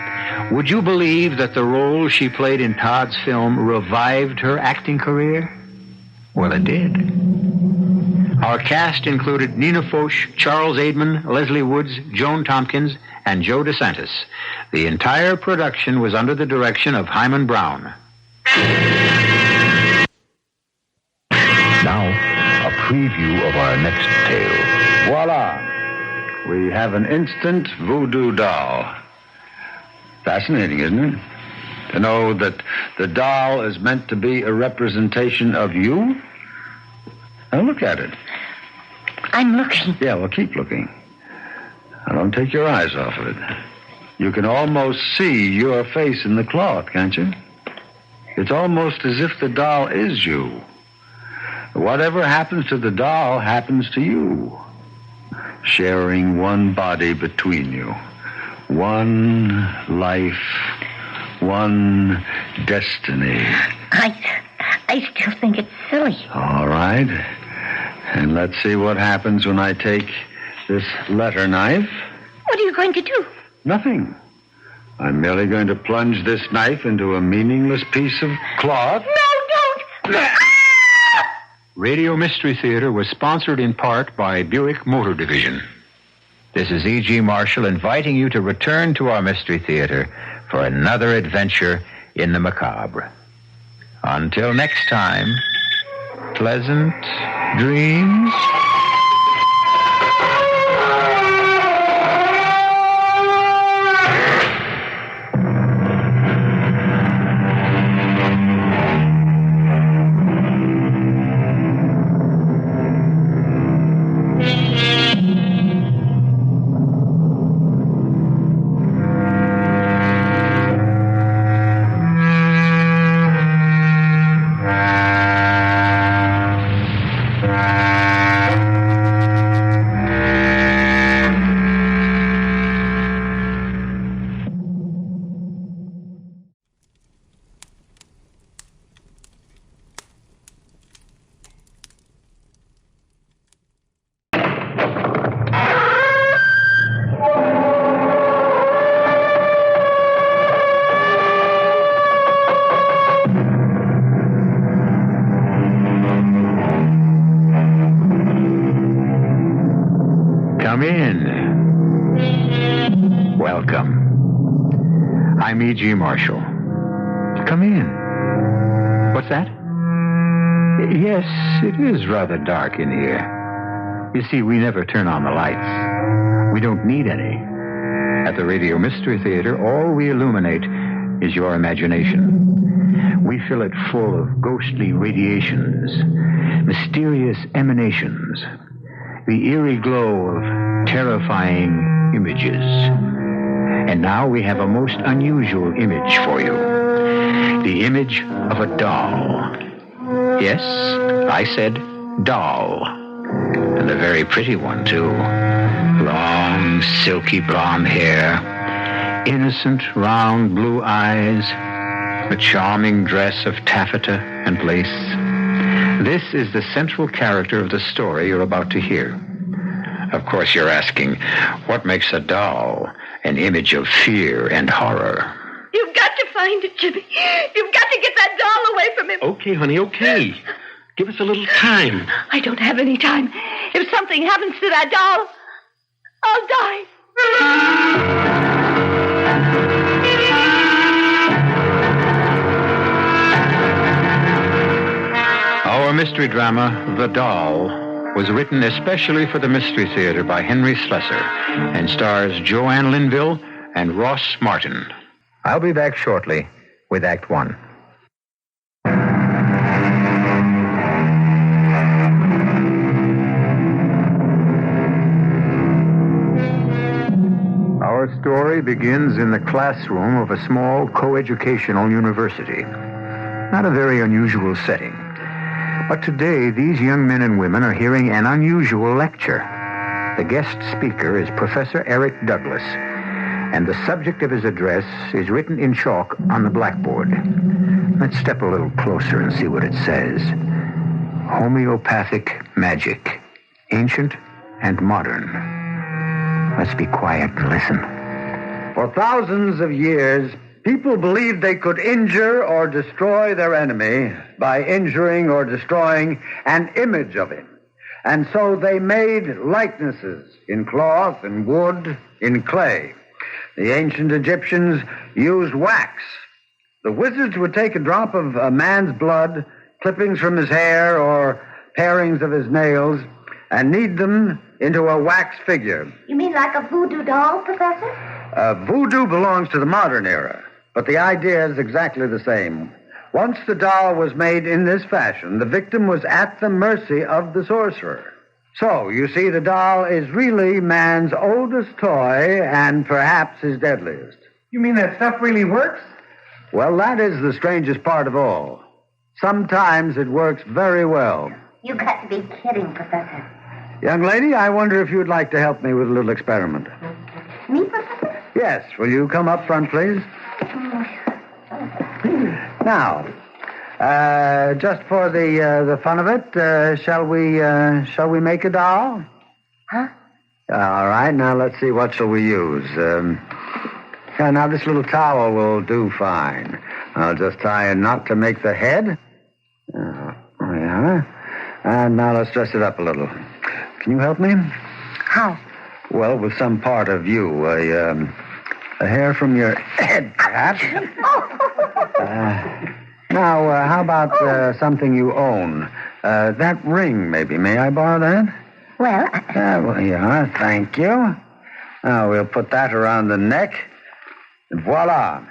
would you believe that the role she played in Todd's film revived her acting career? Well, it did. Our cast included Nina Foch, Charles Aidman, Lesley Woods, Joan Tompkins, and Joe DeSantis. The entire production was under the direction of Hyman Brown. Now, a preview of our next tale. Voila! We have an instant voodoo doll. Fascinating, isn't it? To know that the doll is meant to be a representation of you? Now look at it. I'm looking. Yeah, well, keep looking. Now, don't take your eyes off of it. You can almost see your face in the cloth, can't you? It's almost as if the doll is you. Whatever happens to the doll happens to you. Sharing one body between you. One life, one destiny. I still think it's silly. All right. And let's see what happens when I take this letter knife. What are you going to do? Nothing. I'm merely going to plunge this knife into a meaningless piece of cloth. No, don't! Radio Mystery Theater was sponsored in part by Buick Motor Division. This is E.G. Marshall inviting you to return to our Mystery Theater for another adventure in the macabre. Until next time, pleasant dreams. Come in. Welcome. I'm E.G. Marshall. Come in. What's that? Yes, it is rather dark in here. You see, we never turn on the lights. We don't need any. At the Radio Mystery Theater, all we illuminate is your imagination. We fill it full of ghostly radiations, mysterious emanations, the eerie glow of terrifying images. And now we have a most unusual image for you. The image of a doll. Yes, I said doll. And a very pretty one, too. Long, silky blonde hair, innocent, round blue eyes, a charming dress of taffeta and lace. This is the central character of the story you're about to hear. Of course, you're asking, what makes a doll an image of fear and horror? You've got to find it, Jimmy. You've got to get that doll away from him. Okay, honey, okay. Give us a little time. I don't have any time. If something happens to that doll, I'll die. Our mystery drama, The Doll, was written especially for the Mystery Theater by Henry Slesar and stars Joanne Linville and Ross Martin. I'll be back shortly with Act One. Our story begins in the classroom of a small coeducational university. Not a very unusual setting. But today, these young men and women are hearing an unusual lecture. The guest speaker is Professor Eric Douglas, and the subject of his address is written in chalk on the blackboard. Let's step a little closer and see what it says. Homeopathic magic, ancient and modern. Let's be quiet and listen. For thousands of years, people believed they could injure or destroy their enemy by injuring or destroying an image of him. And so they made likenesses in cloth, in wood, in clay. The ancient Egyptians used wax. The wizards would take a drop of a man's blood, clippings from his hair, or parings of his nails, and knead them into a wax figure. You mean like a voodoo doll, Professor? Voodoo belongs to the modern era, but the idea is exactly the same. Once the doll was made in this fashion, the victim was at the mercy of the sorcerer. So, you see, the doll is really man's oldest toy and perhaps his deadliest. You mean that stuff really works? Well, that is the strangest part of all. Sometimes it works very well. You got to be kidding, Professor. Young lady, I wonder if you'd like to help me with a little experiment. Me, Professor? Yes. Will you come up front, please? Now, just for the fun of it, shall we make a doll? Huh? All right, now let's see, what shall we use? Now this little towel will do fine. I'll just tie a knot to make the head. Yeah. And now let's dress it up a little. Can you help me? How? Well, with some part of you. A hair from your head, perhaps. Now, how about something you own? That ring, maybe. May I borrow that? Well, yeah, thank you. Now, we'll put that around the neck. And voila.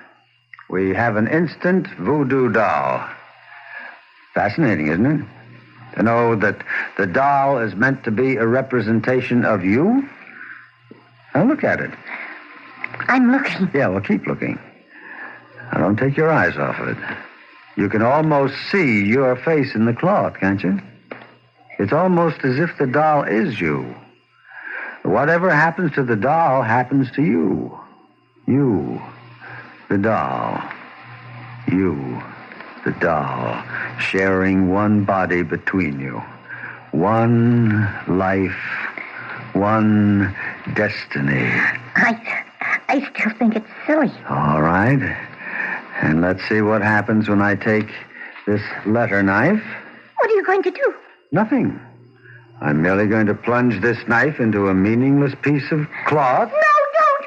We have an instant voodoo doll. Fascinating, isn't it? To know that the doll is meant to be a representation of you? Now, look at it. I'm looking. Yeah, well, keep looking. Now, don't take your eyes off of it. You can almost see your face in the cloth, can't you? It's almost as if the doll is you. Whatever happens to the doll happens to you. You, the doll. You, the doll, sharing one body between you. One life, one destiny. I still think it's silly. All right. And let's see what happens when I take this letter knife. What are you going to do? Nothing. I'm merely going to plunge this knife into a meaningless piece of cloth. No, don't!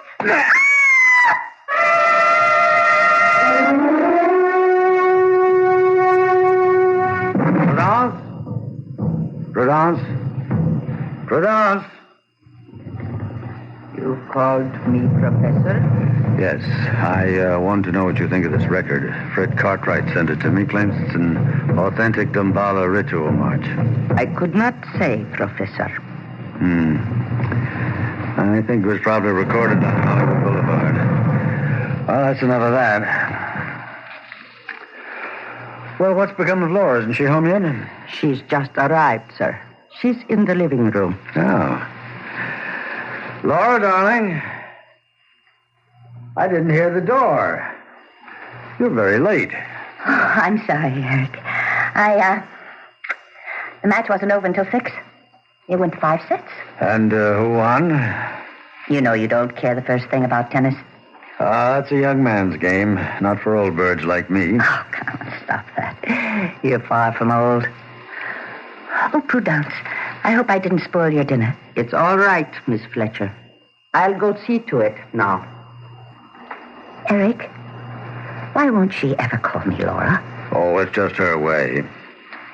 Prudence? Prudence? You called me, Professor? Yes, I want to know what you think of this record. Fred Cartwright sent it to me. Claims it's an authentic Damballa ritual march. I could not say, Professor. I think it was probably recorded on Hollywood Boulevard. Well, that's enough of that. Well, what's become of Laura? Isn't she home yet? She's just arrived, sir. She's in the living room. Oh. Laura, darling. I didn't hear the door. You're very late. Oh, I'm sorry, Eric. The match wasn't over until 6. It went 5 sets. And who won? You know you don't care the first thing about tennis. That's a young man's game, not for old birds like me. Oh, come on, stop that. You're far from old. Oh, Prudence, I hope I didn't spoil your dinner. It's all right, Miss Fletcher. I'll go see to it now. Eric, why won't she ever call me Laura? Oh, it's just her way.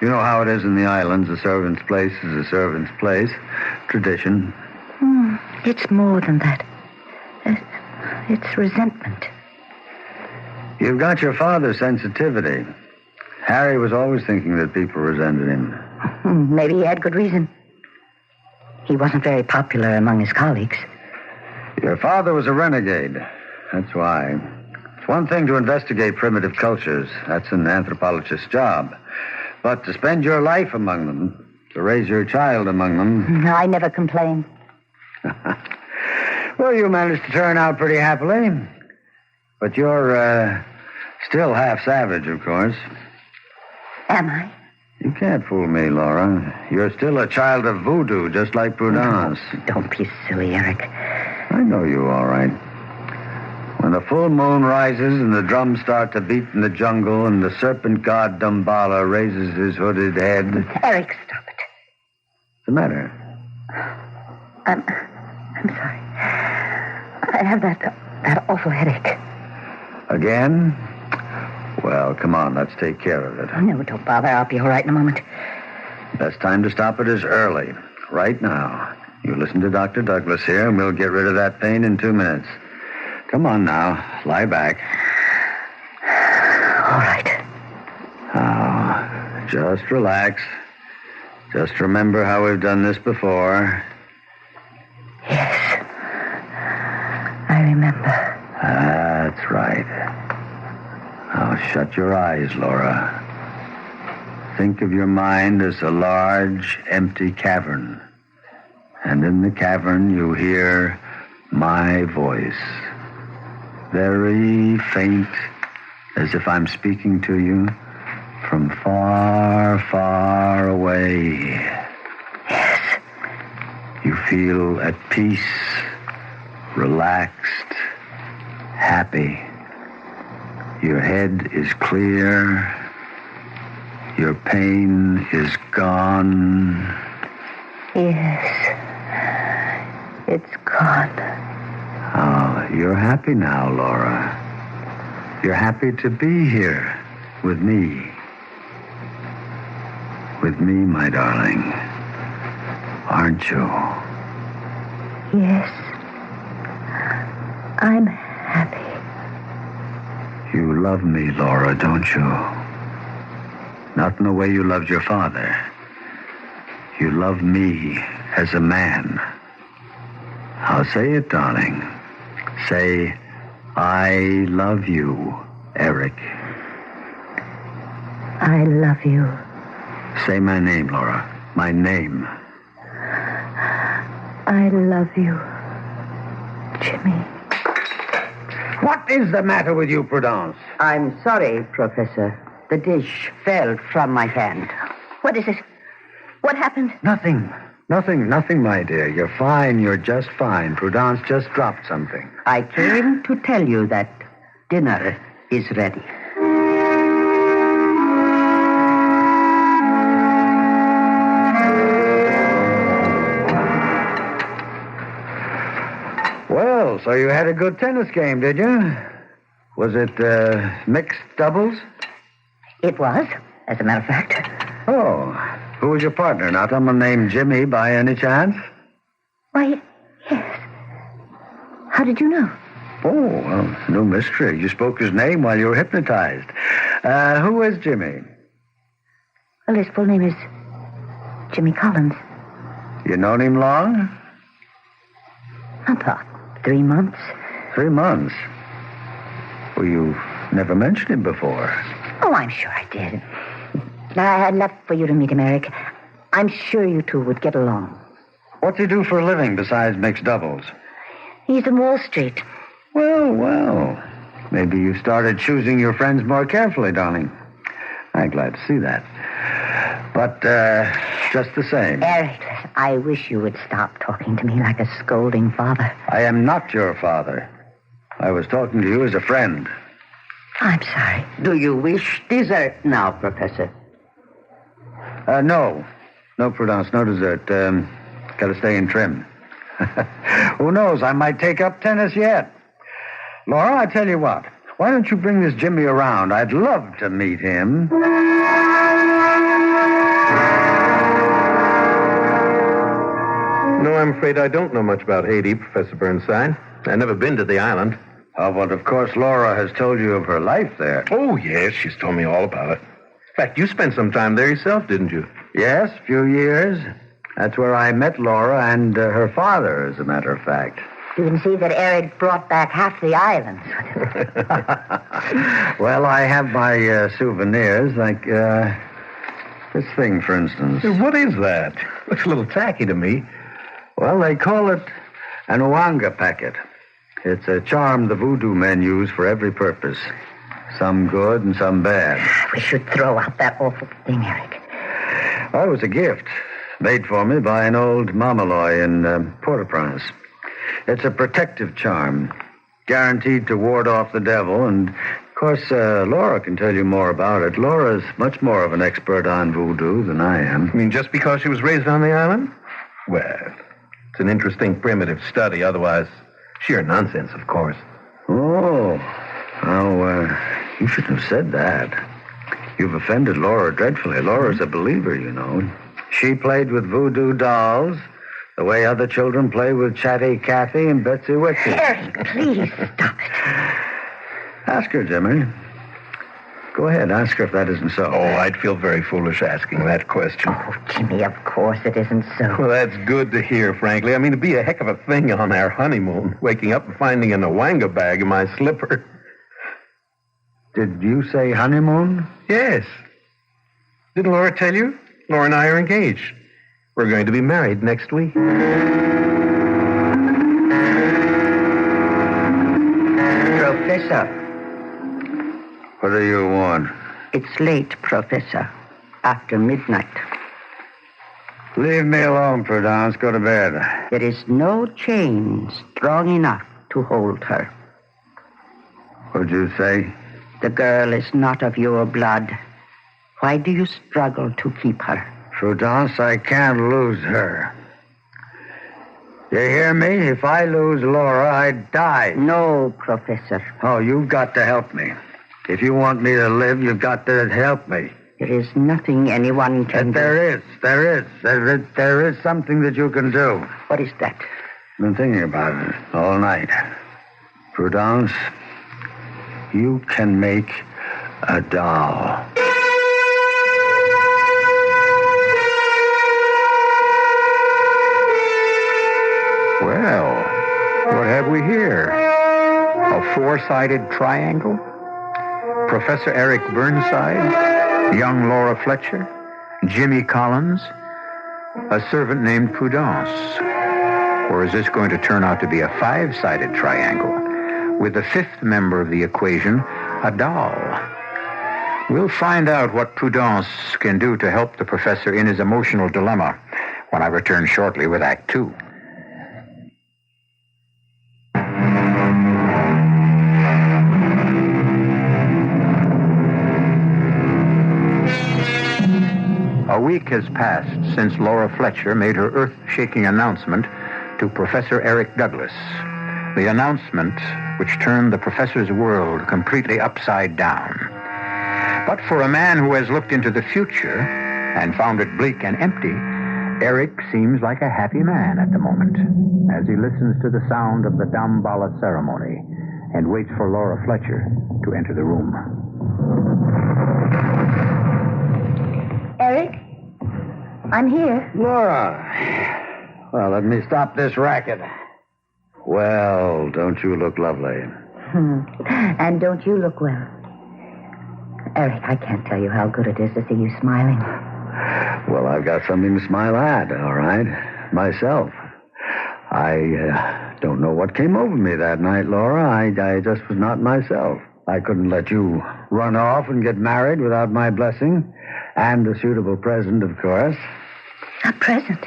You know how it is in the islands. A servant's place is a servant's place. Tradition. It's more than that. It's resentment. You've got your father's sensitivity. Harry was always thinking that people resented him. Maybe he had good reason. He wasn't very popular among his colleagues. Your father was a renegade. That's why. It's one thing to investigate primitive cultures. That's an anthropologist's job. But to spend your life among them, to raise your child among them... No, I never complained. Well, you managed to turn out pretty happily. But you're still half savage, of course. Am I? You can't fool me, Laura. You're still a child of voodoo, just like Prudence. No, don't be silly, Eric. I know you, all right. When the full moon rises and the drums start to beat in the jungle and the serpent god Damballa raises his hooded head... Eric, stop it. What's the matter? I'm sorry. I have that awful headache. Again? Well, come on, let's take care of it. No, don't bother. I'll be all right in a moment. Best time to stop it is early. Right now. You listen to Dr. Douglas here, and we'll get rid of that pain in 2 minutes. Come on now. Lie back. All right. Now, just relax. Just remember how we've done this before. Yes. I remember. That's right. Now, shut your eyes, Laura. Think of your mind as a large, empty cavern. And in the cavern, you hear my voice. Very faint, as if I'm speaking to you from far, far away. Yes. You feel at peace, relaxed, happy. Your head is clear. Your pain is gone. Yes. It's gone. Oh, you're happy now, Laura. You're happy to be here with me. With me, my darling. Aren't you? Yes. I'm happy. You love me, Laura, don't you? Not in the way you loved your father. You love me as a man. I'll say it, darling. Say, I love you, Eric. I love you. Say my name, Laura. My name. I love you, Jimmy. What is the matter with you, Prudence? I'm sorry, Professor. The dish fell from my hand. What is it? What happened? Nothing, my dear. You're fine. You're just fine. Prudence just dropped something. I came to tell you that dinner is ready. Well, so you had a good tennis game, did you? Was it mixed doubles? It was, as a matter of fact. Oh, who was your partner? Not someone named Jimmy by any chance? Why, yes. How did you know? Oh, well, no mystery. You spoke his name while you were hypnotized. Who is Jimmy? Well, his full name is Jimmy Collins. You known him long? About 3 months. 3 months? Well, you never mentioned him before. Oh, I'm sure I did. I'd love for you to meet him, Eric. I'm sure you two would get along. What's he do for a living besides mixed doubles? He's in Wall Street. Well. Maybe you started choosing your friends more carefully, darling. I'm glad to see that. But, just the same. Eric, I wish you would stop talking to me like a scolding father. I am not your father. I was talking to you as a friend. I'm sorry. Do you wish dessert now, Professor? No. No, Prudence, no dessert. Gotta stay in trim. Who knows? I might take up tennis yet. Laura, I tell you what. Why don't you bring this Jimmy around? I'd love to meet him. No, I'm afraid I don't know much about Haiti, Professor Burnside. I've never been to the island. Oh, but of course Laura has told you of her life there. Oh, yes, she's told me all about it. In fact, you spent some time there yourself, didn't you? Yes, a few years. That's where I met Laura and her father, as a matter of fact. You can see that Eric brought back half the islands with him. Well, I have my souvenirs, like this thing, for instance. What is that? Looks a little tacky to me. Well, they call it an Ouanga packet. It's a charm the voodoo men use for every purpose. Some good and some bad. We should throw out that awful thing, Eric. Well, it was a gift made for me by an old Mamaloy in Port-au-Prince. It's a protective charm, guaranteed to ward off the devil. And, of course, Laura can tell you more about it. Laura's much more of an expert on voodoo than I am. You mean just because she was raised on the island? Well, it's an interesting primitive study. Otherwise, sheer nonsense, of course. Oh, well, you shouldn't have said that. You've offended Laura dreadfully. Laura's a believer, you know. She played with voodoo dolls the way other children play with Chatty Cathy and Betsy Witsy. Eric, please stop it. Ask her, Jimmy. Go ahead, ask her if that isn't so. Oh, I'd feel very foolish asking that question. Oh, Jimmy, of course it isn't so. Well, that's good to hear, frankly. I mean, it'd be a heck of a thing on our honeymoon, waking up and finding an Ouanga bag in my slipper. Did you say honeymoon? Yes. Didn't Laura tell you? Laura and I are engaged. We're going to be married next week. Professor. What do you want? It's late, Professor. After midnight. Leave me alone, Prudence. Go to bed. There is no chain strong enough to hold her. What'd you say? The girl is not of your blood. Why do you struggle to keep her? Prudence, I can't lose her. You hear me? If I lose Laura, I die. No, Professor. Oh, you've got to help me. If you want me to live, you've got to help me. There is nothing anyone can do. There is something that you can do. What is that? I've been thinking about it all night. Prudence, you can make a doll. Well, what have we here? A four-sided triangle? Professor Eric Burnside, young Laura Fletcher, Jimmy Collins, a servant named Prudence. Or is this going to turn out to be a five-sided triangle with the fifth member of the equation, a doll? We'll find out what Prudence can do to help the professor in his emotional dilemma when I return shortly with Act 2. A week has passed since Laura Fletcher made her earth-shaking announcement to Professor Eric Douglas. The announcement which turned the professor's world completely upside down. But for a man who has looked into the future and found it bleak and empty, Eric seems like a happy man at the moment as he listens to the sound of the Damballa ceremony and waits for Laura Fletcher to enter the room. Eric? I'm here. Laura. Well, let me stop this racket. Well, don't you look lovely? And don't you look well? Eric, I can't tell you how good it is to see you smiling. Well, I've got something to smile at, all right? Myself. I don't know what came over me that night, Laura. I just was not myself. I couldn't let you run off and get married without my blessing. And a suitable present, of course. A present?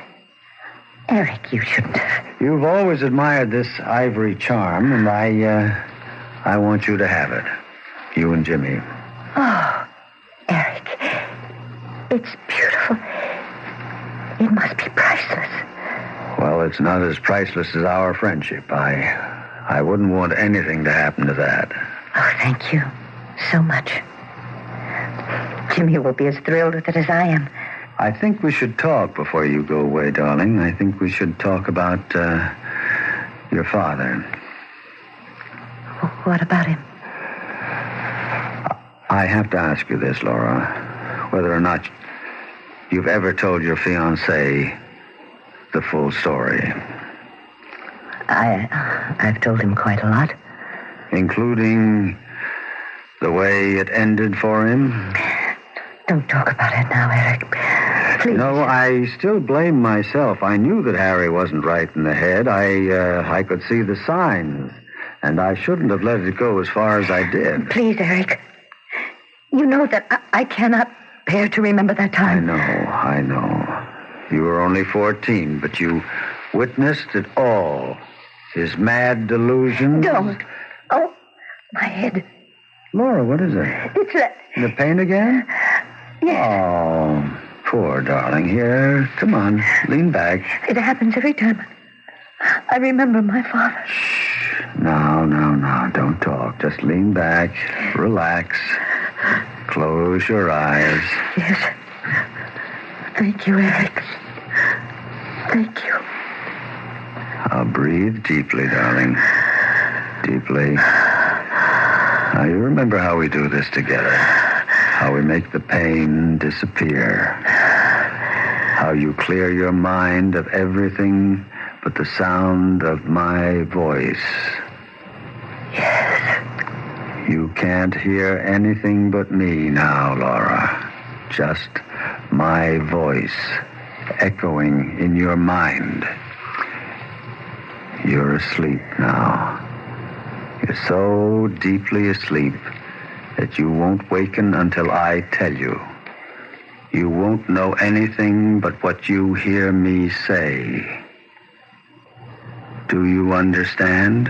Eric, you shouldn't have. You've always admired this ivory charm, and I want you to have it. You and Jimmy. Oh, Eric. It's beautiful. It must be priceless. Well, it's not as priceless as our friendship. I wouldn't want anything to happen to that. Oh, thank you so much. Jimmy will be as thrilled with it as I am. I think we should talk before you go away, darling. I think we should talk about your father. What about him? I have to ask you this, Laura. Whether or not you've ever told your fiancé the full story. I've told him quite a lot. Including the way it ended for him? Don't talk about it now, Eric. Please. No, I still blame myself. I knew that Harry wasn't right in the head. I could see the signs. And I shouldn't have let it go as far as I did. Please, Eric. You know that I cannot bear to remember that time. I know. You were only 14, but you witnessed it all. His mad delusions. Don't. Oh, my head. Laura, what is it? It's that... The pain again? Yes. Oh, poor darling. Here, come on, lean back. It happens every time I remember my father. Shh. Now, don't talk. Just lean back, relax, close your eyes. Yes. Thank you, Eric. Thank you. Now breathe deeply, darling. Deeply. Now, you remember how we do this together. How we make the pain disappear. How you clear your mind of everything but the sound of my voice. Yes. You can't hear anything but me now, Laura. Just my voice echoing in your mind. You're asleep now. You're so deeply asleep that you won't waken until I tell you. You won't know anything but what you hear me say. Do you understand?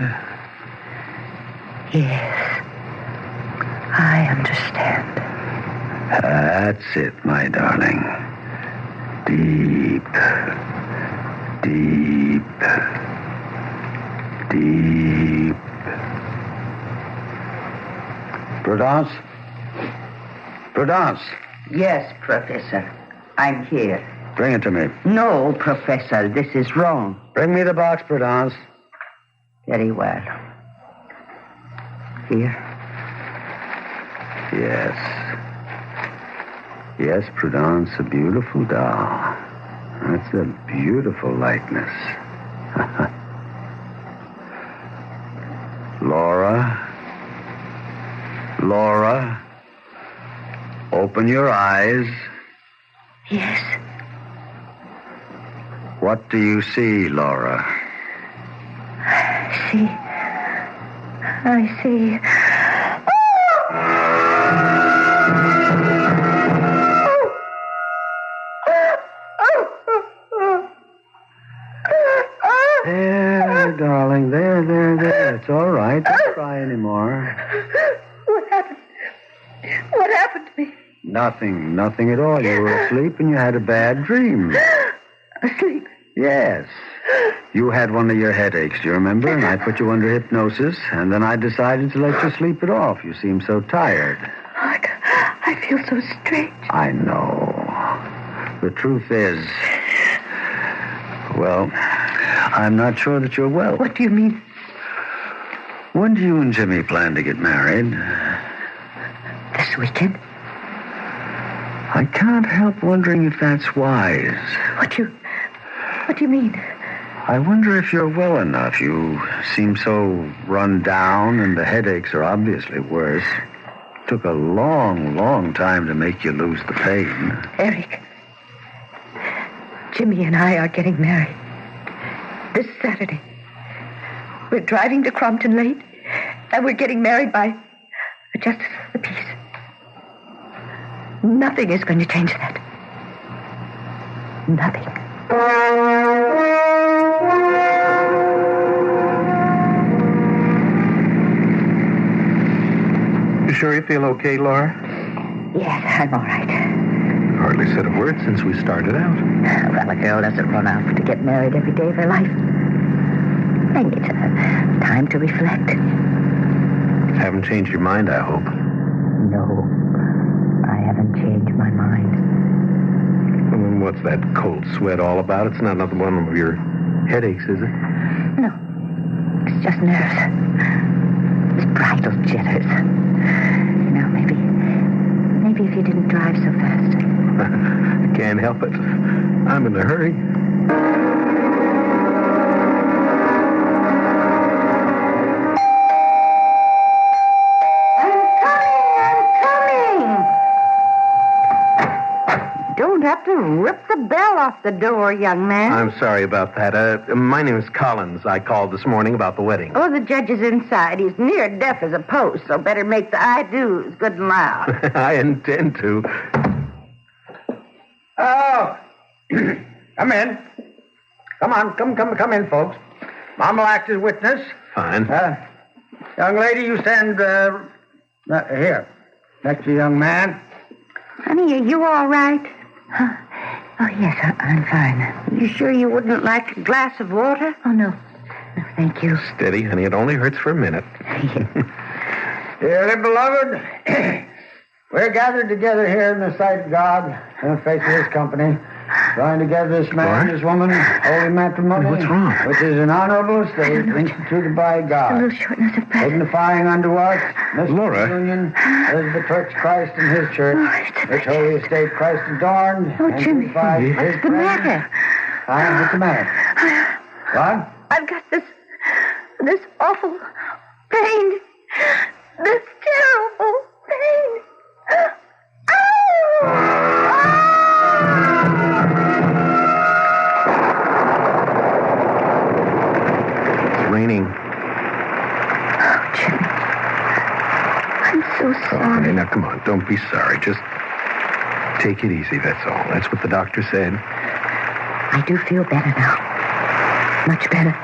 Yes. I understand. That's it, my darling. Deep. Deep. Deep. Prudence? Prudence! Yes, Professor. I'm here. Bring it to me. No, Professor, this is wrong. Bring me the box, Prudence. Very well. Here. Yes. Yes, Prudence, a beautiful doll. That's a beautiful likeness. Laura. Laura. Open your eyes. Yes. What do you see, Laura? I see. There, darling. There. It's all right. Don't cry anymore. What happened? What happened to me? Nothing at all. You were asleep and you had a bad dream. Asleep? Yes. You had one of your headaches, do you remember? And I put you under hypnosis, and then I decided to let you sleep it off. You seem so tired. I feel so strange. I know. The truth is, well, I'm not sure that you're well. What do you mean? When do you and Jimmy plan to get married? This weekend. I can't help wondering if that's wise. What do you mean? I wonder if you're well enough. You seem so run down, and the headaches are obviously worse. It took a long time to make you lose the pain. Eric, Jimmy and I are getting married this Saturday. We're driving to Crompton late, and we're getting married by a justice of the peace. Nothing is going to change that. Nothing. You sure you feel okay, Laura? Yes, I'm all right. Hardly said a word since we started out. Well, a girl doesn't run out to get married every day of her life. I need time to reflect. Haven't changed your mind, I hope. No, I haven't changed my mind. Well, then what's that cold sweat all about? It's not another one of your headaches, is it? No, it's just nerves. It's bridal jitters. You know, maybe if you didn't drive so fast. I can't help it. I'm in a hurry. Don't have to rip the bell off the door, young man. I'm sorry about that. My name is Collins. I called this morning about the wedding. Oh, the judge is inside. He's near deaf as a post, so better make the I-do's good and loud. I intend to. Oh, come in. Come on, come in, folks. Mom will act as witness. Fine. Young lady, you stand here, next to young man. Honey, are you all right? Oh, yes, I'm fine. You sure you wouldn't like a glass of water? Oh, no. No, thank you. Steady, honey. It only hurts for a minute. Dearly beloved, we're gathered together here in the sight of God, in the face of His company, joined together this man and this woman, holy matrimony. What's wrong? Which is an honorable estate instituted by God. A little shortness of breath. Signifying unto us, this Laura. union, as the church Christ and His church, which holy estate Christ adorned. Oh, and Jimmy, sanctified His what's the presence. matter? What's the matter? What? I've got this awful pain. This terrible pain. It's raining. Oh, Jimmy. I'm so sorry. Oh, honey, now come on. Don't be sorry. Just take it easy, that's all. That's what the doctor said. I do feel better now. Much better.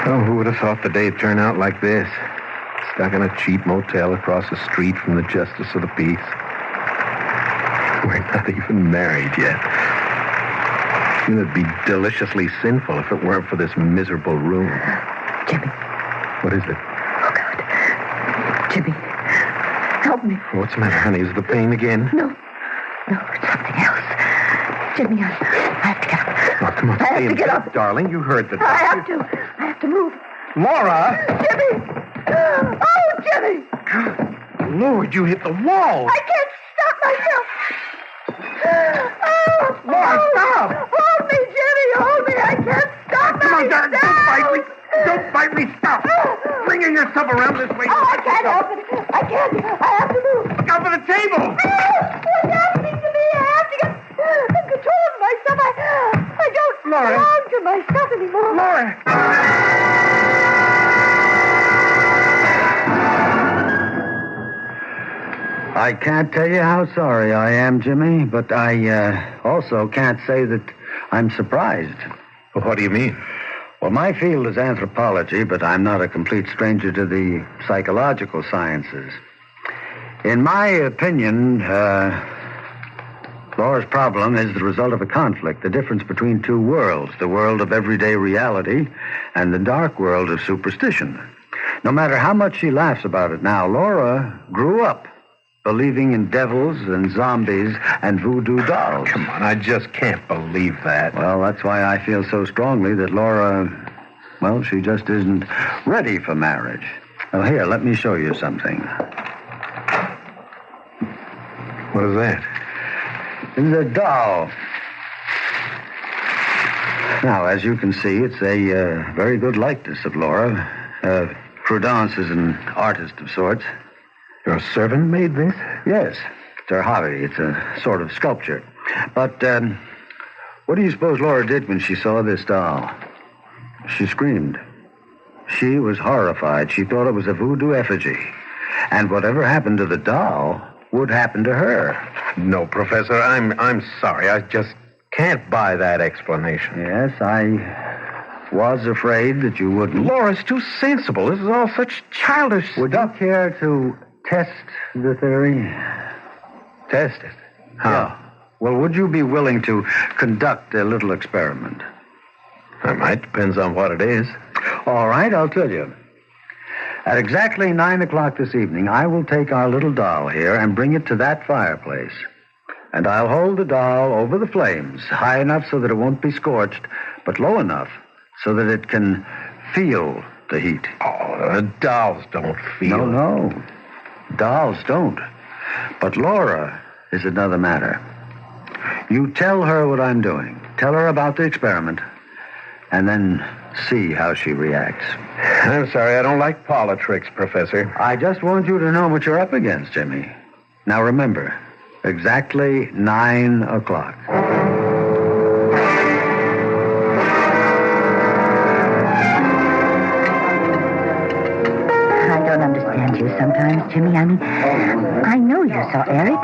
Oh, who would have thought the day'd turn out like this? Stuck in a cheap motel across the street from the Justice of the Peace. We're not even married yet. It'd be deliciously sinful if it weren't for this miserable room. Jimmy. What is it? Oh, God. Jimmy, help me. What's the matter, honey? Is the pain again? No, it's something else. Jimmy, I have to get up. Oh, come on, I stay have in to get bed, up. darling. You heard the I doctor. have to move. Laura! Jimmy! Oh, Jimmy! Lord, you hit the wall. I can't stop myself. Oh, Laura, stop! Hold me, Jimmy, hold me. I can't stop Come on, myself. darling, don't bite me. Don't bite me. Stop. Bringing yourself around this way. Oh, I can't help it. I can't. I have to move. Look out for the table. What's happening to me? I have to get control of myself. I don't belong to myself anymore. Laura! I can't tell you how sorry I am, Jimmy, but I also can't say that I'm surprised. Well, what do you mean? Well, my field is anthropology, but I'm not a complete stranger to the psychological sciences. In my opinion, Laura's problem is the result of a conflict, the difference between two worlds, the world of everyday reality and the dark world of superstition. No matter how much she laughs about it now, Laura grew up believing in devils and zombies and voodoo dolls. Come on, I just can't believe that. Well, that's why I feel so strongly that Laura, well, she just isn't ready for marriage. Well, here, let me show you something. What is that? It's a doll. Now, as you can see, it's a very good likeness of Laura. Prudence is an artist of sorts. Your servant made this? Yes. It's her hobby. It's a sort of sculpture. But what do you suppose Laura did when she saw this doll? She screamed. She was horrified. She thought it was a voodoo effigy. And whatever happened to the doll would happen to her. No, Professor, I'm sorry. I just can't buy that explanation. Yes, I was afraid that you wouldn't. Laura's too sensible. This is all such childish Would you care to test the theory? Test it? How? Yeah. Well, would you be willing to conduct a little experiment? I might. Depends on what it is. All right, I'll tell you. At exactly 9 o'clock this evening, I will take our little doll here and bring it to that fireplace. And I'll hold the doll over the flames, high enough so that it won't be scorched, but low enough so that it can feel the heat. Oh, dolls don't feel. No. Dolls don't. But Laura is another matter. You tell her what I'm doing. Tell her about the experiment. And then see how she reacts. I'm sorry, I don't like politics, Professor. I just want you to know what you're up against, Jimmy. Now remember, exactly 9 o'clock. I don't understand you sometimes, Jimmy. I mean, I know you saw Eric.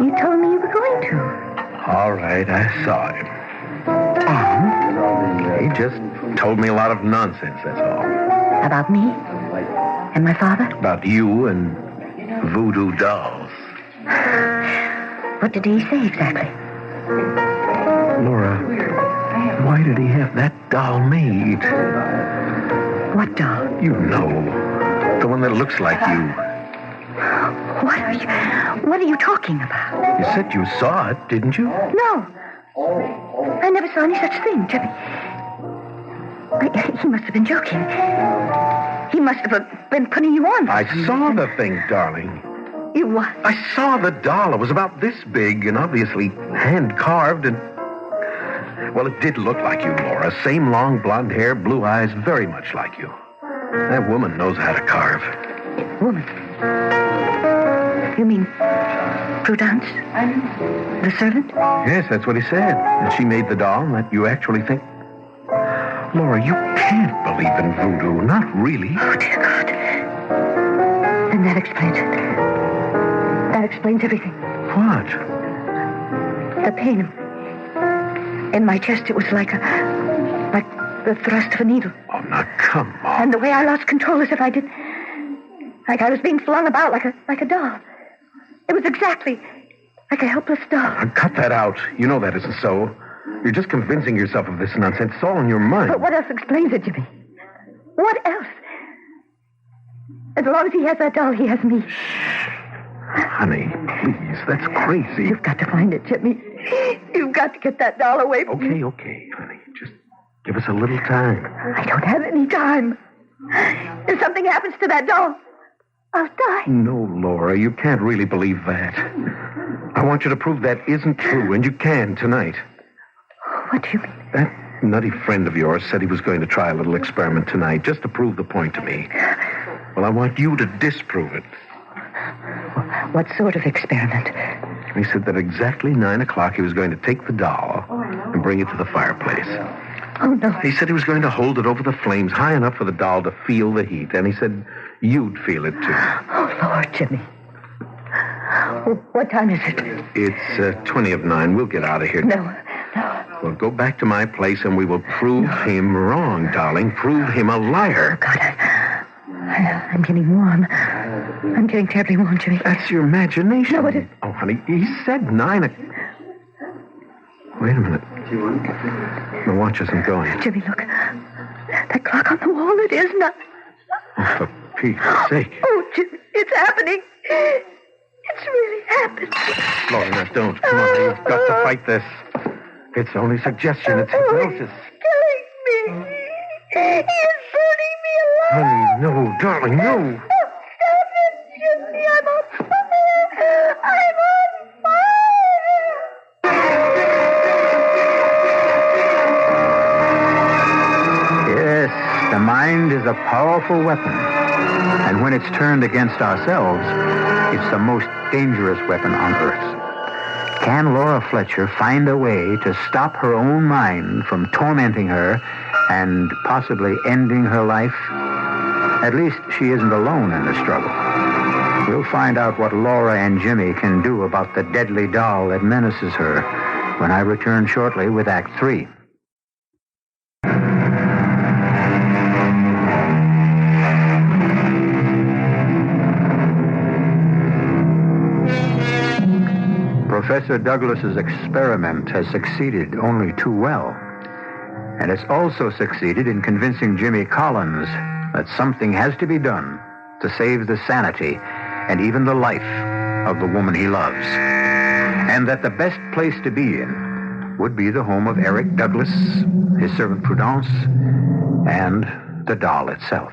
You told me you were going to. All right, I saw him. And? He just told me a lot of nonsense, that's all. About me? And my father? About you and voodoo dolls. What did he say exactly? Laura, why did he have that doll made? What doll? You know. The one that looks like you. What are you talking about? You said you saw it, didn't you? No. I never saw any such thing, Jimmy. He must have been joking. He must have been putting you on. I saw the thing, darling. You what? I saw the doll. It was about this big and obviously hand-carved and... Well, it did look like you, Laura. Same long blonde hair, blue eyes, very much like you. That woman knows how to carve. Woman? You mean Prudence? The servant? Yes, that's what he said. And she made the doll, and that you actually think... Laura, you can't believe in voodoo. Not really. Oh, dear God. And that explains it. That explains everything. What? The pain in my chest, it was like the thrust of a needle. Oh, now, come on. And the way I lost control as if I did... Like I was being flung about like a doll. It was exactly like a helpless doll. Now, cut that out. You know that isn't so. You're just convincing yourself of this nonsense. It's all in your mind. But what else explains it, Jimmy? What else? As long as he has that doll, he has me. Honey, please, that's crazy. You've got to find it, Jimmy. You've got to get that doll away from me. Okay, honey. Just give us a little time. I don't have any time. If something happens to that doll, I'll die. No, Laura, you can't really believe that. I want you to prove that isn't true, and you can tonight. What do you mean? That nutty friend of yours said he was going to try a little experiment tonight, just to prove the point to me. Well, I want you to disprove it. What sort of experiment? He said that exactly 9 o'clock he was going to take the doll and bring it to the fireplace. Oh, no. He said he was going to hold it over the flames high enough for the doll to feel the heat, and he said you'd feel it too. Oh, Lord, Jimmy. What time is it? It's 20 of 9. We'll get out of here. No. We'll go back to my place and we will prove him wrong, darling. Prove him a liar. Oh, God, I'm getting warm. I'm getting terribly warm, Jimmy. That's your imagination. No, it is. Oh, honey, he said 9 o'clock. Wait a minute. My watch isn't going. Jimmy, look. That clock on the wall, it is not. Oh, for Pete's sake. Oh, Jimmy, it's happening. It's really happening. Laura, now, don't. Come on, you've got to fight this. It's only suggestion. It's hypnosis. He's killing me. He's burning me alive. Honey, no, darling, no. Stop it, Jimmy. I'm on fire. I'm on fire. Yes, the mind is a powerful weapon. And when it's turned against ourselves, it's the most dangerous weapon on earth. Can Laura Fletcher find a way to stop her own mind from tormenting her and possibly ending her life? At least she isn't alone in the struggle. We'll find out what Laura and Jimmy can do about the deadly doll that menaces her when I return shortly with Act 3. Professor Douglas's experiment has succeeded only too well. And it's also succeeded in convincing Jimmy Collins that something has to be done to save the sanity and even the life of the woman he loves. And that the best place to be in would be the home of Eric Douglas, his servant Prudence, and the doll itself.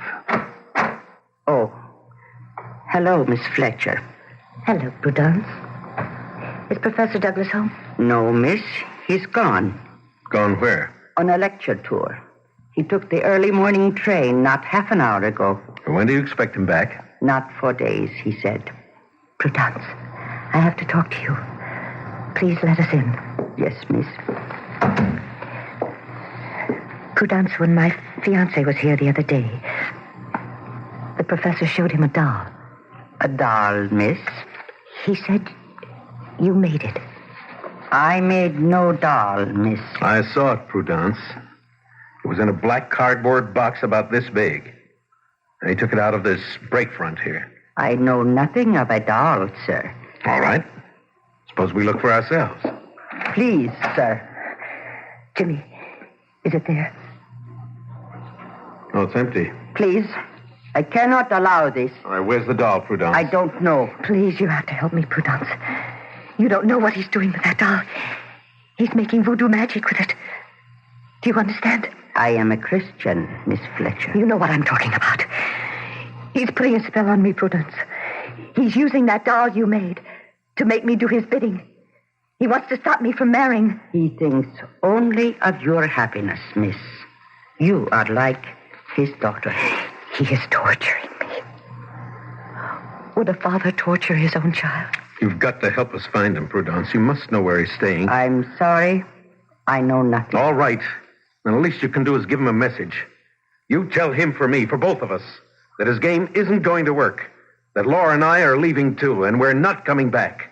Oh. Hello, Miss Fletcher. Hello, Prudence. Is Professor Douglas home? No, miss. He's gone. Gone where? On a lecture tour. He took the early morning train not half an hour ago. When do you expect him back? Not for days, he said. Prudence, I have to talk to you. Please let us in. Yes, miss. Prudence, when my fiancé was here the other day, the professor showed him a doll. A doll, miss? He said you made it. I made no doll, miss. I saw it, Prudence. It was in a black cardboard box about this big. And he took it out of this break front here. I know nothing of a doll, sir. All right. Suppose we look for ourselves. Please, sir. Jimmy, is it there? Oh, it's empty. Please. I cannot allow this. All right, where's the doll, Prudence? I don't know. Please, you have to help me, Prudence. You don't know what he's doing with that doll. He's making voodoo magic with it. Do you understand? I am a Christian, Miss Fletcher. You know what I'm talking about. He's putting a spell on me, Prudence. He's using that doll you made to make me do his bidding. He wants to stop me from marrying. He thinks only of your happiness, miss. You are like his daughter. He is torturing me. Would a father torture his own child? You've got to help us find him, Prudence. You must know where he's staying. I'm sorry. I know nothing. All right. Then the least you can do is give him a message. You tell him for me, for both of us, that his game isn't going to work. that Laura and I are leaving too, and we're not coming back.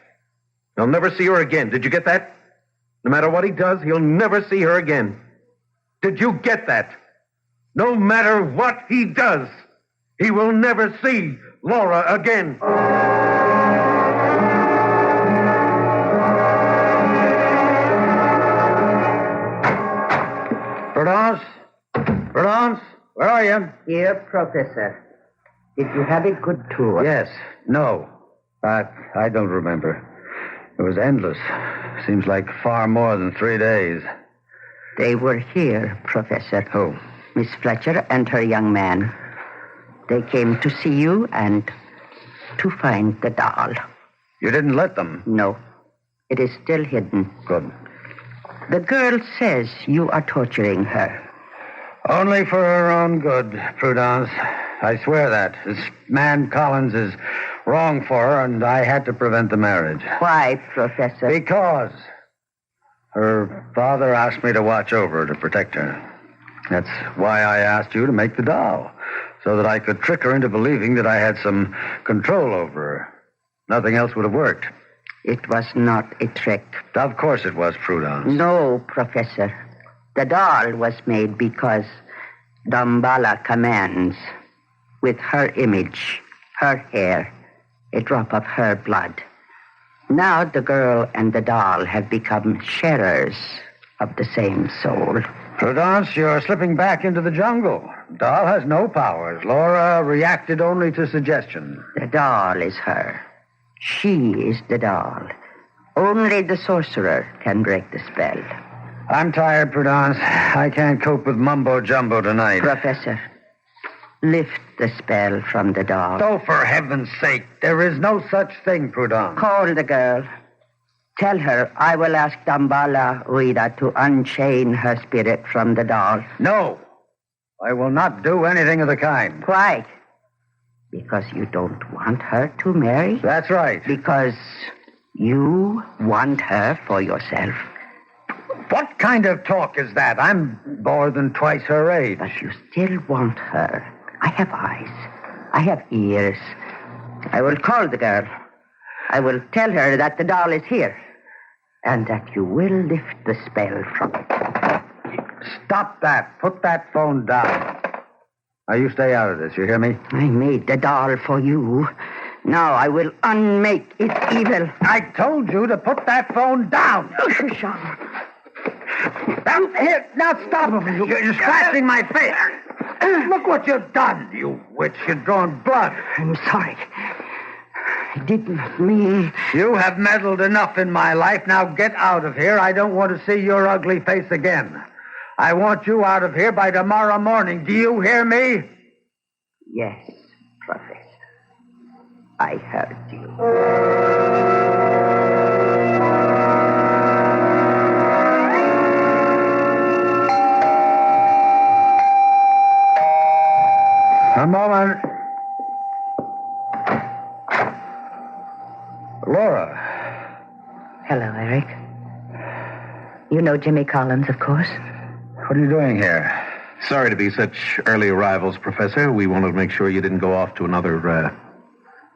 He'll never see her again. Did you get that? No matter what he does, he'll never see her again. Did you get that? No matter what he does, he will never see Laura again. Prudence? Prudence? Where are you? Here, Professor. Did you have a good tour? Yes. No. I don't remember. It was endless. Seems like far more than 3 days. They were here, Professor. Who? Miss Fletcher and her young man. They came to see you and to find the doll. You didn't let them? No. It is still hidden. Good. The girl says you are torturing her. Only for her own good, Prudence. I swear that. This man Collins is wrong for her, and I had to prevent the marriage. Why, Professor? Because her father asked me to watch over her, to protect her. That's why I asked you to make the doll, so that I could trick her into believing that I had some control over her. Nothing else would have worked. It was not a trick. Of course it was, Prudence. No, Professor. The doll was made because Damballa commands. With her image, her hair, a drop of her blood. Now the girl and the doll have become sharers of the same soul. Prudence, you're slipping back into the jungle. Doll has no powers. Laura reacted only to suggestion. The doll is her. She is the doll. Only the sorcerer can break the spell. I'm tired, Prudence. I can't cope with mumbo-jumbo tonight. Professor, lift the spell from the doll. Oh, for heaven's sake, there is no such thing, Prudence. Call the girl. Tell her I will ask Damballa Rita to unchain her spirit from the doll. No, I will not do anything of the kind. Why? Because you don't want her to marry? That's right. Because you want her for yourself? What kind of talk is that? I'm more than twice her age. But you still want her. I have eyes. I have ears. I will call the girl. I will tell her that the doll is here. And that you will lift the spell from it. Stop that. Put that phone down. Now, you stay out of this. You hear me? I made the doll for you. Now I will unmake its evil. I told you to put that phone down. Sean. Here, now stop. You're scratching my face. Look what you've done, you witch. You've drawn blood. I'm sorry. I didn't mean... You have meddled enough in my life. Now get out of here. I don't want to see your ugly face again. I want you out of here by tomorrow morning. Do you hear me? Yes, Professor. I heard you. A moment. Laura. Hello, Eric. You know Jimmy Collins, of course. What are you doing here? Sorry to be such early arrivals, Professor. We wanted to make sure you didn't go off to another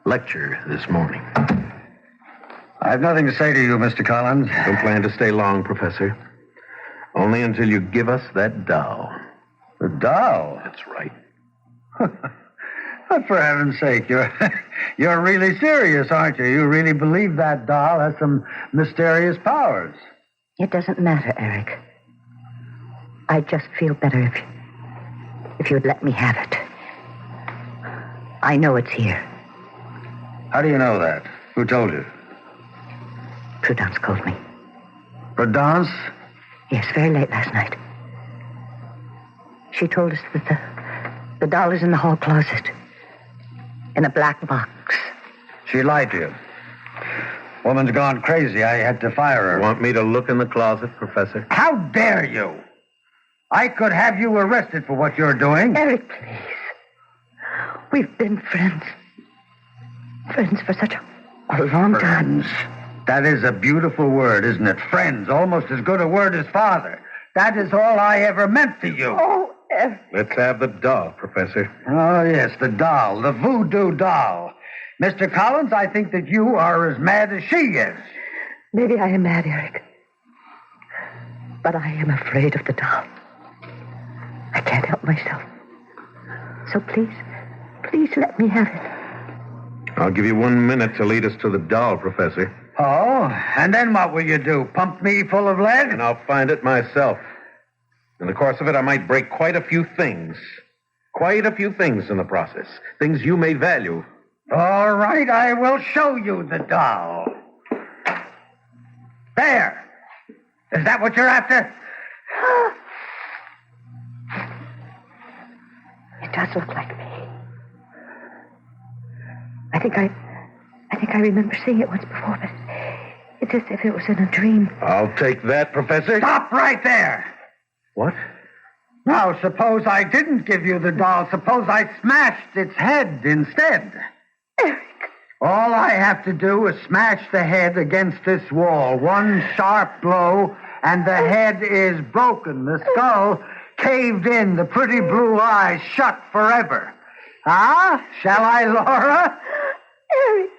lecture this morning. I have nothing to say to you, Mr. Collins. Don't plan to stay long, Professor. Only until you give us that doll. The doll? That's right. But for heaven's sake, you're really serious, aren't you? You really believe that doll has some mysterious powers. It doesn't matter, Eric. I'd just feel better if you'd let me have it. I know it's here. How do you know that? Who told you? Prudence called me. Prudence? Yes, very late last night. She told us that the doll is in the hall closet. In a black box. She lied to you. Woman's gone crazy. I had to fire her. Want me to look in the closet, Professor? How dare you? I could have you arrested for what you're doing. Eric, please. We've been friends. Friends for such a long time. Friends. That is a beautiful word, isn't it? Friends. Almost as good a word as father. That is all I ever meant to you. Oh, Eric. Let's have the doll, Professor. Oh, yes, the doll. The voodoo doll. Mr. Collins, I think that you are as mad as she is. Maybe I am mad, Eric. But I am afraid of the doll. I can't help myself. So please let me have it. I'll give you 1 minute to lead us to the doll, Professor. Oh, and then what will you do? Pump me full of lead? And I'll find it myself. In the course of it, I might break quite a few things. Quite a few things in the process. Things you may value. All right, I will show you the doll. There. Is that what you're after? It does look like me. I think I remember seeing it once before, but it's as if it was in a dream. I'll take that, Professor. Stop right there. What? Now, suppose I didn't give you the doll. Suppose I smashed its head instead. Eric. All I have to do is smash the head against this wall. One sharp blow, and the head is broken. The skull caved in, the pretty blue eyes shut forever. Ah, shall I, Laura? Eric,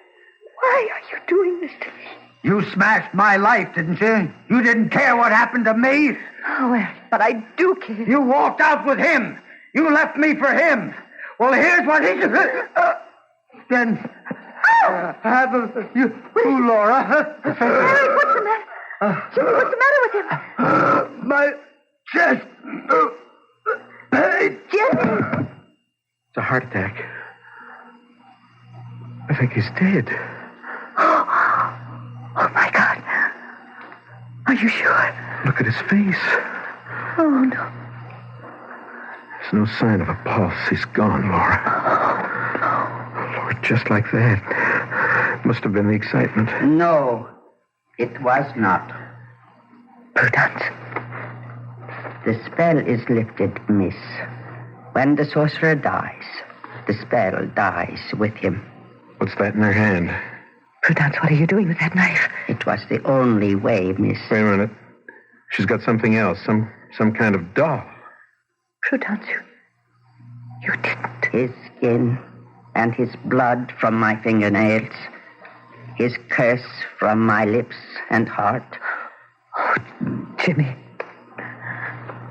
why are you doing this to me? You smashed my life, didn't you? You didn't care what happened to me? Oh, Eric, but I do care. You walked out with him. You left me for him. Well, here's what he... Then... you, Laura. Eric, what's the matter? Jimmy, what's the matter with him? My chest. Jimmy. It's a heart attack. I think he's dead. Oh, my God. Are you sure? Look at his face. Oh, no. There's no sign of a pulse. He's gone, Laura. Oh, Lord, just like that. Must have been the excitement. No, it was not. Prudence. The spell is lifted, miss. When the sorcerer dies, the spell dies with him. What's that in her hand? Prudence, what are you doing with that knife? It was the only way, miss. Wait a minute. She's got something else, some kind of doll. Prudence, you didn't. His skin and his blood from my fingernails. His curse from my lips and heart. Oh, Jimmy.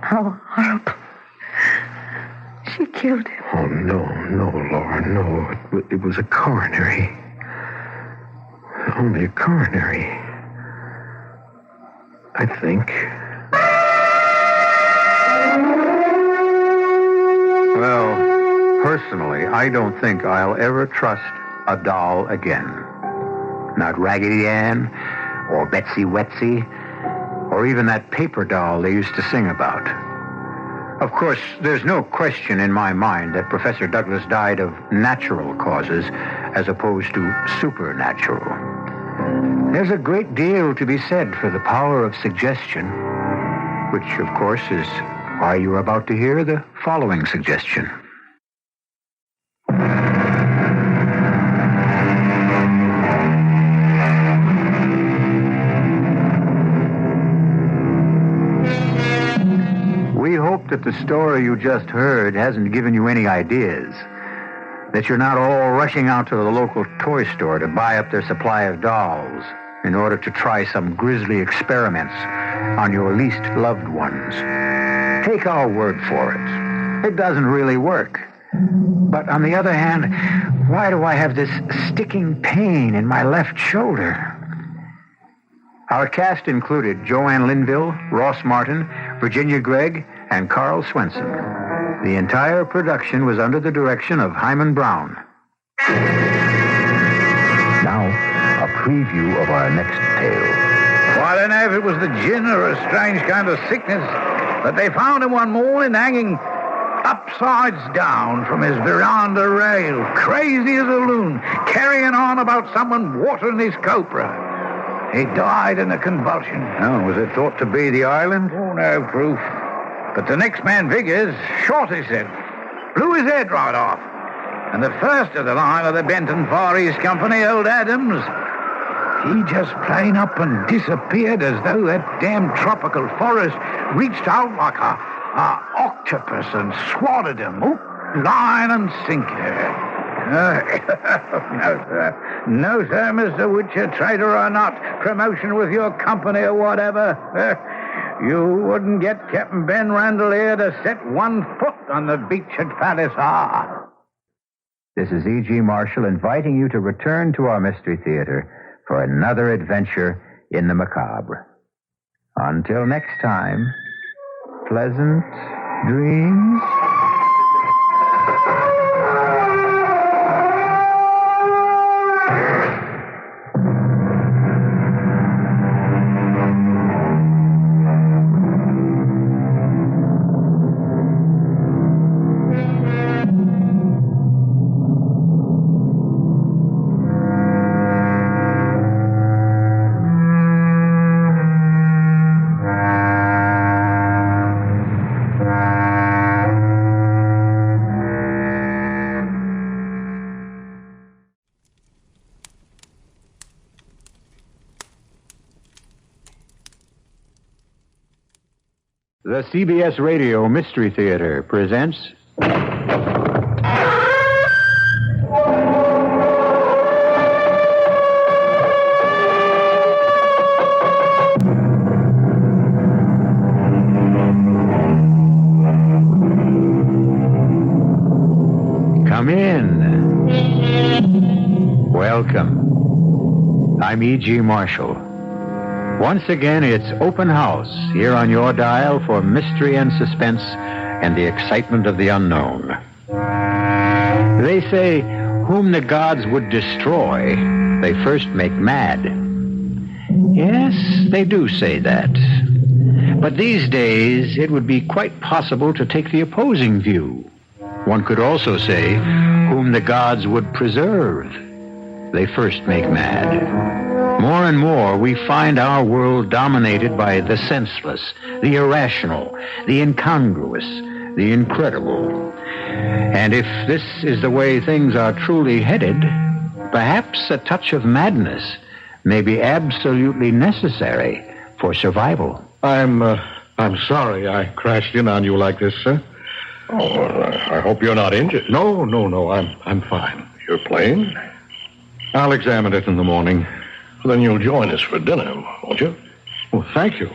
How horrible. She killed him. Oh, no, Laura, no. It was a coronary. Only a coronary. I think. Well, personally, I don't think I'll ever trust a doll again. Not Raggedy Ann, or Betsy Wetsy, or even that paper doll they used to sing about. Of course, there's no question in my mind that Professor Douglas died of natural causes as opposed to supernatural. There's a great deal to be said for the power of suggestion, which, of course, is why you're about to hear the following suggestion. We hope that the story you just heard hasn't given you any ideas, that you're not all rushing out to the local toy store to buy up their supply of dolls in order to try some grisly experiments on your least loved ones. Take our word for it. It doesn't really work. But on the other hand, why do I have this sticking pain in my left shoulder? Our cast included Joanne Linville, Ross Martin, Virginia Gregg, and Karl Swenson. The entire production was under the direction of Hyman Brown. Now, a preview of our next tale. Well, I don't know if it was the gin or a strange kind of sickness, but they found him one morning hanging upsides down from his veranda rail, crazy as a loon, carrying on about someone watering his copra. He died in a convulsion. Oh, was it thought to be the island? Oh, no proof. But the next man figures shot his head, blew his head right off. And the first of the line of the Benton Far East Company, old Adams, he just plain up and disappeared as though that damn tropical forest reached out like a octopus and swatted him, hook, line, and sinker. No, sir. No, sir, Mr. Witcher, trader or not, promotion with your company or whatever. You wouldn't get Captain Ben Randall here to set one foot on the beach at Palisar. This is E.G. Marshall inviting you to return to our Mystery Theater for another adventure in the macabre. Until next time, pleasant dreams. The CBS Radio Mystery Theater presents... Come in. Welcome. I'm E.G. Marshall. Once again, it's open house here on your dial for mystery and suspense and the excitement of the unknown. They say, whom the gods would destroy, they first make mad. Yes, they do say that. But these days, it would be quite possible to take the opposing view. One could also say, whom the gods would preserve, they first make mad. More and more, we find our world dominated by the senseless, the irrational, the incongruous, the incredible. And if this is the way things are truly headed, perhaps a touch of madness may be absolutely necessary for survival. I'm sorry I crashed in on you like this, sir. Oh, I hope you're not injured. No, I'm fine. Your plane? I'll examine it in the morning. Then you'll join us for dinner, won't you? Well, thank you.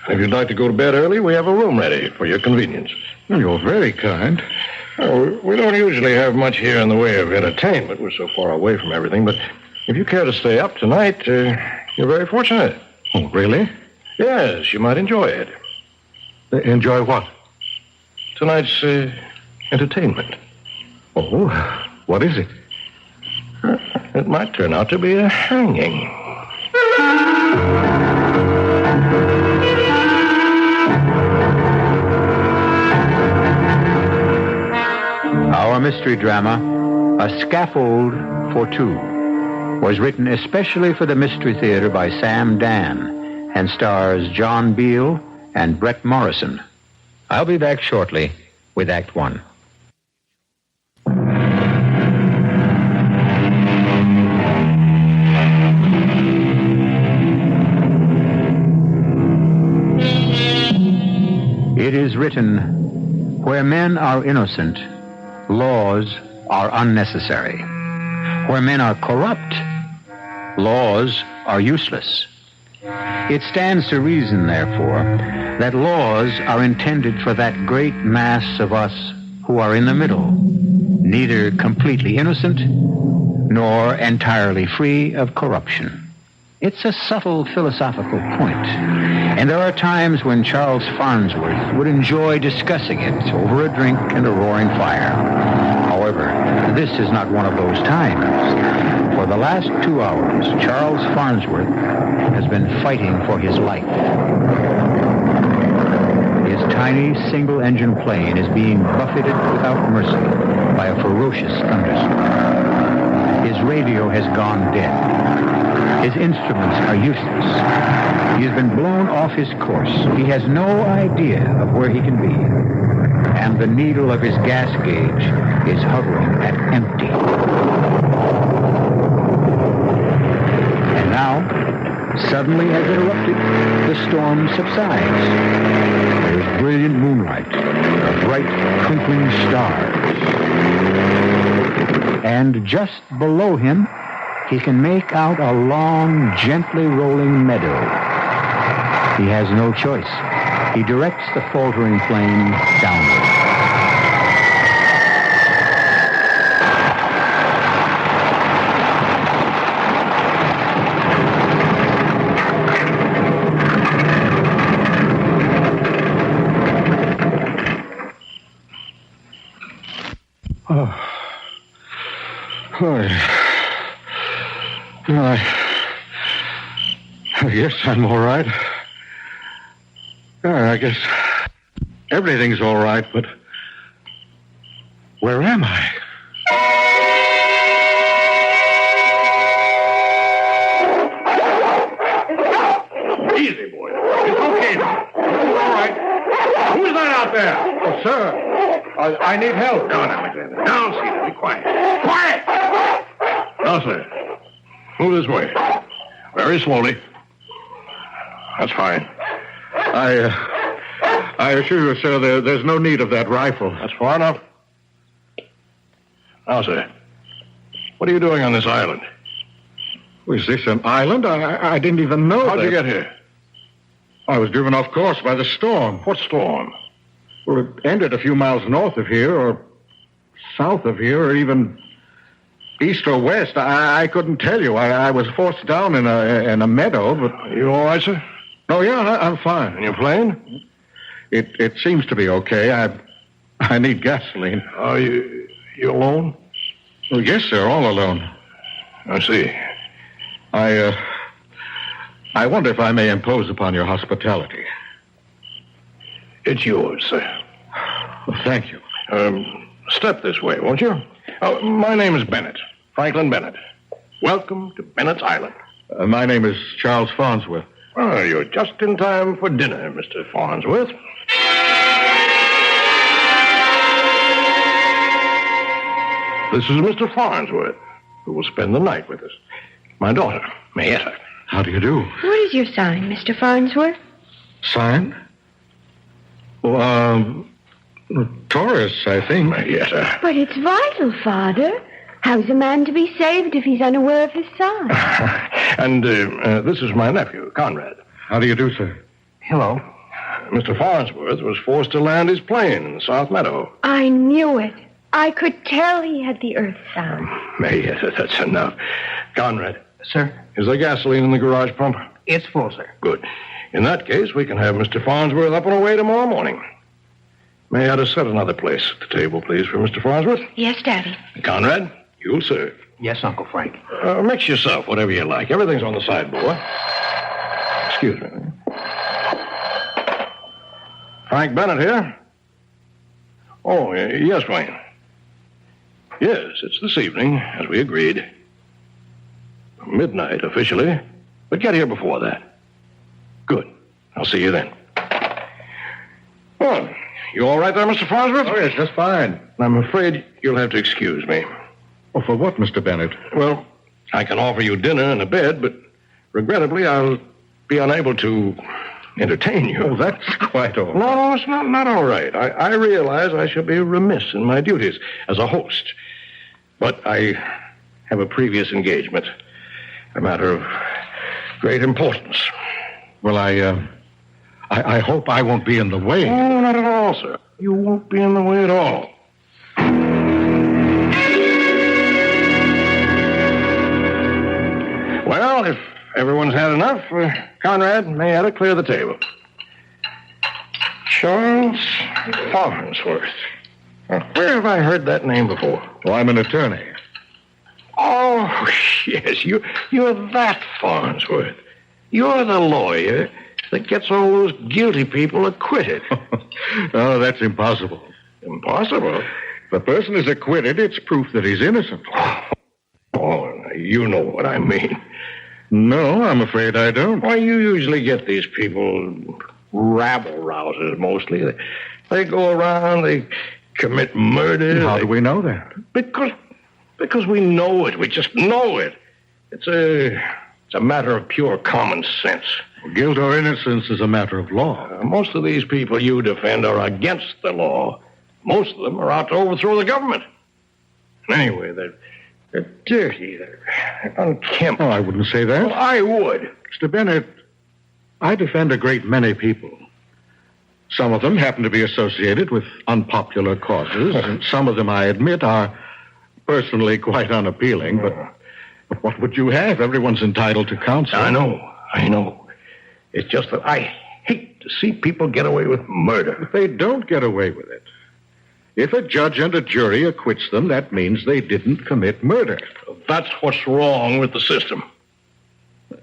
If you'd like to go to bed early, we have a room ready for your convenience. You're very kind. We don't usually have much here in the way of entertainment. We're so far away from everything. But if you care to stay up tonight, you're very fortunate. Oh, really? Yes, you might enjoy it. Enjoy what? Tonight's entertainment. Oh, what is it? It might turn out to be a hanging. Our mystery drama, A Scaffold for Two, was written especially for the Mystery Theater by Sam Dann and stars John Beal and Bret Morrison. I'll be back shortly with Act One. It is written, where men are innocent, laws are unnecessary. Where men are corrupt, laws are useless. It stands to reason, therefore, that laws are intended for that great mass of us who are in the middle, neither completely innocent nor entirely free of corruption. It's a subtle philosophical point, and there are times when Charles Farnsworth would enjoy discussing it over a drink and a roaring fire. However, this is not one of those times. For the last 2 hours, Charles Farnsworth has been fighting for his life. His tiny single-engine plane is being buffeted without mercy by a ferocious thunderstorm. His radio has gone dead. His instruments are useless. He has been blown off his course. He has no idea of where he can be. And the needle of his gas gauge is hovering at empty. And now, suddenly as it erupted, the storm subsides. There is brilliant moonlight, bright twinkling stars. And just below him, he can make out a long, gently rolling meadow. He has no choice. He directs the faltering plane downward. I guess I'm all right. I guess everything's all right, but where am I? Easy, boy. It's okay now. It's all right. Who's that out there? Oh, sir, I need help. Now, Alexander. Now, Cedar, be quiet. Quiet! Now, sir. Move this way. Very slowly. That's fine. I assure you, sir, there's no need of that rifle. That's far enough. Now, sir, what are you doing on this island? Was this an island? I didn't even know How'd you get here? I was driven off course by the storm. What storm? Well, it ended a few miles north of here, or south of here, or even east or west. I couldn't tell you. I was forced down in a meadow, but... Are you all right, sir? Oh, yeah, I'm fine. And your plane? It seems to be okay. I need gasoline. Are you alone? Well, yes, sir, all alone. I see. I wonder if I may impose upon your hospitality. It's yours, sir. Well, thank you. Step this way, won't you? My name is Bennett. Franklin Bennett. Welcome to Bennett's Island. My name is Charles Farnsworth. Oh, you're just in time for dinner, Mr. Farnsworth. This is Mr. Farnsworth, who will spend the night with us. My daughter, Mayetta. How do you do? What is your sign, Mr. Farnsworth? Sign? Well, Taurus, I think. Mayetta. But it's vital, Father. How's a man to be saved if he's unaware of his sign? And this is my nephew, Conrad. How do you do, sir? Hello. Mr. Farnsworth was forced to land his plane in the South Meadow. I knew it. I could tell he had the earth sound. Mayetta, that's enough. Conrad. Sir? Is there gasoline in the garage pump? It's full, sir. Good. In that case, we can have Mr. Farnsworth up and away tomorrow morning. May I just set another place at the table, please, for Mr. Farnsworth? Yes, Daddy. Conrad, you'll serve. Yes, Uncle Frank. Mix yourself, whatever you like. Everything's on the sideboard. Excuse me. Frank Bennett here. Oh, yes, Wayne. Yes, it's this evening, as we agreed. Midnight, officially. But get here before that. Good. I'll see you then. Well, you all right there, Mr. Farnsworth? Oh, yes, just fine. I'm afraid you'll have to excuse me. Oh, for what, Mr. Bennett? Well, I can offer you dinner and a bed, but regrettably, I'll be unable to entertain you. Oh, that's quite all right. No, it's not all right. I realize I shall be remiss in my duties as a host. But I have a previous engagement, a matter of great importance. Well, I hope I won't be in the way. Oh, not at all, sir. You won't be in the way at all. Well, if everyone's had enough, Conrad, may I clear the table. Charles Farnsworth. Where have I heard that name before? Well, I'm an attorney. Oh, yes, you're that Farnsworth. You're the lawyer that gets all those guilty people acquitted. Oh, that's impossible. Impossible? If a person is acquitted, it's proof that he's innocent. Oh, you know what I mean. No, I'm afraid I don't. Why, you usually get these people rabble-rousers, mostly. They go around, they commit murder. How do we know that? Because we know it. We just know it. It's a matter of pure common sense. Guilt or innocence is a matter of law. Most of these people you defend are against the law. Most of them are out to overthrow the government. Anyway, They're dirty. They're unkempt. Oh, I wouldn't say that. Well, I would. Mr. Bennett, I defend a great many people. Some of them happen to be associated with unpopular causes, and some of them, I admit, are personally quite unappealing, but what would you have? Everyone's entitled to counsel. I know. It's just that I hate to see people get away with murder. But they don't get away with it. If a judge and a jury acquits them, that means they didn't commit murder. That's what's wrong with the system.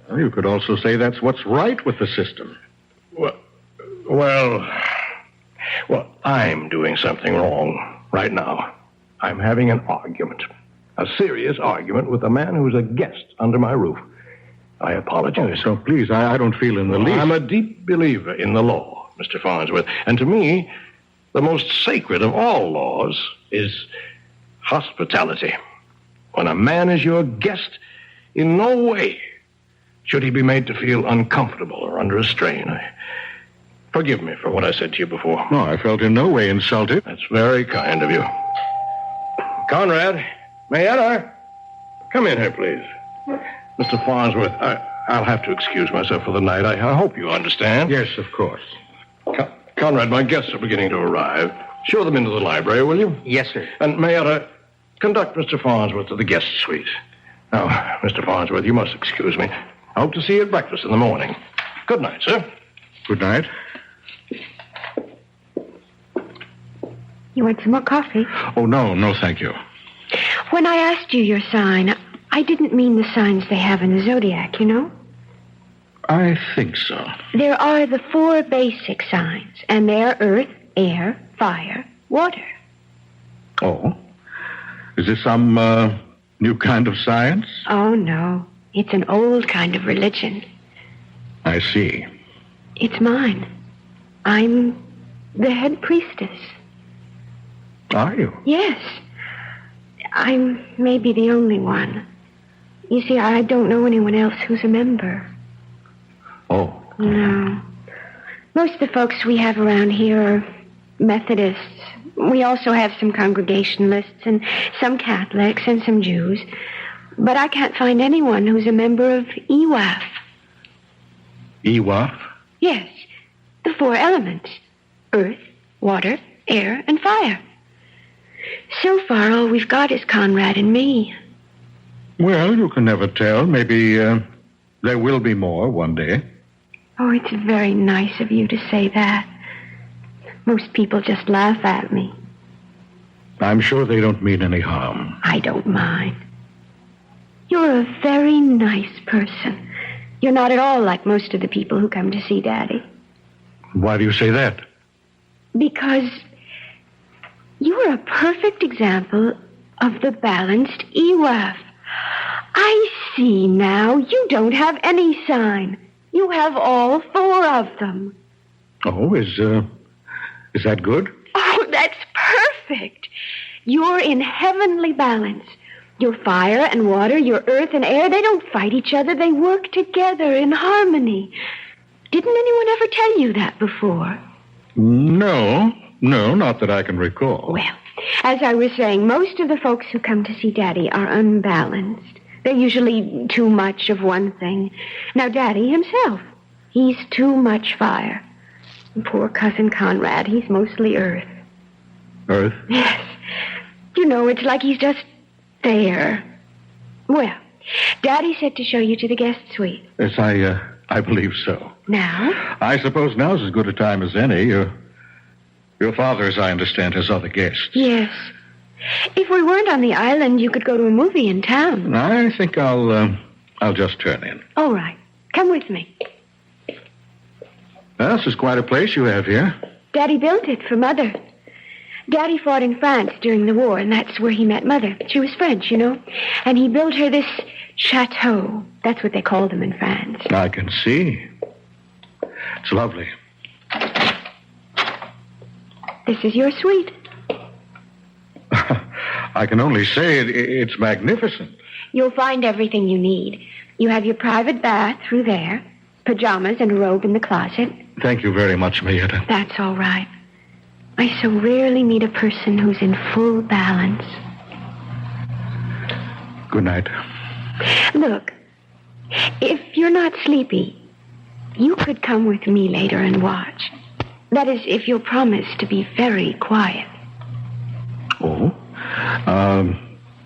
Well, you could also say that's what's right with the system. Well, I'm doing something wrong right now. I'm having an argument, a serious argument with a man who's a guest under my roof. I apologize. Oh, so please, I don't feel in the least. I'm a deep believer in the law, Mr. Farnsworth. And to me, the most sacred of all laws is hospitality. When a man is your guest, in no way should he be made to feel uncomfortable or under a strain. Forgive me for what I said to you before. No, I felt in no way insulted. That's very kind of you. Conrad, Mayetta, come in here, please. Mr. Farnsworth, I'll have to excuse myself for the night. I hope you understand. Yes, of course. Conrad, my guests are beginning to arrive. Show them into the library, will you? Yes, sir. And Mayetta, conduct Mr. Farnsworth to the guest suite. Now, Mr. Farnsworth, you must excuse me. I hope to see you at breakfast in the morning. Good night, sir. Good night. You want some more coffee? Oh, no, thank you. When I asked you your sign, I didn't mean the signs they have in the zodiac, you know? I think so. There are the 4 basic signs, and they're earth, air, fire, water. Oh? Is this some new kind of science? Oh, no. It's an old kind of religion. I see. It's mine. I'm the head priestess. Are you? Yes. I'm maybe the only one. You see, I don't know anyone else who's a member. Oh. No. Most of the folks we have around here are Methodists. We also have some Congregationalists and some Catholics and some Jews. But I can't find anyone who's a member of EWAF. EWAF? Yes. The 4 elements. Earth, water, air, and fire. So far, all we've got is Conrad and me. Well, you can never tell. Maybe there will be more one day. Oh, it's very nice of you to say that. Most people just laugh at me. I'm sure they don't mean any harm. I don't mind. You're a very nice person. You're not at all like most of the people who come to see Daddy. Why do you say that? Because you're a perfect example of the balanced EWAF. I see now. You don't have any sign. You have all 4 of them. Oh, is that good? Oh, that's perfect. You're in heavenly balance. Your fire and water, your earth and air, they don't fight each other. They work together in harmony. Didn't anyone ever tell you that before? No, not that I can recall. Well, as I was saying, most of the folks who come to see Daddy are unbalanced. They're usually too much of one thing. Now, Daddy himself, he's too much fire. And poor cousin Conrad, he's mostly earth. Earth? Yes. You know, it's like he's just there. Well, Daddy said to show you to the guest suite. Yes, I believe so. Now? I suppose now's as good a time as any. Your father, as I understand, has other guests. Yes. If we weren't on the island, you could go to a movie in town. I think I'll just turn in. All right. Come with me. Well, this is quite a place you have here. Daddy built it for Mother. Daddy fought in France during the war, and that's where he met Mother. She was French, you know. And he built her this chateau. That's what they call them in France. I can see. It's lovely. This is your suite. I can only say it's magnificent. You'll find everything you need. You have your private bath through there, pajamas and a robe in the closet. Thank you very much, Mayetta. That's all right. I so rarely meet a person who's in full balance. Good night. Look, if you're not sleepy, you could come with me later and watch. That is, if you'll promise to be very quiet. Oh?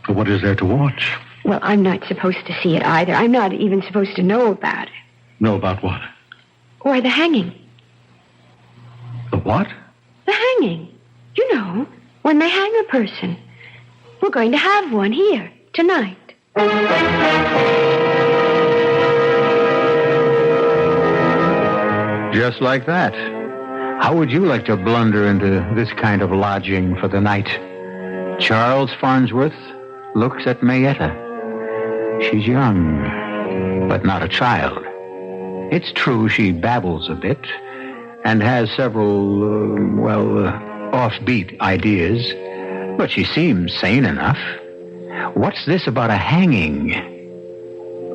What is there to watch? Well, I'm not supposed to see it either. I'm not even supposed to know about it. Know about what? Why, the hanging. The what? The hanging. You know, when they hang a person. We're going to have one here tonight. Just like that. How would you like to blunder into this kind of lodging for the night? Charles Farnsworth looks at Mayetta. She's young, but not a child. It's true she babbles a bit and has several, offbeat ideas, but she seems sane enough. What's this about a hanging?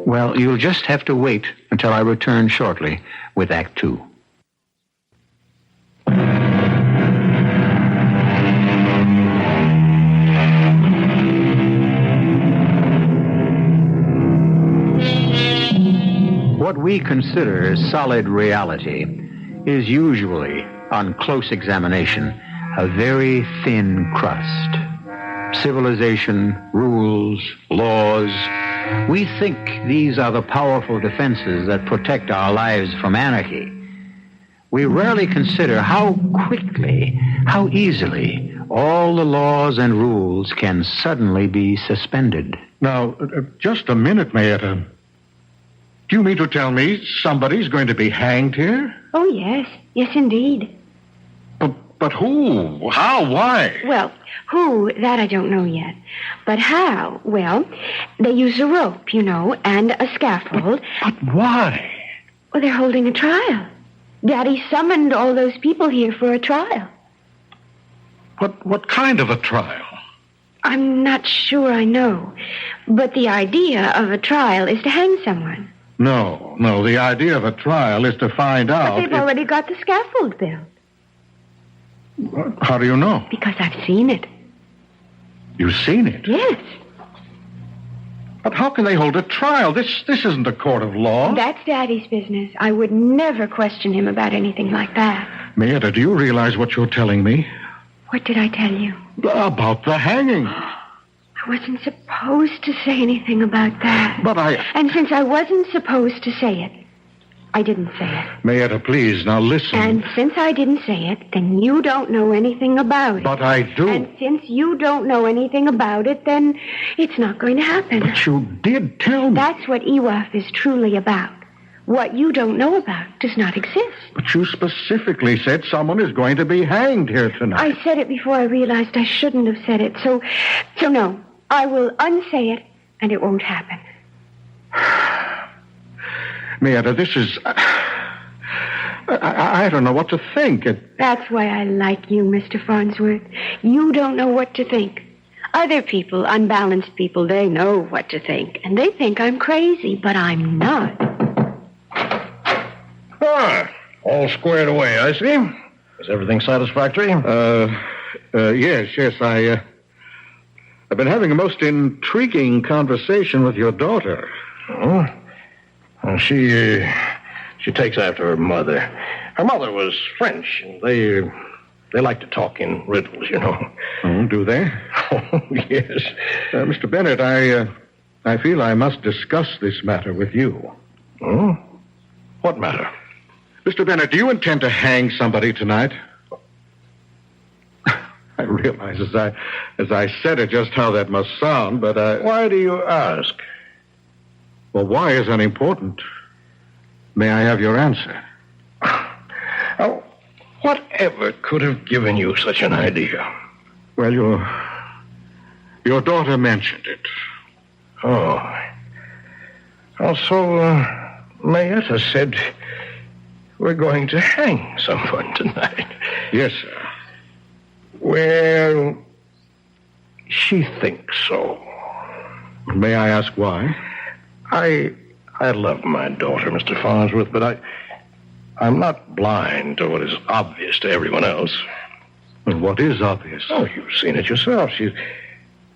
Well, you'll just have to wait until I return shortly with Act 2. What we consider solid reality is usually, on close examination, a very thin crust. Civilization, rules, laws. We think these are the powerful defenses that protect our lives from anarchy. We rarely consider how quickly, how easily, all the laws and rules can suddenly be suspended. Now, just a minute, Mayetta. Do you mean to tell me somebody's going to be hanged here? Oh, yes. Yes, indeed. But who? How? Why? Well, who, that I don't know yet. But how? Well, they use a rope, you know, and a scaffold. But why? Well, they're holding a trial. Daddy summoned all those people here for a trial. What kind of a trial? I'm not sure I know. But the idea of a trial is to hang someone. No. The idea of a trial is to find out. But they've already got the scaffold built. How do you know? Because I've seen it. You've seen it? Yes. But how can they hold a trial? This isn't a court of law. That's Daddy's business. I would never question him about anything like that. Mayetta, do you realize what you're telling me? What did I tell you? About the hanging. I wasn't supposed to say anything about that. But And since I wasn't supposed to say it, I didn't say it. Mayetta, please, now listen. And since I didn't say it, then you don't know anything about it. But I do. And since you don't know anything about it, then it's not going to happen. But you did tell me. That's what EWAF is truly about. What you don't know about does not exist. But you specifically said someone is going to be hanged here tonight. I said it before I realized I shouldn't have said it. So no, I will unsay it, and it won't happen. Mayetta, this is... I don't know what to think. That's why I like you, Mr. Farnsworth. You don't know what to think. Other people, unbalanced people, they know what to think. And they think I'm crazy, but I'm not. All squared away, I see. Is everything satisfactory? Yes. I've been having a most intriguing conversation with your daughter. Oh? She takes after her mother. Her mother was French, and they like to talk in riddles, you know. Oh, do they? Oh, yes. Mr. Bennett, I feel I must discuss this matter with you. Oh? What matter? Mr. Bennett, do you intend to hang somebody tonight? I realize as I said it just how that must sound, but Why do you ask? Well, why is unimportant. May I have your answer? Oh, whatever could have given you such an idea? Well, your daughter mentioned it. Oh. Also, Mayetta said we're going to hang someone tonight. Yes, sir. Well, she thinks so. May I ask why? I love my daughter, Mr. Farnsworth, but I'm not blind to what is obvious to everyone else. And what is obvious? Oh, you've seen it yourself.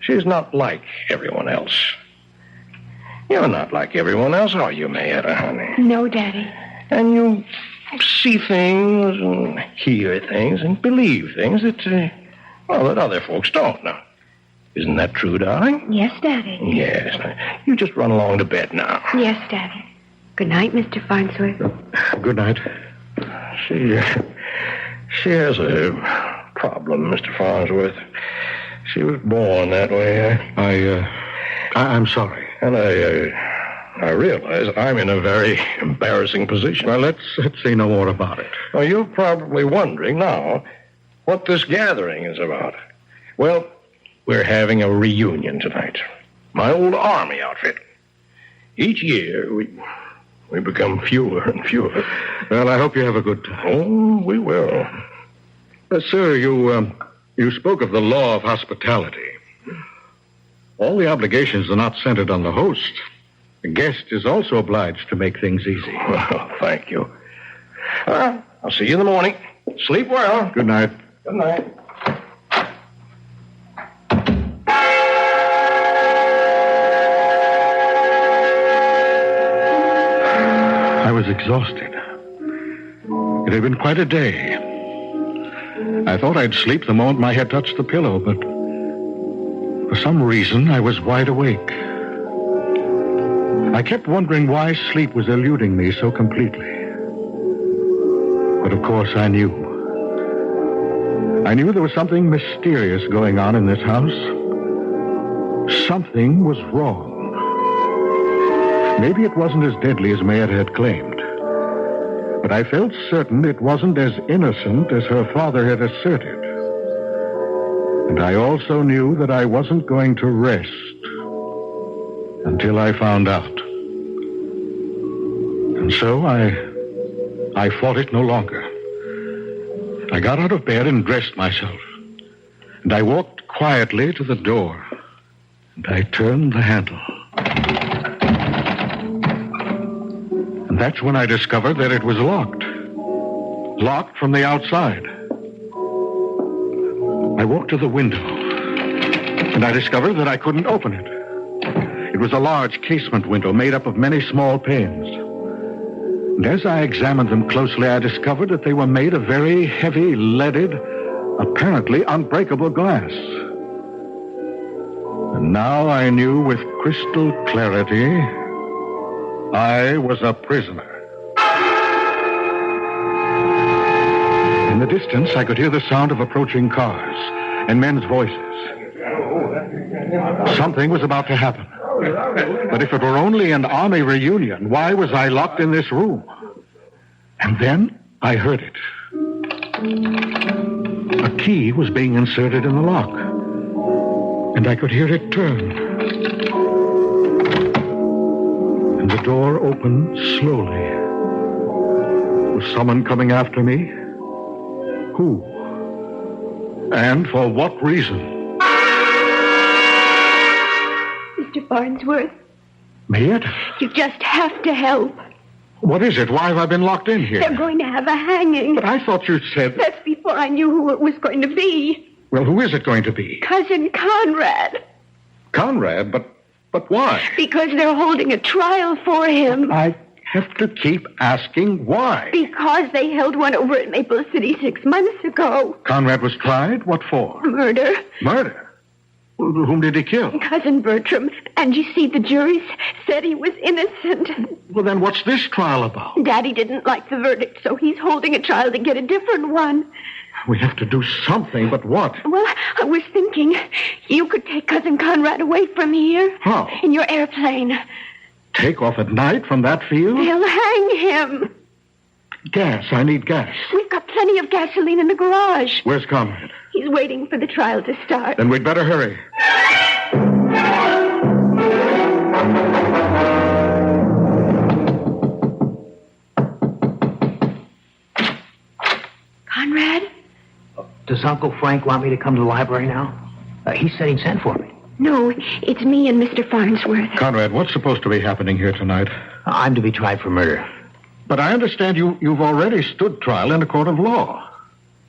She's not like everyone else. You're not like everyone else, are you, Mayetta, honey? No, Daddy. And you see things and hear things and believe things that, that other folks don't. Now, isn't that true, darling? Yes, Daddy. Yes. Now, you just run along to bed now. Yes, Daddy. Good night, Mr. Farnsworth. Good night. She has a problem, Mr. Farnsworth. She was born that way. I'm sorry. And I realize I'm in a very embarrassing position. Well, let's say no more about it. Well, you're probably wondering now what this gathering is about. Well, we're having a reunion tonight. My old army outfit. Each year, we become fewer and fewer. Well, I hope you have a good time. Oh, we will. Sir, you spoke of the law of hospitality. All the obligations are not centered on the host. The guest is also obliged to make things easy. Well, thank you. I'll see you in the morning. Sleep well. Good night. Good night. I was exhausted. It had been quite a day. I thought I'd sleep the moment my head touched the pillow, but for some reason I was wide awake. I kept wondering why sleep was eluding me so completely. But of course I knew. I knew there was something mysterious going on in this house. Something was wrong. Maybe it wasn't as deadly as Mayetta had claimed. But I felt certain it wasn't as innocent as her father had asserted. And I also knew that I wasn't going to rest until I found out. And so I fought it no longer. I got out of bed and dressed myself. And I walked quietly to the door. And I turned the handle. And that's when I discovered that it was locked. Locked from the outside. I walked to the window. And I discovered that I couldn't open it. It was a large casement window made up of many small panes. And as I examined them closely, I discovered that they were made of very heavy, leaded, apparently unbreakable glass. And now I knew with crystal clarity I was a prisoner. In the distance, I could hear the sound of approaching cars and men's voices. Something was about to happen. But if it were only an army reunion, why was I locked in this room? And then I heard it. A key was being inserted in the lock. And I could hear it turn. And the door opened slowly. Was someone coming after me? Who? And for what reason? Mr. Farnsworth. Mayetta? You just have to help. What is it? Why have I been locked in here? They're going to have a hanging. But I thought you said... That's before I knew who it was going to be. Well, who is it going to be? Cousin Conrad. Conrad? But why? Because they're holding a trial for him. I have to keep asking why. Because they held one over at Maple City 6 months ago. Conrad was tried? What for? Murder. Murder? Whom did he kill? Cousin Bertram. And you see, the jury said he was innocent. Well, then what's this trial about? Daddy didn't like the verdict, so he's holding a trial to get a different one. We have to do something, but what? Well, I was thinking you could take Cousin Conrad away from here. How? In your airplane. Take off at night from that field? They'll hang him. Gas. I need gas. We've got plenty of gasoline in the garage. Where's Conrad? He's waiting for the trial to start. Then we'd better hurry. Conrad? Does Uncle Frank want me to come to the library now? He said he'd send for me. No, it's me and Mr. Farnsworth. Conrad, what's supposed to be happening here tonight? I'm to be tried for murder. But I understand you've already stood trial in a court of law.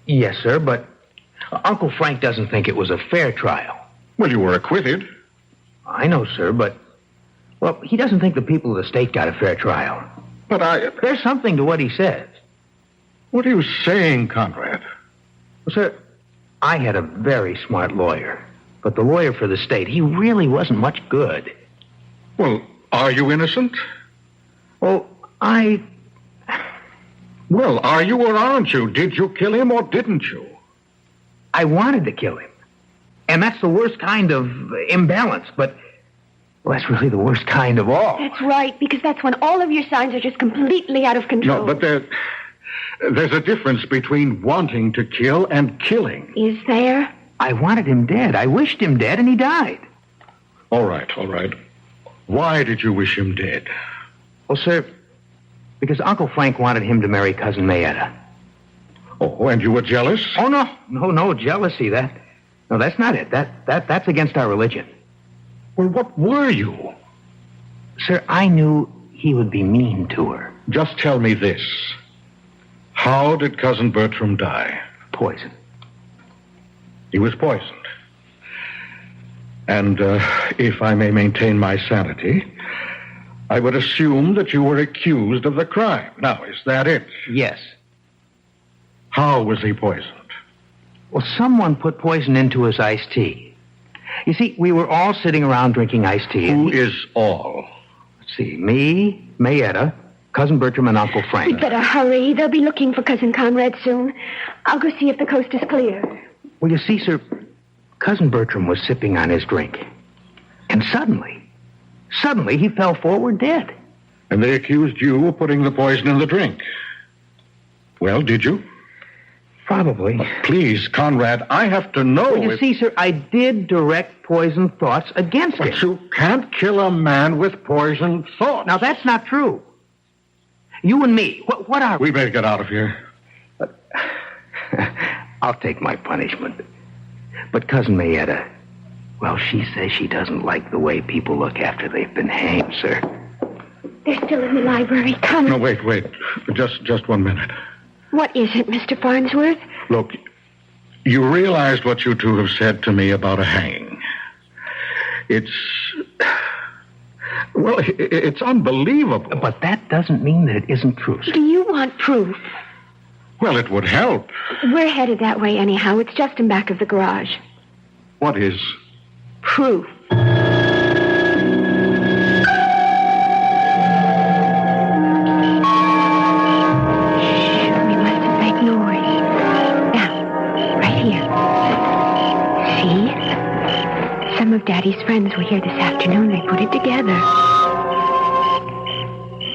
Yes, sir, but Uncle Frank doesn't think it was a fair trial. Well, you were acquitted. I know, sir, but Well, he doesn't think the people of the state got a fair trial. But There's something to what he says. What are you saying, Conrad? Well, sir, I had a very smart lawyer. But the lawyer for the state, he really wasn't much good. Well, are you innocent? Well, Well, are you or aren't you? Did you kill him or didn't you? I wanted to kill him. And that's the worst kind of imbalance, but... Well, that's really the worst kind of all. That's right, because that's when all of your signs are just completely out of control. No, but there's a difference between wanting to kill and killing. Is there? I wanted him dead. I wished him dead, and he died. All right. Why did you wish him dead? Well, sir, because Uncle Frank wanted him to marry Cousin Mayetta. Oh, and you were jealous? Oh, no, jealousy. No, that's not it. That's against our religion. Well, what were you? Sir, I knew he would be mean to her. Just tell me this. How did Cousin Bertram die? Poison. He was poisoned. And if I may maintain my sanity, I would assume that you were accused of the crime. Now, is that it? Yes. How was he poisoned? Well, someone put poison into his iced tea. You see, we were all sitting around drinking iced tea. Who is all? Let's see, me, Mayetta, Cousin Bertram, and Uncle Frank. We'd better hurry. They'll be looking for Cousin Conrad soon. I'll go see if the coast is clear. Well, you see, sir, Cousin Bertram was sipping on his drink. And suddenly he fell forward dead. And they accused you of putting the poison in the drink. Well, did you? Probably. Please, Conrad, I have to know. Well, you see, sir, I did direct poison thoughts against him. But you can't kill a man with poisoned thoughts. Now, that's not true. You and me, what are we? We better get out of here. I'll take my punishment. But Cousin Mayetta, well, she says she doesn't like the way people look after they've been hanged, sir. They're still in the library. Come. No, wait. Just 1 minute. What is it, Mr. Farnsworth? Look, you realized what you two have said to me about a hanging. It's unbelievable. But that doesn't mean that it isn't true, sir. Do you want proof? Well, it would help. We're headed that way anyhow. It's just in back of the garage. What is? Proof. Some of Daddy's friends were here this afternoon. They put it together.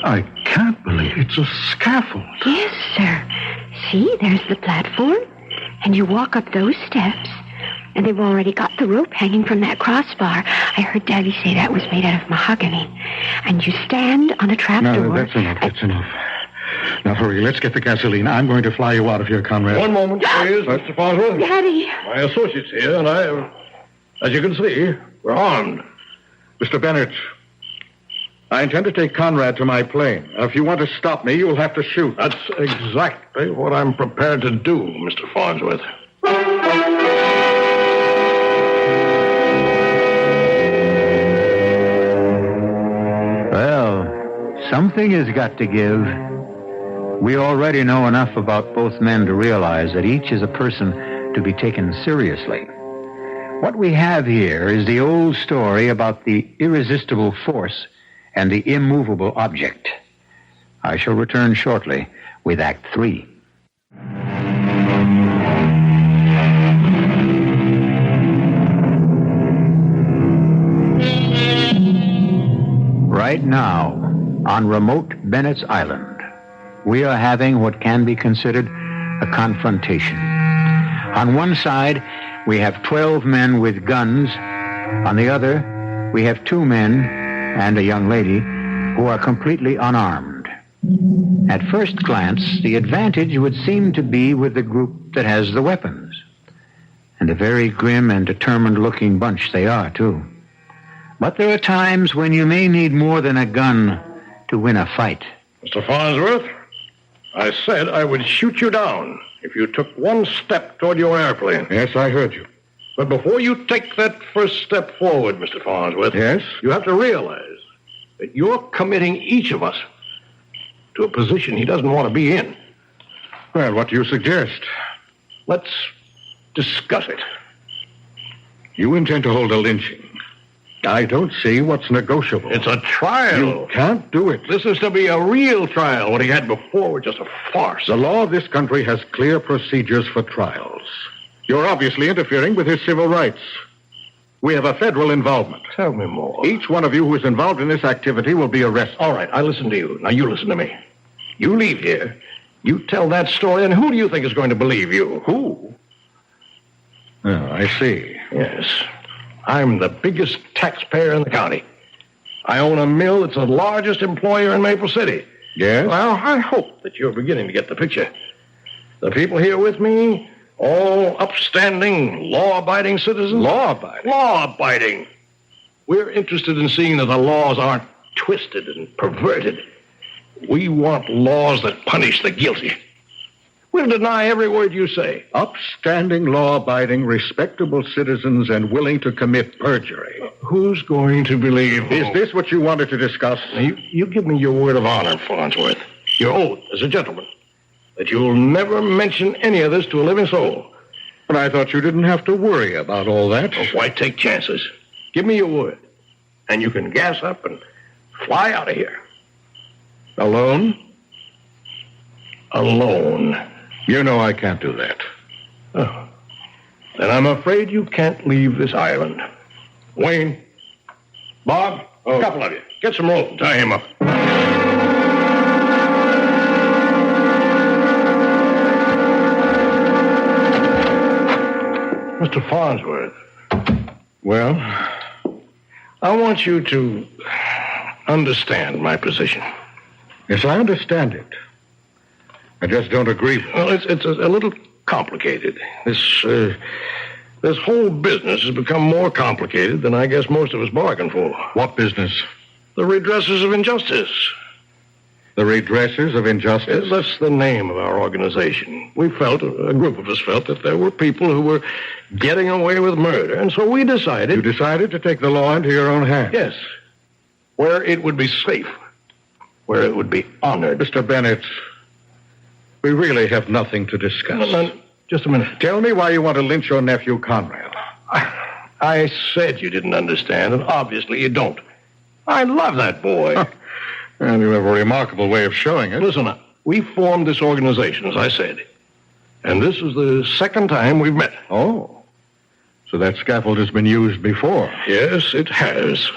I can't believe it's a scaffold. Yes, sir. See, there's the platform. And you walk up those steps. And they've already got the rope hanging from that crossbar. I heard Daddy say that was made out of mahogany. And you stand on a trapdoor. No, that's enough. Now, hurry. Let's get the gasoline. I'm going to fly you out of here, Conrad. One moment, please, Mr. Farnsworth. Daddy. My associate's here, and as you can see, we're armed. Mr. Bennett, I intend to take Conrad to my plane. Now, if you want to stop me, you'll have to shoot. That's exactly what I'm prepared to do, Mr. Farnsworth. Well, something has got to give. We already know enough about both men to realize that each is a person to be taken seriously. What we have here is the old story about the irresistible force and the immovable object. I shall return shortly with Act 3. Right now, on remote Bennett's Island, we are having what can be considered a confrontation. On one side, we have 12 men with guns. On the other, we have 2 men and a young lady who are completely unarmed. At first glance, the advantage would seem to be with the group that has the weapons. And a very grim and determined-looking bunch they are, too. But there are times when you may need more than a gun to win a fight. Mr. Farnsworth, I said I would shoot you down if you took one step toward your airplane. Yes, I heard you. But before you take that first step forward, Mr. Farnsworth... Yes? You have to realize that you're committing each of us to a position he doesn't want to be in. Well, what do you suggest? Let's discuss it. You intend to hold a lynching. I don't see what's negotiable. It's a trial. You can't do it. This is to be a real trial. What he had before was just a farce. The law of this country has clear procedures for trials. You're obviously interfering with his civil rights. We have a federal involvement. Tell me more. Each one of you who is involved in this activity will be arrested. All right, I listen to you. Now you listen to me. You leave here. You tell that story, and who do you think is going to believe you? Who? Oh, I see. Yes. I'm the biggest taxpayer in the county. I own a mill that's the largest employer in Maple City. Yes? Well, I hope that you're beginning to get the picture. The people here with me, all upstanding, law-abiding citizens. Law-abiding? Law-abiding. We're interested in seeing that the laws aren't twisted and perverted. We want laws that punish the guilty. We'll deny every word you say. Upstanding, law-abiding, respectable citizens and willing to commit perjury. Who's going to believe who? Is this what you wanted to discuss? You give me your word of honor, Farnsworth. Your oath as a gentleman. That you'll never mention any of this to a living soul. But I thought you didn't have to worry about all that. Oh, why take chances? Give me your word. And you can gas up and fly out of here. Alone? Alone. You know I can't do that. Oh. Then I'm afraid you can't leave this island. Wayne, Bob, a couple of you. Get some rope and tie him up. Mr. Farnsworth. Well? I want you to understand my position. Yes, I understand it. I just don't agree with it. Well, it's a little complicated. This whole business has become more complicated than I guess most of us bargained for. What business? The redressers of injustice. The redressers of injustice? That's the name of our organization. We felt, a group of us felt, that there were people who were getting away with murder, and so we decided... You decided to take the law into your own hands? Yes. Where it would be safe. Where it would be honored. Mr. Bennett, we really have nothing to discuss. No, just a minute. Tell me why you want to lynch your nephew, Conrad. I said you didn't understand, and obviously you don't. I love that boy. And you have a remarkable way of showing it. Listen, we formed this organization, as I said. And this is the second time we've met. Oh. So that scaffold has been used before. Yes, it has.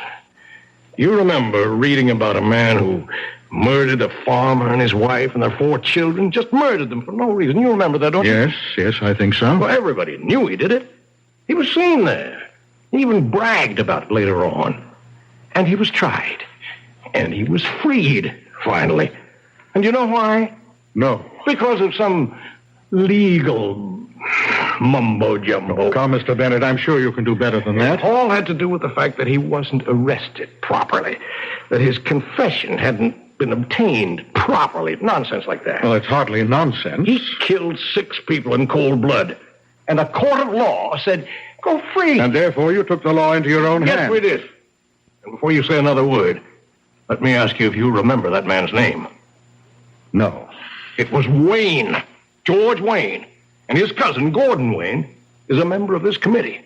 You remember reading about a man who murdered a farmer and his wife and their 4 children? Just murdered them for no reason. You remember that, don't you? Yes, I think so. Well, everybody knew he did it. He was seen there. He even bragged about it later on. And he was tried. And he was freed, finally. And you know why? No. Because of some legal mumbo-jumbo. Oh, come, Mr. Bennett, I'm sure you can do better than that. It all had to do with the fact that he wasn't arrested properly. That his confession hadn't been obtained properly. Nonsense like that. Well, it's hardly nonsense. He killed 6 people in cold blood. And a court of law said, go free. And therefore you took the law into your own hands. Yes, we did. And before you say another word, let me ask you if you remember that man's name. No. It was Wayne. George Wayne. And his cousin, Gordon Wayne, is a member of this committee.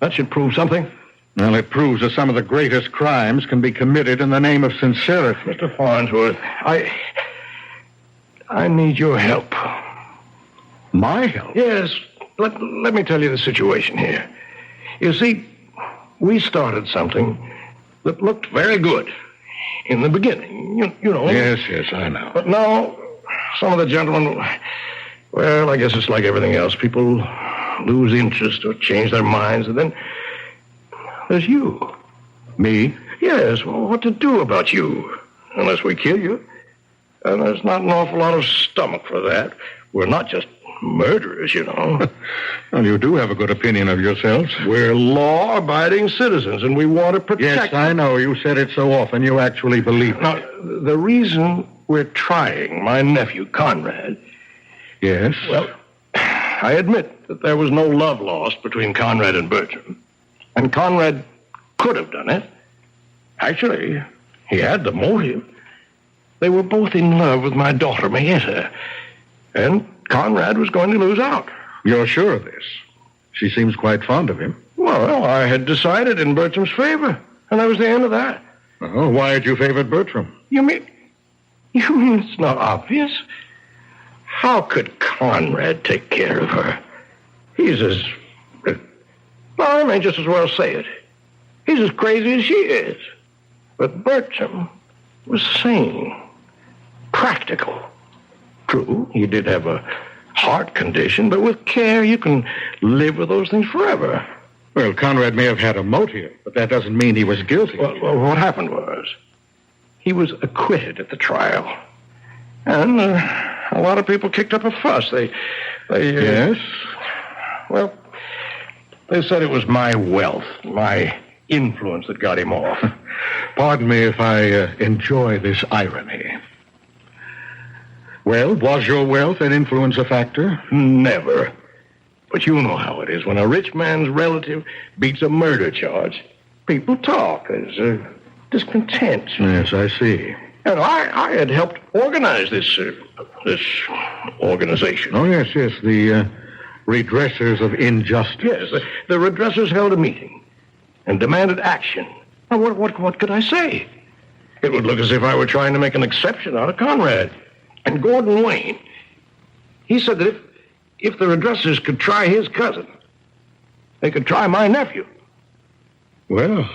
That should prove something. Well, it proves that some of the greatest crimes can be committed in the name of sincerity. Mr. Farnsworth, I need your help. My help? Yes. Let me tell you the situation here. You see, we started something that looked very good in the beginning. You know. Yes, I know. But now, some of the gentlemen, well, I guess it's like everything else. People lose interest or change their minds, and then there's you. Me? Yes, well, what to do about you? Unless we kill you. And there's not an awful lot of stomach for that. We're not just murderers, you know. Well, you do have a good opinion of yourselves. We're law-abiding citizens, and we want to protect... Yes, I know. You said it so often. You actually believe it. Now, the reason we're trying my nephew, Conrad... Yes? Well, I admit that there was no love lost between Conrad and Bertram. And Conrad could have done it. Actually, He had the motive. They were both in love with my daughter, Mayetta. And Conrad was going to lose out. You're sure of this? She seems quite fond of him. Well, I had decided in Bertram's favor, and that was the end of that. Oh, why had you favored Bertram? You mean it's not obvious? How could Conrad take care of her? He's as... Well, I may just as well say it. He's as crazy as she is. But Bertram was sane, practical. True, he did have a heart condition, but with care, you can live with those things forever. Well, Conrad may have had a motive, but that doesn't mean he was guilty. Well, what happened was, he was acquitted at the trial. And a lot of people kicked up a fuss. They Yes? Well, they said it was my wealth, my influence that got him off. Pardon me if I enjoy this irony. Well, was your wealth and influence a factor? Never. But you know how it is. When a rich man's relative beats a murder charge, people talk. There's discontent. Yes, I see. And I had helped organize this organization. Oh, yes, the redressers of injustice. Yes, the redressers held a meeting and demanded action. Now, what could I say? It would look as if I were trying to make an exception out of Conrad. And Gordon Wayne, he said that if the redressers could try his cousin, they could try my nephew. Well,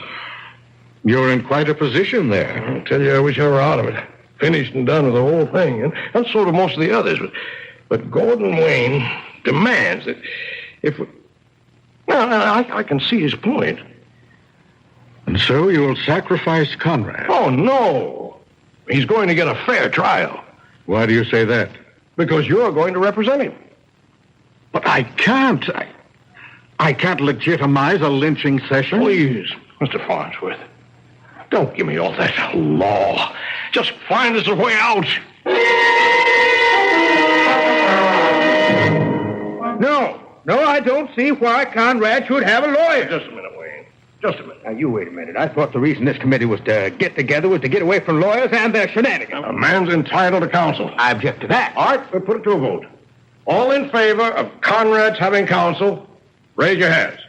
you're in quite a position there. I tell you, I wish I were out of it. Finished and done with the whole thing. And so do most of the others. But Gordon Wayne demands that if... I can see his point. And so you'll sacrifice Conrad? Oh, no. He's going to get a fair trial. Why do you say that? Because you're going to represent him. But I can't. I can't legitimize a lynching session. Please, Mr. Farnsworth, don't give me all that law. Just find us a way out. No, I don't see why Conrad should have a lawyer. Just a minute, Wayne. Just a minute. Now, you wait a minute. I thought the reason this committee was to get together was to get away from lawyers and their shenanigans. A man's entitled to counsel. I object to that. All right, we'll put it to a vote. All in favor of Conrad's having counsel, raise your hands.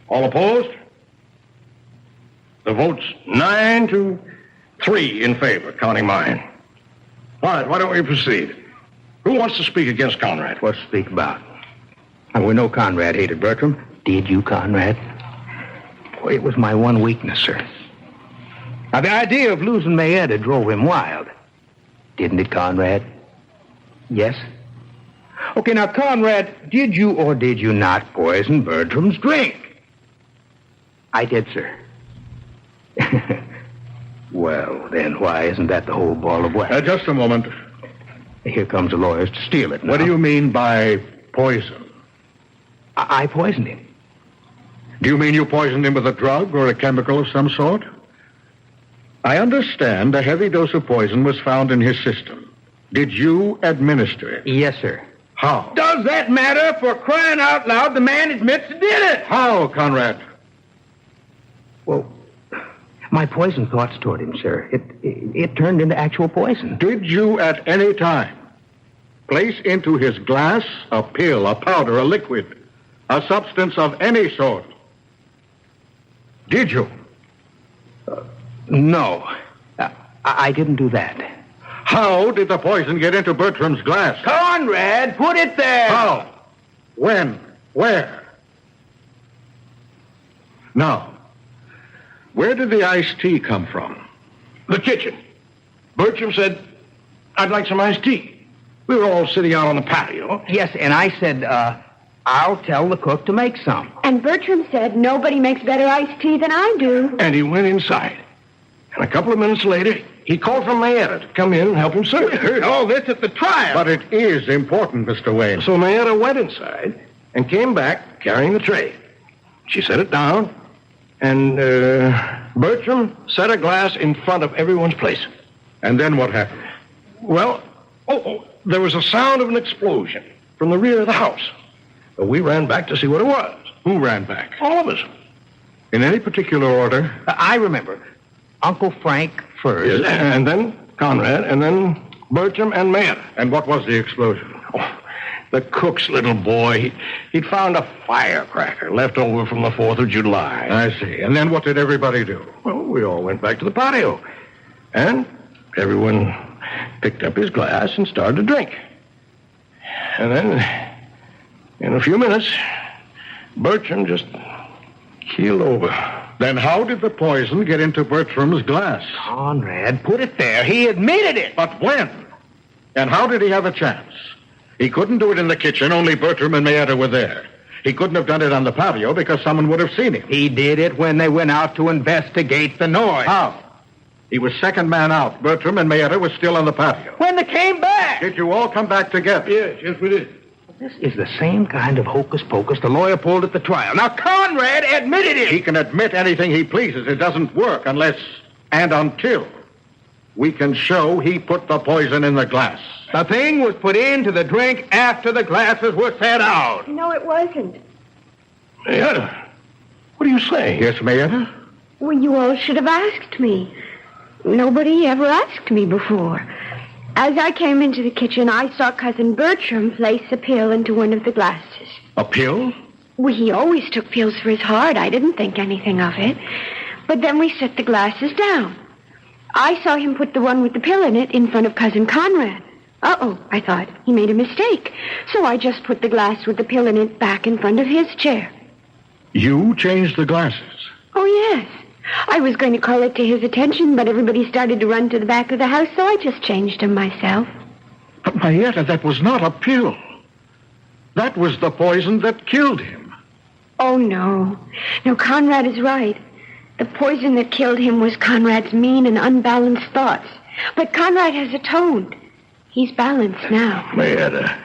All opposed? The vote's 9-3 in favor, counting mine. All right, why don't we proceed? Who wants to speak against Conrad? What to speak about? And we know Conrad hated Bertram. Did you, Conrad? Well, it was my one weakness, sir. Now, the idea of losing Mayetta drove him wild. Didn't it, Conrad? Yes? Okay, now, Conrad, did you or did you not poison Bertram's drink? I did, sir. Well, then why isn't that the whole ball of wax? Just a moment. Here comes the lawyers to steal it now. What do you mean by poison? I poisoned him. Do you mean you poisoned him with a drug or a chemical of some sort? I understand a heavy dose of poison was found in his system. Did you administer it? Yes, sir. How? Does that matter? For crying out loud, the man admits he did it. How, Conrad? Well, my poison thoughts toward him, sir. It turned into actual poison. Did you at any time place into his glass a pill, a powder, a liquid, a substance of any sort? Did you? No. I didn't do that. How did the poison get into Bertram's glass? Conrad, put it there! How? When? Where? Now, where did the iced tea come from? The kitchen. Bertram said, I'd like some iced tea. We were all sitting out on the patio. Yes, and I said, I'll tell the cook to make some. And Bertram said, nobody makes better iced tea than I do. And he went inside. And a couple of minutes later, he called for Mayetta to come in and help him serve. We heard all this at the trial. But it is important, Mr. Wayne. So Mayetta went inside and came back carrying the tray. She set it down, and Bertram set a glass in front of everyone's place. And then what happened? Well, there was a sound of an explosion from the rear of the house. We ran back to see what it was. Who ran back? All of us. In any particular order? I remember. Uncle Frank first. Yes, and then Conrad, and then Bertram and Mayer. And what was the explosion? Oh, the cook's little boy, he'd found a firecracker left over from the 4th of July. I see. And then what did everybody do? Well, we all went back to the patio. And everyone picked up his glass and started to drink. And then, in a few minutes, Bertram just keeled over. Then how did the poison get into Bertram's glass? Conrad put it there. He admitted it. But when? And how did he have a chance? He couldn't do it in the kitchen. Only Bertram and Mayetta were there. He couldn't have done it on the patio because someone would have seen him. He did it when they went out to investigate the noise. How? He was second man out. Bertram and Mayetta were still on the patio. When they came back. Did you all come back together? Yes, we did. This is the same kind of hocus pocus the lawyer pulled at the trial. Now, Conrad admitted it. He can admit anything he pleases. It doesn't work unless and until we can show he put the poison in the glass. The thing was put into the drink after the glasses were set out. No, it wasn't. Mayetta, what do you say? Yes, Mayetta? Well, you all should have asked me. Nobody ever asked me before. As I came into the kitchen, I saw Cousin Bertram place a pill into one of the glasses. A pill? Well, he always took pills for his heart. I didn't think anything of it. But then we set the glasses down. I saw him put the one with the pill in it in front of Cousin Conrad. Uh-oh, I thought. He made a mistake. So I just put the glass with the pill in it back in front of his chair. You changed the glasses? Oh, yes. I was going to call it to his attention, but everybody started to run to the back of the house, so I just changed them myself. But, Mayetta, that was not a pill. That was the poison that killed him. Oh, no. No, Conrad is right. The poison that killed him was Conrad's mean and unbalanced thoughts. But Conrad has atoned. He's balanced now. Mayetta,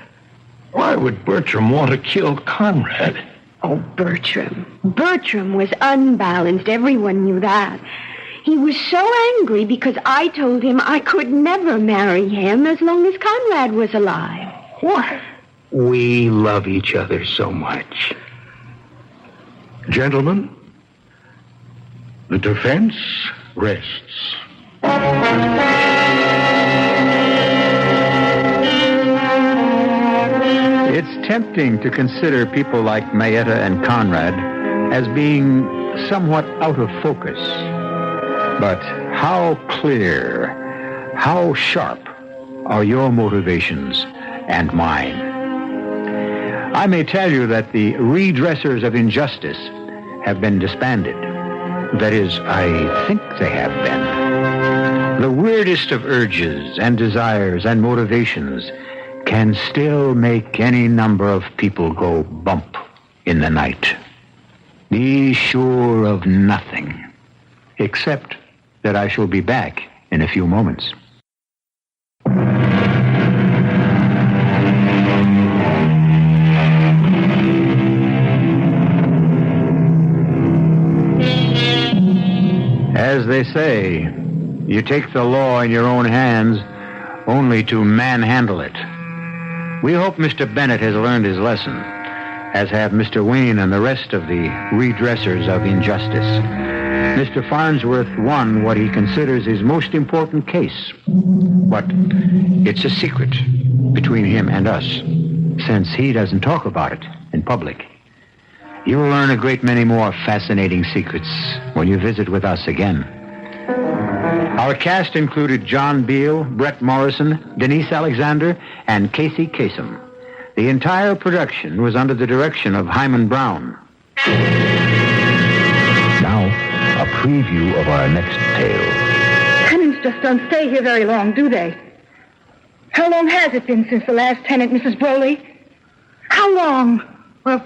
why would Bertram want to kill Conrad? Oh, Bertram. Bertram was unbalanced. Everyone knew that. He was so angry because I told him I could never marry him as long as Conrad was alive. What? We love each other so much. Gentlemen, the defense rests. It's tempting to consider people like Mayetta and Conrad as being somewhat out of focus. But how clear, how sharp are your motivations and mine? I may tell you that the redressers of injustice have been disbanded. That is, I think they have been. The weirdest of urges and desires and motivations can still make any number of people go bump in the night. Be sure of nothing, except that I shall be back in a few moments. As they say, you take the law in your own hands only to manhandle it. We hope Mr. Bennett has learned his lesson, as have Mr. Wayne and the rest of the redressers of injustice. Mr. Farnsworth won what he considers his most important case. But it's a secret between him and us, since he doesn't talk about it in public. You'll learn a great many more fascinating secrets when you visit with us again. Our cast included John Beal, Bret Morrison, Denise Alexander, and Casey Kasem. The entire production was under the direction of Hyman Brown. Now, a preview of our next tale. Tenants just don't stay here very long, do they? How long has it been since the last tenant, Mrs. Broley? How long? Well,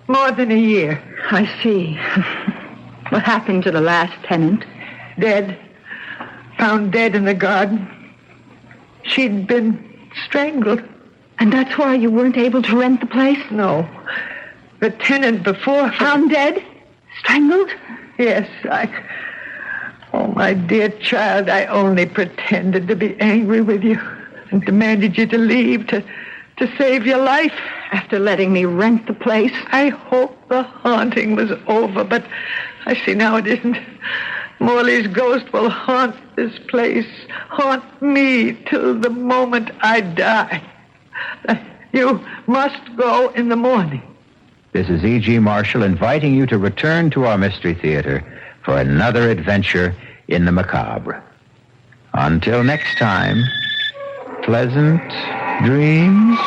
more than a year. I see. What happened to the last tenant? Dead. Found dead in the garden. She'd been strangled. And that's why you weren't able to rent the place? No. The tenant before... Found dead? Strangled? Yes, Oh, my dear child, I only pretended to be angry with you and demanded you to leave to save your life. After letting me rent the place? I hoped the haunting was over, but I see now it isn't. Morley's ghost will haunt this place, haunt me till the moment I die. You must go in the morning. This is E.G. Marshall inviting you to return to our Mystery Theater for another adventure in the macabre. Until next time, pleasant dreams.